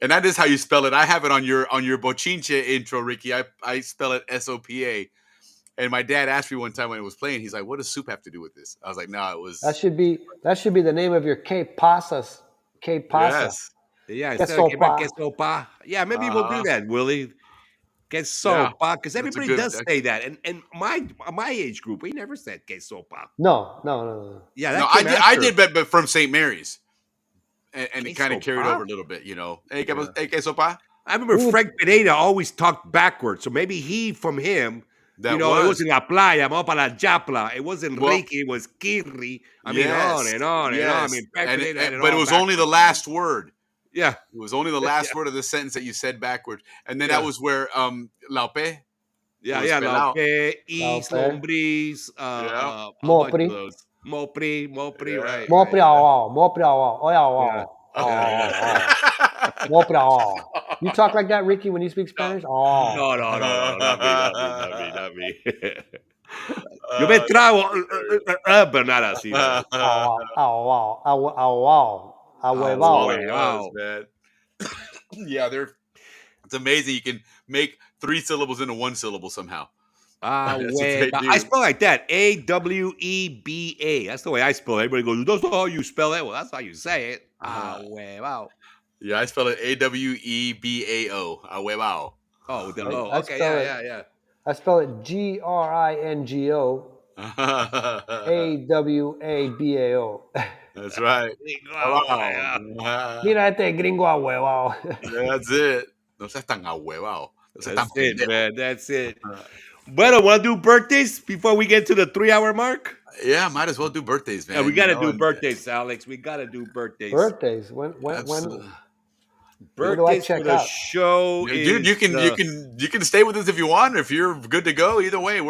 And that is how you spell it. I have it on your bochinche intro, Ricky. I spell it SOPA. And my dad asked me one time when it was playing, he's like, "What does soup have to do with this?" I was like, "No, it was." That should be the name of your que pasas. Que pasa. Yes. Yeah, Que sopa. Que sopa. Yeah, maybe we'll do that, Willie. Que sopa, because everybody does say that, and my age group, we never said que sopa. No. Yeah, no, I did, but from St. Mary's, and it kind of carried over a little bit, Hey, que sopa. I remember Frank Pineda always talked backwards, so maybe from him. It wasn't La Playa, vamos para la Japla. It wasn't Ricky, it was Kirri. I mean, on and on and on. I mean, but it was only the last word. Yeah. It was only the last word of the sentence that you said backwards. And then that was where Laupe. Yeah, Laupe, East, Lombriz, Mopri, right. Mopri. You talk like that, Ricky, when you speak Spanish? Oh. No, not me. Yo me trago, pero not así. Man. Yeah, it's amazing. You can make 3 syllables into 1 syllable somehow. I spell like that. AWEBA. That's the way I spell it. Everybody goes, that's not how you spell it. Well, that's how you say it. Wow. Yeah, I spell it AWEBAO. Ahuevao. Oh, with the O. Okay, yeah. I spell it GRINGOAWABAO. That's right. Wow. Mira este gringo ahuevado. That's it. No seas tan ahuevado. No seas tan That's it, pendejo. man. That's it. Bueno, want to do birthdays before we get to the 3-hour mark? Yeah, might as well do birthdays, man. Yeah, we got to do and birthdays, Alex. We got to do birthdays. Birthdays. When do I Birthdays for check the out? show dude, is you can stay with us if you want. If you're good to go, either way,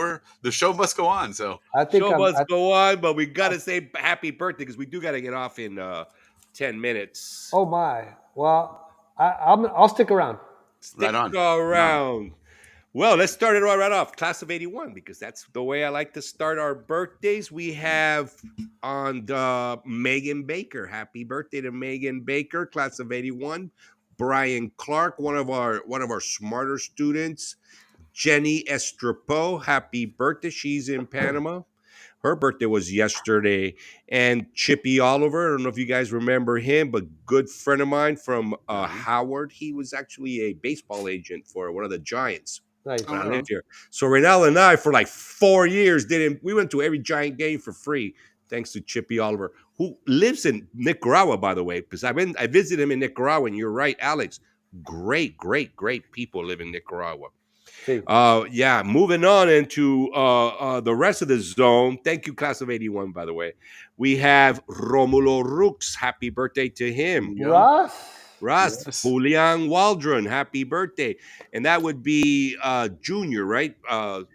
the show must go on. So I think show must go on, but we got to say happy birthday because we do got to get off in 10 minutes. Oh my! Well, I'll stick around. Stick right on. around. Well, let's start it right off. Class of 81, because that's the way I like to start our birthdays. We have on the Megan Baker. Happy birthday to Megan Baker, class of 81. Brian Clark, one of our smarter students. Jenny Estrepo, happy birthday. She's in Panama. Her birthday was yesterday. And Chippy Oliver, I don't know if you guys remember him, but good friend of mine from Howard. He was actually a baseball agent for one of the Giants. Nice. When I lived here. So Renal and I, for like 4 years, we went to every Giant game for free, thanks to Chippy Oliver, who lives in Nicaragua, by the way, because I visited him in Nicaragua, and you're right, Alex. Great people live in Nicaragua. See. Yeah, moving on into the rest of the zone. Thank you, class of 81, by the way. We have Romulo Rux. Happy birthday to him. Russ, Yes. Julian Waldron, happy birthday. And that would be Junior, right?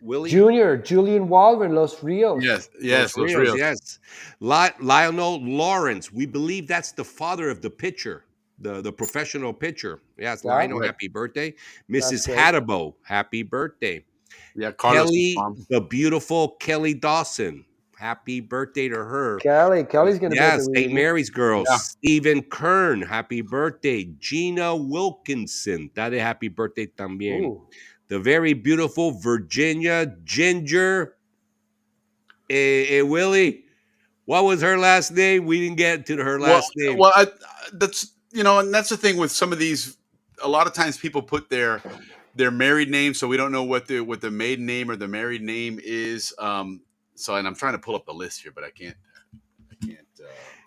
Willie? Junior, Julian Waldron, Los Rios. Yes, Los Rios, yes. Lionel Lawrence, we believe that's the father of the pitcher, the professional pitcher. Yes, Lionel, right. happy birthday. Mrs. great. Hattabo, happy birthday. Yeah, Carlos' Kelly, mom. the beautiful Kelly Dawson. Happy birthday to her. Kelly's gonna be at the St. reunion. Mary's girls. Yeah. Stephen Kern, happy birthday. Gina Wilkinson, dale happy birthday también. Ooh. The very beautiful Virginia Ginger. Willie, what was her last name? We didn't get to her last name. Well, that's and that's the thing with some of these. A lot of times people put their married name, so we don't know what the maiden name or the married name is. So, and I'm trying to pull up the list here, but I can't.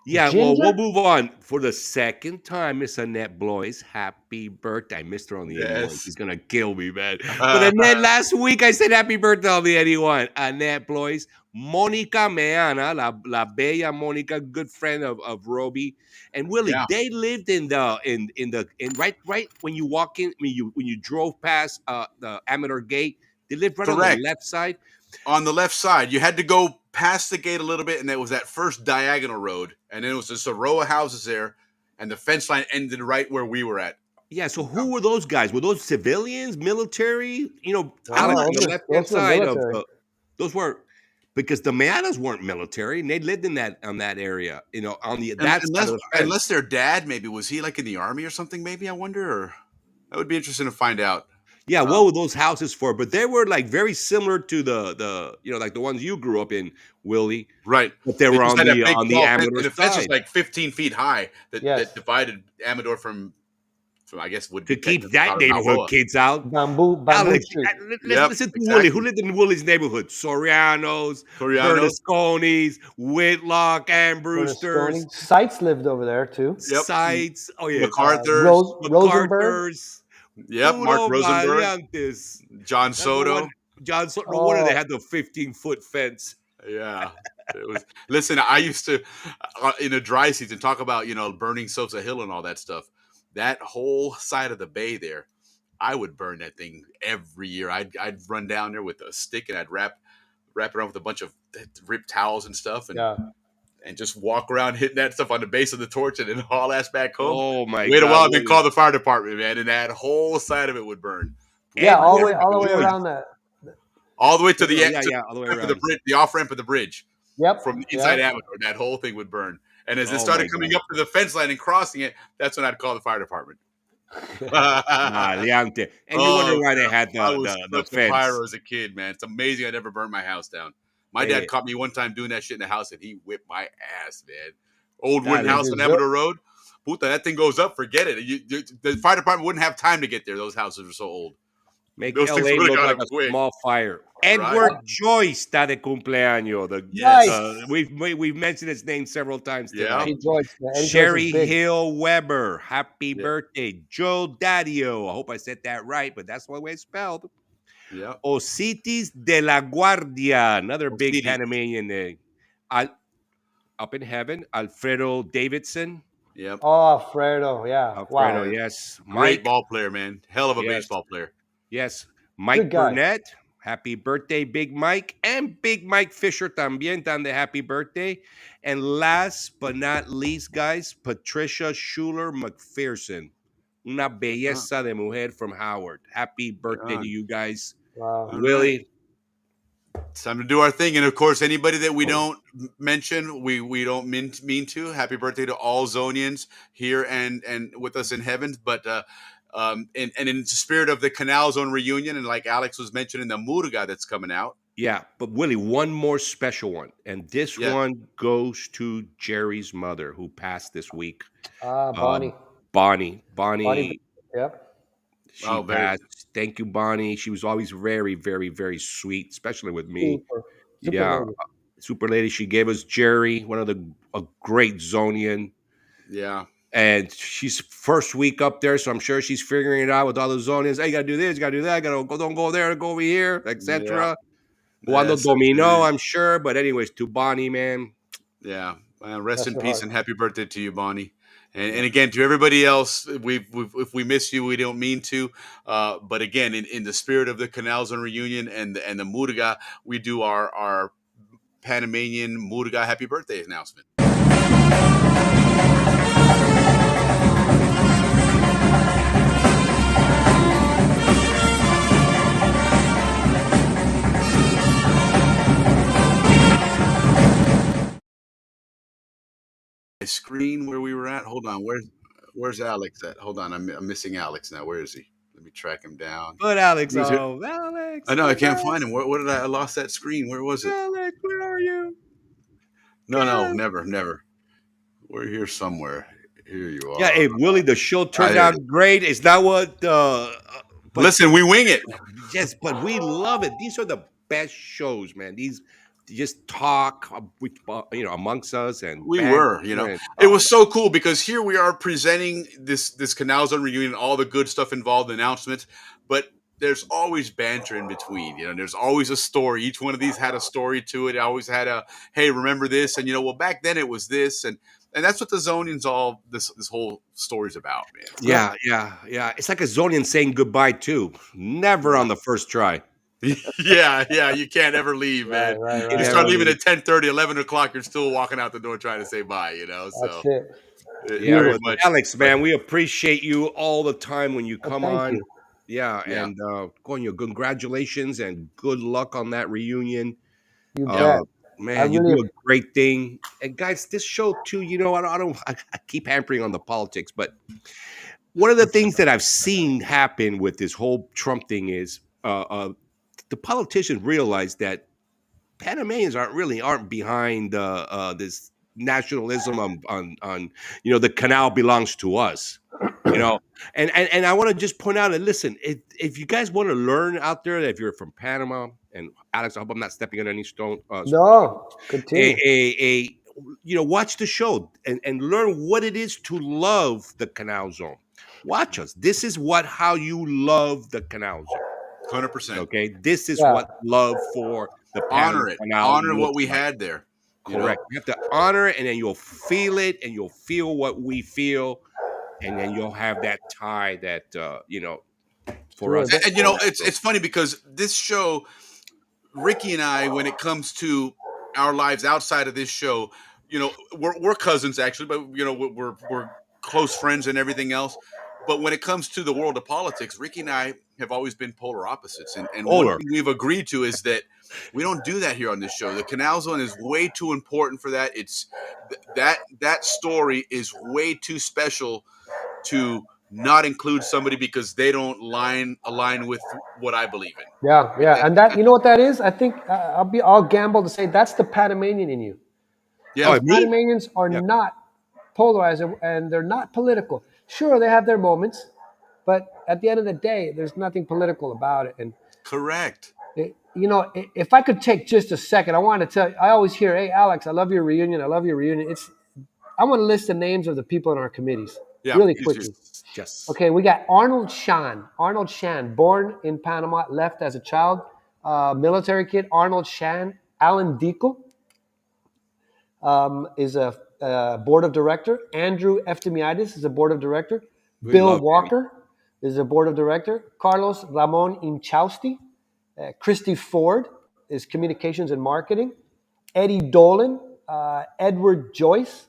Yeah, Ginger? well, we'll move on. For the second time, Miss Annette Blois, happy birthday. I missed her on the 81. She's going to kill me, man. But Annette, last week I said happy birthday on the 81. Annette Blois, Monica Meana, la bella Monica, good friend of Roby. And Willie, they lived in right when you walk in, when you drove past the Amador Gate, they lived right on the left side. On the left side, you had to go past the gate a little bit, and there was that first diagonal road, and then it was just a row of houses there, and the fence line ended right where we were at. Yeah, so who were those guys? Were those civilians, military? Alex, those the were- left-hand those were side military. those were, because the Meanas weren't military, and they lived in that area, on the that side of the fence. Unless their dad, maybe, was he like in the army or something? Maybe, I wonder. Or that would be interesting to find out. Yeah, what were those houses for? But they were like very similar to the like the ones you grew up in, Willie. Right. But they were on the Amador the fence was side. like 15 feet high that divided Amador from I guess would To keep that neighborhood kids out. Bamboo Alex, Street. let's listen to Willie. Who lived in Willie's neighborhood? Sorianos, Bernasconis, Whitlock, and Brewsters. Sites lived over there too. Yep. Sites. Oh yeah. MacArthur's. MacArthur's. Yep, Mark Rosenberg. Variantes. John Soto. John Soto. No wonder they had the 15-foot fence. Yeah. It was. Listen, I used to, in the dry season, talk about, burning Sosa Hill and all that stuff. That whole side of the bay there, I would burn that thing every year. I'd run down there with a stick, and I'd wrap it around with a bunch of ripped towels and stuff, and just walk around hitting that stuff on the base of the torch and then haul ass back home. Oh my God. Wait a while and then call the fire department, man, and that whole side of it would burn. Yeah, all the way around that. All the way to the all the way around. The off ramp of the bridge. Yep. From inside Amador, that whole thing would burn. And as it started coming up to the fence line and crossing it, that's when I'd call the fire department. Leante. And you wonder why they had the fence. Pyro as a kid, man. It's amazing I never burned my house down. My dad caught me one time doing that shit in the house, and he whipped my ass, man. Old wooden house on Amador Road. Puta, that thing goes up, forget it. The fire department wouldn't have time to get there. Those houses are so old. Make Those things LA would have look got like him a quick, small fire. right? Edward Joyce está de cumpleaños. Yes. Nice. We've mentioned his name several times Yeah. tonight. Eddie George. Man. Eddie George is Sherry big. Hill Weber, happy Yeah. birthday. Joe Daddio, I hope I said that right, but that's the way it's spelled. Yeah. Ositis de la Guardia, another big Osiris. Panamanian name. Up in heaven, Alfredo Davidson. Yep. Oh, Alfredo. Yeah. Alfredo, Wow. Man, yes. great Mike, ball player, man. Hell of a yes. baseball player. Yes. Good Mike guy. Burnett, happy birthday, Big Mike. And Big Mike Fisher también tan de happy birthday. And last but not least, guys, Patricia Schuler McPherson. Una belleza de mujer from Howard. Happy birthday to you guys. Wow. All Willie. right. It's time to do our thing. And of course, anybody that we don't mention, we don't mean to. Happy birthday to all Zonians here and with us in heaven. But and in the spirit of the Canal Zone reunion, and like Alex was mentioning, the Murga that's coming out. Yeah, but Willie, one more special one. And this Yeah. one goes to Jerry's mother who passed this week. Bonnie. Bonnie. Yep. She Oh, very- passed. Thank you, Bonnie. She was always very, very, very sweet, especially with me. Super Yeah, lady. super lady. She gave us Jerry, a great Zonian, Yeah. and she's first week up there, so I'm sure she's figuring it out with all the Zonians. Hey, you gotta do this, you gotta do that. Gotta go, don't go there, go over here, etc. Cuando Yes, dominó, man. I'm sure. But anyways, to Bonnie, man. Yeah. Rest Bless in her peace heart. and happy birthday to you, Bonnie. And again, to everybody else, if we miss you, we don't mean to. But again, in the spirit of the Canal Zone reunion and the Murga, we do our Panamanian Murga happy birthday announcement. Screen where we were at. Hold on, where's Alex at? Hold on, I'm missing Alex now. Where is he? Let me track him down. But Alex, Who's here? Alex. I know I can't find him. Where did I lost that screen? Where was it? Alex, where are you? No, never. We're here somewhere. Here you are. Yeah, hey, Willie, the show turned I- out great. It's not what. But Listen, we wing it. yes, but we love it. These are the best shows, man. These just talk, amongst us, and We banter were, and- it was so cool because here we are presenting this Canal Zone reunion, all the good stuff involved, the announcements, but there's always banter in between. There's always a story. Each one of these had a story to it. It always had a, hey, remember this? And well, back then it was this, and that's what the Zonians all this whole story's about, man. Yeah. It's like a Zonian saying goodbye too. Never on the first try. yeah, you can't ever leave, man. Right. You start leaving at 10:30, 11 o'clock, you're still walking out the door trying to say bye, That's so it. Yeah, very well, much. Alex, man, we appreciate you all the time when you come thank on. you. Yeah, Yeah. and coño, congratulations and good luck on that reunion. You bet. Man, I you really do a great thing. And guys, this show too, I keep hampering on the politics, but one of the things that I've seen happen with this whole Trump thing is the politicians realize that Panamanians aren't behind this nationalism on the canal belongs to us, and I want to just point out and listen, if you guys want to learn out there, that if you're from Panama, and Alex, I hope I'm not stepping on any stone. No, continue. Watch the show and learn what it is to love the Canal Zone. Watch us. This is how you love the Canal Zone. 100%. Okay, this is what love for the Panama Honor it. Canal Honor what looks we like. had there. Correct. You have to honor it, and then you'll feel it, and you'll feel what we feel, and then you'll have that tie that for us. And it's funny because this show, Ricky and I, when it comes to our lives outside of this show, we're cousins actually, but we're close friends and everything else. But when it comes to the world of politics, Ricky and I have always been polar opposites. And one thing we've agreed to is that we don't do that here on this show. The Canal Zone is way too important for that. It's that story is way too special to not include somebody because they don't align with what I believe in. Yeah. And that, you know what that is? I think I'll gamble to say that's the Panamanian in you. Yeah. Panamanians are not polarized and they're not political. Sure, they have their moments, But at the end of the day, there's nothing political about it. And Correct. if I could take just a second, I want to tell you. I always hear, "Hey, Alex, I love your reunion. I love your reunion." I want to list the names of the people in our committees Yeah. really Please do. quickly. Yes. Okay, we got Arnold Shan. Arnold Shan, born in Panama, left as a child, military kid. Arnold Shan. Alan Deacle is a board of director. Andrew Eftimiadis is a board of director. We Bill love Walker is a board of director. Carlos Ramon Inchausti. Christy Ford is communications and marketing. Eddie Dolan. Edward Joyce.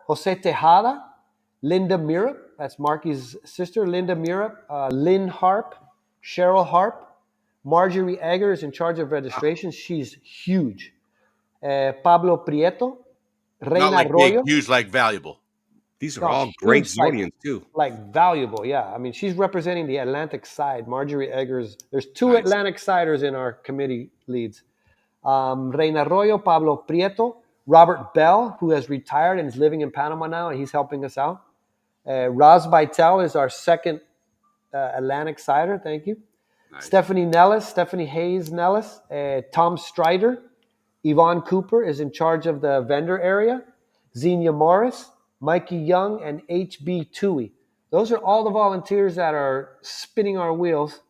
Jose Tejada. Linda Mirup, that's Marky's sister, Linda Mirup, Lynn Harp, Cheryl Harp, Marjorie Egger is in charge of registration. She's huge. Pablo Prieto, Not Reina like Arroyo. big, huge, like valuable. These are No, all great huge, like- Zonians too. Like valuable, yeah. I mean, she's representing the Atlantic side. Marjorie Eggers. There's two Nice. Atlantic siders in our committee leads. Reina Arroyo, Pablo Prieto, Robert Bell, who has retired and is living in Panama now, and he's helping us out. Roz Beitel is our second Atlantic sider. Thank you. Nice. Stephanie Hayes Nellis. Tom Strider. Yvonne Cooper is in charge of the vendor area. Xenia Morris, Mikey Young, and HB Tui. Those are all the volunteers that are spinning our wheels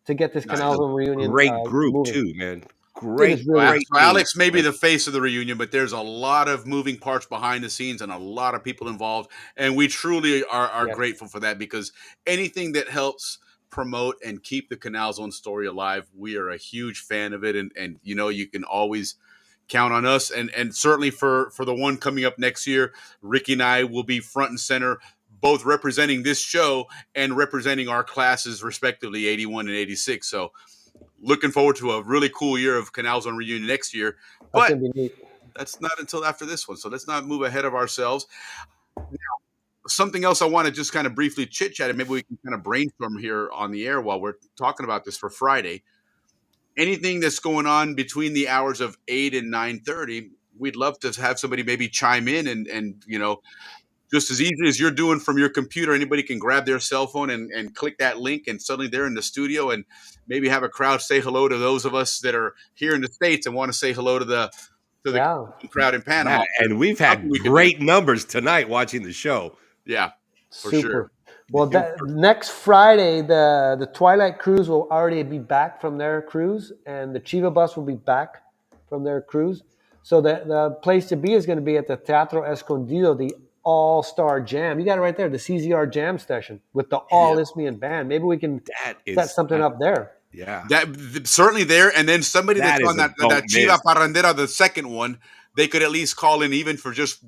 to get this Nice. Canal Zone reunion Great group moving. too, man. It Great, is really- great. So Alex team. may be the face of the reunion, but there's a lot of moving parts behind the scenes and a lot of people involved. And we truly are Yes. grateful for that, because anything that helps promote and keep the Canal Zone story alive, we are a huge fan of it. And you can always count on us. And certainly for the one coming up next year, Ricky and I will be front and center, both representing this show and representing our classes respectively, 81 and 86. So looking forward to a really cool year of Canal Zone reunion next year. That's But gonna be neat. that's not until after this one. So let's not move ahead of ourselves. Now, something else I want to just kind of briefly chit chat, and maybe we can kind of brainstorm here on the air while we're talking about this for Friday. Anything that's going on between the hours of 8 and 9:30, we'd love to have somebody maybe chime in and just as easy as you're doing from your computer, anybody can grab their cell phone and click that link, and suddenly they're in the studio, and maybe have a crowd say hello to those of us that are here in the States and want to say hello to the Yeah. crowd in Panama. Yeah, and we've had Something we can great numbers tonight watching the show. Yeah, for Super. sure. Well, next Friday, the Twilight Cruise will already be back from their cruise, and the Chiva Bus will be back from their cruise. So the place to be is going to be at the Teatro Escondido, the All-Star Jam. You got it right there, the CZR Jam session with the All Isthmian Band. Maybe we can That is set something up there. Yeah. Certainly there, and then somebody That that's is on a that don't Chiva miss. Parrandera, the second one, they could at least call in even for just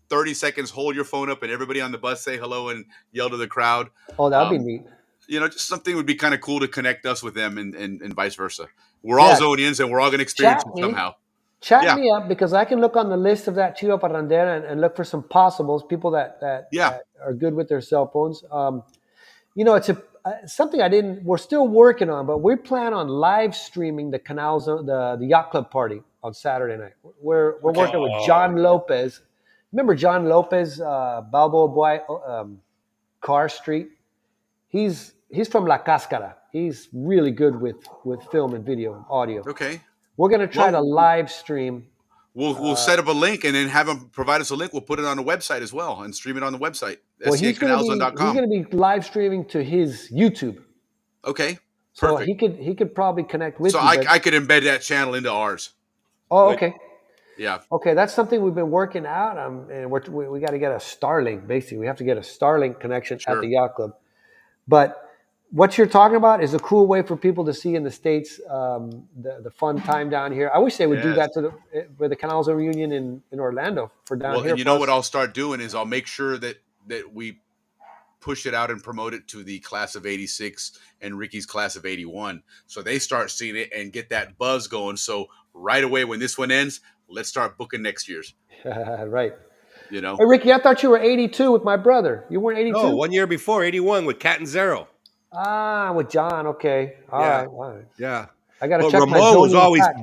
30 seconds, hold your phone up, and everybody on the bus say hello and yell to the crowd. Oh, that would be neat. Just something would be kind of cool to connect us with them and vice versa. We're all Zonians, and we're all going to experience Chat it me. somehow. Chat me up, because I can look on the list of that Chiva Parrandera and look for some possibles, people that are good with their cell phones. It's something we're still working on, but we plan on live streaming the Canal Zone, the Yacht Club party on Saturday night. We're working with John Lopez. Remember John Lopez, Balboa Boy, Car Street? He's from La Cascara. He's really good with film and video and audio. Okay. We're going to try to live stream. We'll set up a link and then have them provide us a link. We'll put it on the website as well and stream it on the website. Well, he's going to be live streaming to his YouTube. Okay. So Perfect. he could probably connect with So you. I could embed that channel into ours. Oh, okay. Yeah. Okay, that's something we've been working out, and we got to get a Starlink. Basically, we have to get a Starlink connection at the Yacht Club. But what you're talking about is a cool way for people to see in the States the fun time down here. I wish they would do that for the Canal Zone reunion in Orlando for down here. Well, you know what I'll start doing is I'll make sure that we push it out and promote it to the class of 86 and Ricky's class of 81. So they start seeing it and get that buzz going. So right away when this one ends, let's start booking next year's. Right. Hey, Ricky, I thought you were 82 with my brother. You weren't 82? No, 1 year before, 81 with Cat and Zero. Ah, with John. Okay. All right. Yeah. I got to But check my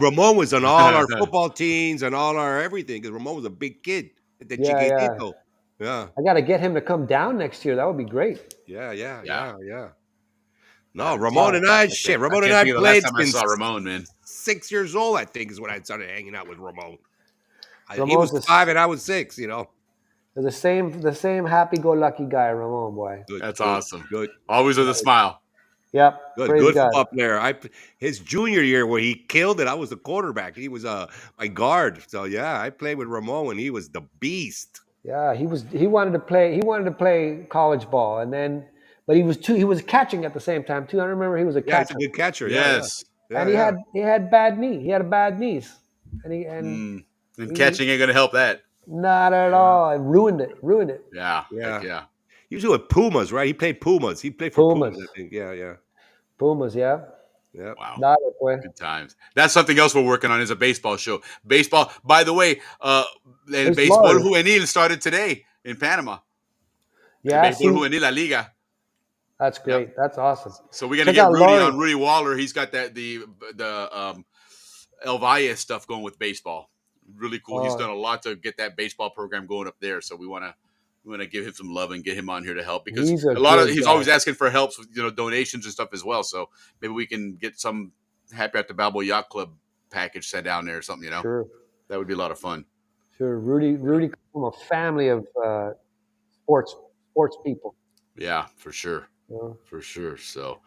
Ramon was on all our football teams and all our everything, because Ramon was a big kid. Yeah. Yeah. I got to get him to come down next year. That would be great. Yeah. Yeah. Yeah. Yeah. Yeah. No, That is Ramon awesome. and I, I Ramon and can't I think of the last played time I saw since Ramon, man. 6 years old, I think, is when I started hanging out with Ramon. He was Ramon's 5 and I was 6, the same happy-go-lucky guy, Ramon boy. Good, That's good, awesome. good, Always with a smile. Yep. good, Praise good God. football player. His junior year where he killed it, I was the quarterback. He was my guard. So yeah, I played with Ramon and he was the beast. Yeah, he wanted to play. He wanted to play college ball, but he was catching at the same time too. I remember he was a Yeah, he's a catcher, good catcher. Yeah, yeah. Yes. Yeah, and yeah. he had bad knee. He had a bad knees, and And he catching ain't gonna help that. not at all. It ruined it. Ruined it. Yeah. Yeah. Heck yeah. He was with Pumas, right? He played Pumas. He played for Pumas, Pumas, I think. Yeah, yeah. Pumas. Yeah, Yeah. Wow. not it, boy. Good times. That's something else we're working on is a baseball show. Baseball, by the way, El There's Béisbol Lord. Juvenil started today in Panama. El Yeah, Béisbol see, Juvenil La Liga. that's great. That's awesome. So we're gonna Check get out Rudy Laurie. on Rudy Waller. He's got the El Valle stuff going with baseball. Really cool. He's Oh. done a lot to get that baseball program going up there. So we wanna give him some love and get him on here to help because He's a he's good guy. always asking for help with donations and stuff as well. So maybe we can get some Happy at the Balboa Yacht Club package sent down there or something. Sure, That would be a lot of fun. sure. Rudy comes from a family of sports people. Yeah, for sure. Yeah. For sure. So,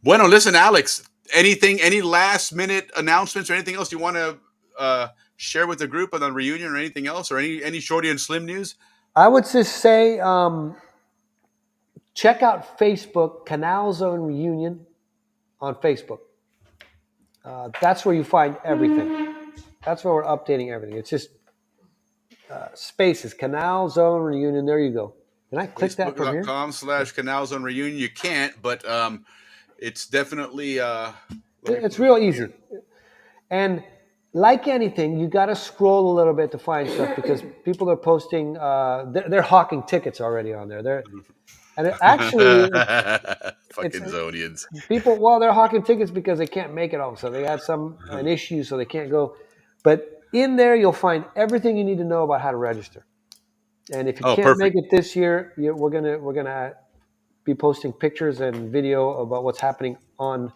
bueno, listen, Alex, any last minute announcements or anything else you want to share with the group on the reunion or anything else or any Shorty and Slim news? I would just say check out Facebook, Canal Zone Reunion on Facebook. That's where you find everything. That's where we're updating everything. It's just spaces, Canal Zone Reunion. There you go. Can I click that from here? Facebook.com/Canal Zone Reunion. You can't, but it's definitely It's real easy. And like anything, you got to scroll a little bit to find stuff because people are posting. They're hawking tickets already on there. Actually, fucking Zonians. People. Well, they're hawking tickets because they can't make it home, so they have an issue, so they can't go. But in there, you'll find everything you need to know about how to register. And if you can't make it this year, we're gonna be posting pictures and video about what's happening on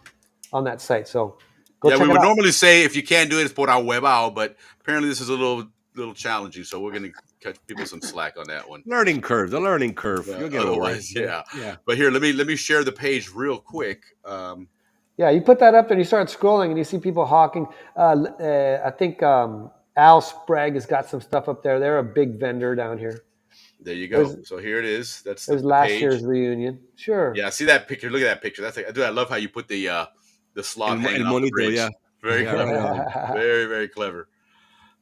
that site. So go check it out. We would normally say if you can't do it, it's por a huevao, but apparently this is a little challenging. So we're gonna cut people some slack on that one. The learning curve. You'll get over it. Yeah. But here, let me share the page real quick. Yeah, you put that up and you start scrolling and you see people hawking. I think Al Sprague has got some stuff up there. They're a big vendor down here. There you go. So here it is. That's there's the last page. year's reunion. Sure. Yeah, see that picture. Look at that picture. I love how you put the slot hanging off the bridge. Yeah. Very clever. Very, very clever.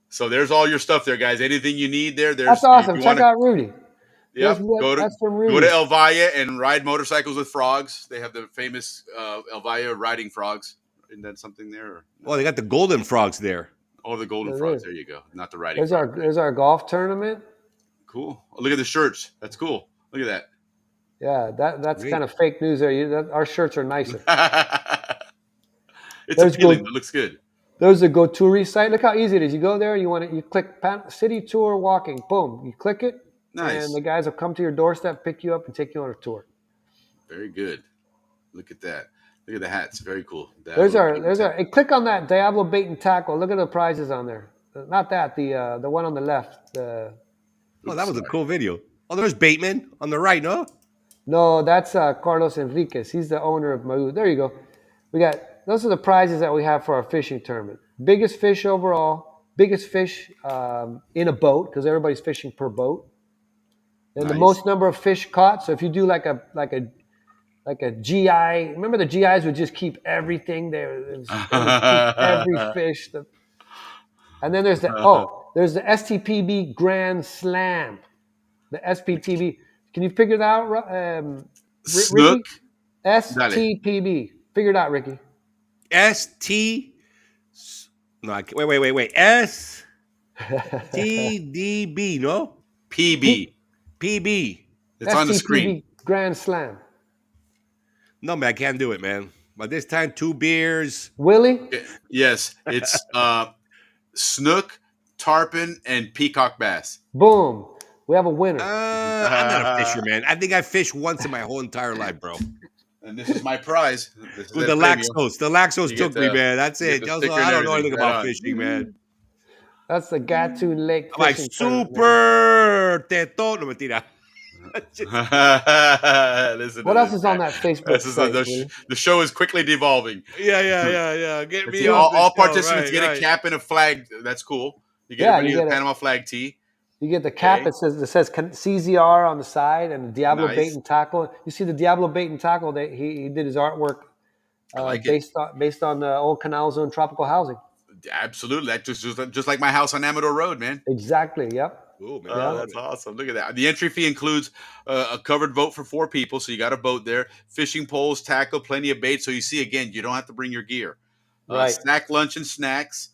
So there's all your stuff there, guys. Anything you need there. That's awesome. Check out Rudy. Yep. Go to El Valle and ride motorcycles with frogs. They have the famous El Valle riding frogs. Isn't that something there? Or no? Well, they got the golden frogs there. Oh, the golden frogs. There you go. Not the riding. There's our golf tournament. Cool. Oh, look at the shirts. That's cool. Look at that. Yeah, that's kind of fake news there. Our shirts are nicer. It's appealing. It looks good. There's the Go Tourist site. Look how easy it is. You go there. You click City Tour Walking. Boom. You click it. Nice. And the guys will come to your doorstep, pick you up, and take you on a tour. Very good. Look at that. Look at the hats. Very cool. There's our. Hey, click on that Diablo bait and tackle. Look at the prizes on there. Not that the one on the left. Oh, that was a cool video. Oh, there's Bateman on the right, no? No, that's Carlos Enriquez. He's the owner of Maru. There you go. Those are the prizes that we have for our fishing tournament. Biggest fish overall. Biggest fish in a boat because everybody's fishing per boat. And the most number of fish caught. So if you do like a GI, remember the GIs would just keep everything there. They would keep every fish. And then there's the STPB Grand Slam. The SPTB. Can you figure that out, Snook? Ricky? STPB. Figure it out, Ricky. No, wait. STDB, no? PB. It's on the screen. Grand Slam. No, man, I can't do it, man. By this time, 2 beers. Willie? Yes, it's snook, tarpon, and peacock bass. Boom. We have a winner. I'm not a fisherman. I think I fished once in my whole entire life, bro. And this is my prize. This is With el the premio. lactose. The lactose You took get me, the- man. That's you get it. the Also, sticker and I don't know everything. anything Right about on. fishing, man. That's the Gatun Lake I'm like fishing tournament, man. super teto. No, mentira. Listen What to else this is on guy. that Facebook This is site? the Willie? show is quickly devolving. Yeah. Get Let's me see, off the all show. participants Right, get a right. cap and a flag. That's cool. You get Yeah, everybody you a get Panama flag tee. You get the cap. Okay. It says CZR on the side and the Diablo Nice. bait and tackle. You see the Diablo bait and tackle that he did his artwork I like it. based on the old Canal Zone tropical housing. Absolutely. That just like my house on Amador Road, man. Exactly. Yep. Cool, man. Yeah. That's awesome. Look at that. The entry fee includes a covered boat for 4 people, so you got a boat there. Fishing poles, tackle, plenty of bait. So you see, again, you don't have to bring your gear. Right. Snack, lunch, and snacks.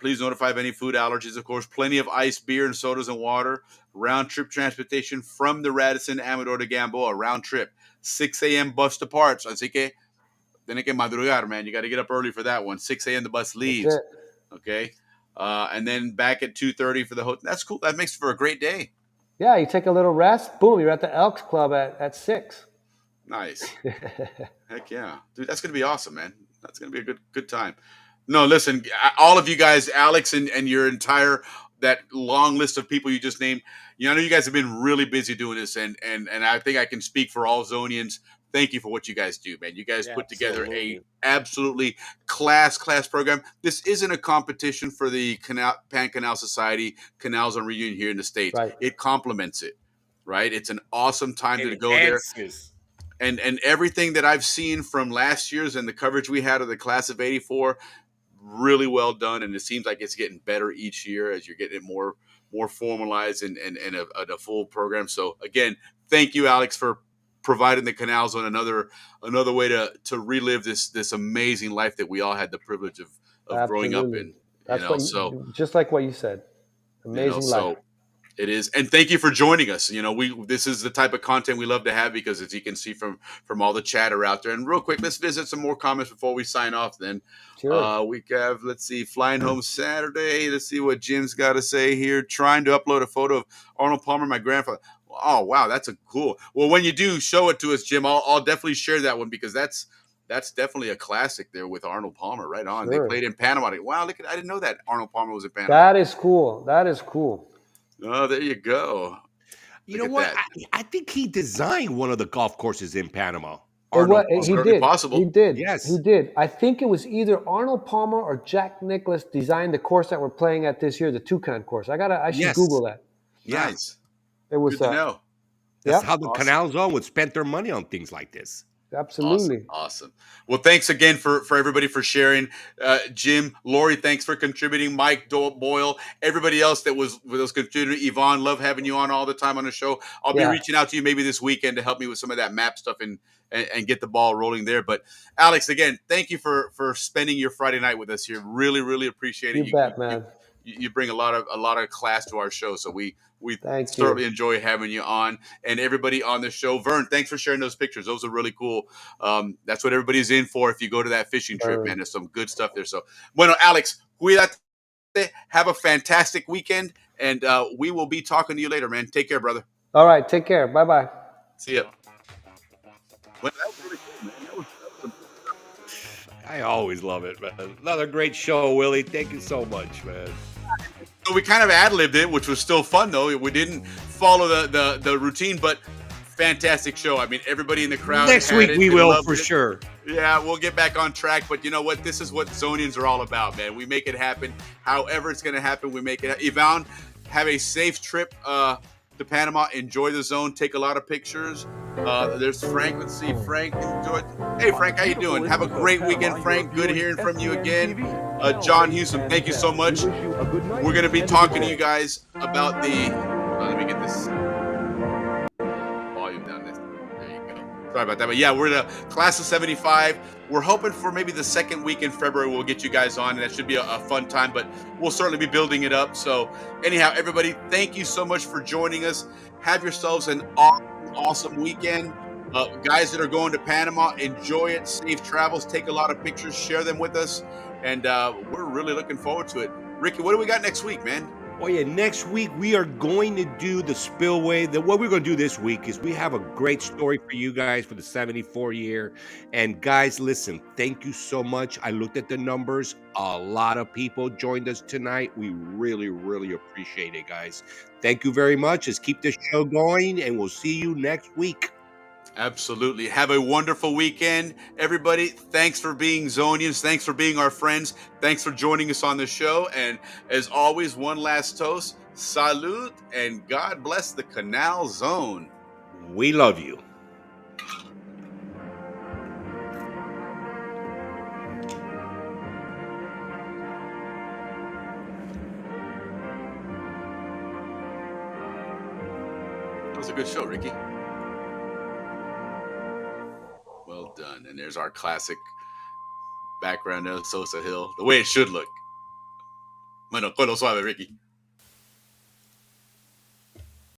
Please notify of any food allergies, of course. Plenty of ice, beer, and sodas and water. Round trip transportation from the Radisson Amador to Gamboa. Round trip. 6 a.m. bus departs. Así que tiene que madrugar, man. You got to get up early for that one. 6 a.m. the bus leaves. That's it. Okay. And then back at 2:30 for the hotel. That's cool. That makes for a great day. Yeah, you take a little rest. Boom, you're at the Elks Club at 6. Nice. Heck yeah. Dude, that's going to be awesome, man. That's going to be a good time. No, listen, all of you guys, Alex and your entire, that long list of people you just named, I know you guys have been really busy doing this, and I think I can speak for all Zonians. Thank you for what you guys do, man. You guys put together a absolutely class program. This isn't a competition for the Pan Canal Society, Canals on Reunion here in the States. Right. It complements it, right? It's an awesome time to go there. And everything that I've seen from last year's and the coverage we had of the class of 84, really well done. And it seems like it's getting better each year as you're getting it more formalized and a full program. So again, thank you, Alex, for providing the Canals on another way to relive this amazing life that we all had the privilege of growing up in. That's just like what you said. Amazing life. It is, and thank you for joining us. This is the type of content we love to have because, as you can see from all the chatter out there. And real quick, let's visit some more comments before we sign off. Then we have, let's see, flying home Saturday. Let's see what Jim's got to say here. Trying to upload a photo of Arnold Palmer, my grandfather. Oh wow, that's a cool. Well, when you do show it to us, Jim, I'll definitely share that one because that's definitely a classic there with Arnold Palmer. Right on. They played in Panama. Wow, look, I didn't know that Arnold Palmer was in Panama. That is cool. Oh, there you go. You know what? I think he designed one of the golf courses in Panama. He did. Possible. He did. Yes. He did. I think it was either Arnold Palmer or Jack Nicklaus designed the course that we're playing at this year, the Toucan course. I should Google that. Nice. It was good to know. That's how the Canal Zone would spend their money on things like this. Absolutely. Awesome. Well, thanks again for everybody for sharing. Jim, Lori, thanks for contributing. Mike Boyle, everybody else that was contributing. Yvonne, love having you on all the time on the show. I'll be reaching out to you maybe this weekend to help me with some of that map stuff and get the ball rolling there. But Alex, again, thank you for spending your Friday night with us here. Really, really appreciate it. You bet, man. You bring a lot of class to our show, so we Thank certainly you. enjoy having you on, and everybody on the show. Vern, thanks for sharing those pictures. Those are really cool. That's what everybody's in for. If you go to that fishing trip, man, there's some good stuff there. So, bueno, Alex, cuídate. Have a fantastic weekend, and we will be talking to you later, man. Take care, brother. All right, take care. Bye-bye. See ya. Well, that was really cool, man. That was I always love it, man. Another great show, Willie. Thank you so much, man. So we kind of ad-libbed it, which was still fun, though. We didn't follow the routine, but fantastic show. I mean, everybody in the crowd. Next week we will for sure. Yeah, we'll get back on track. But you know what? This is what Zonians are all about, man. We make it happen. However it's going to happen, we make it. Yvonne, have a safe trip to Panama. Enjoy the zone. Take a lot of pictures. There's Frank. Let's see, Frank. Enjoy. Hey, Frank, how you doing? Have a great weekend, Frank. Good hearing from you again. John Houston, thank you so much. We're going to be talking to you guys about the. Let me get this volume down. There you go. Sorry about that, but yeah, we're the class of 75. We're hoping for maybe the second week in February we'll get you guys on, and that should be a fun time, but we'll certainly be building it up. So anyhow, everybody, thank you so much for joining us. Have yourselves an awesome weekend. Guys that are going to Panama, enjoy it. Safe travels. Take a lot of pictures. Share them with us. And we're really looking forward to it. Ricky, what do we got next week, man? Oh yeah, next week we are going to do the spillway. What we're going to do this week is we have a great story for you guys for the 74 year. And guys, listen, thank you so much. I looked at the numbers. A lot of people joined us tonight. We really, really appreciate it, guys. Thank you very much. Let's keep this show going, and we'll see you next week. Absolutely. Have a wonderful weekend, everybody. Thanks for being Zonians. Thanks for being our friends. Thanks for joining us on the show. And as always, one last toast. Salud and God bless the Canal Zone. We love you. That was a good show, Ricky. Well done. And there's our classic background of Sosa Hill, the way it should look. Bueno, con lo suave, Ricky.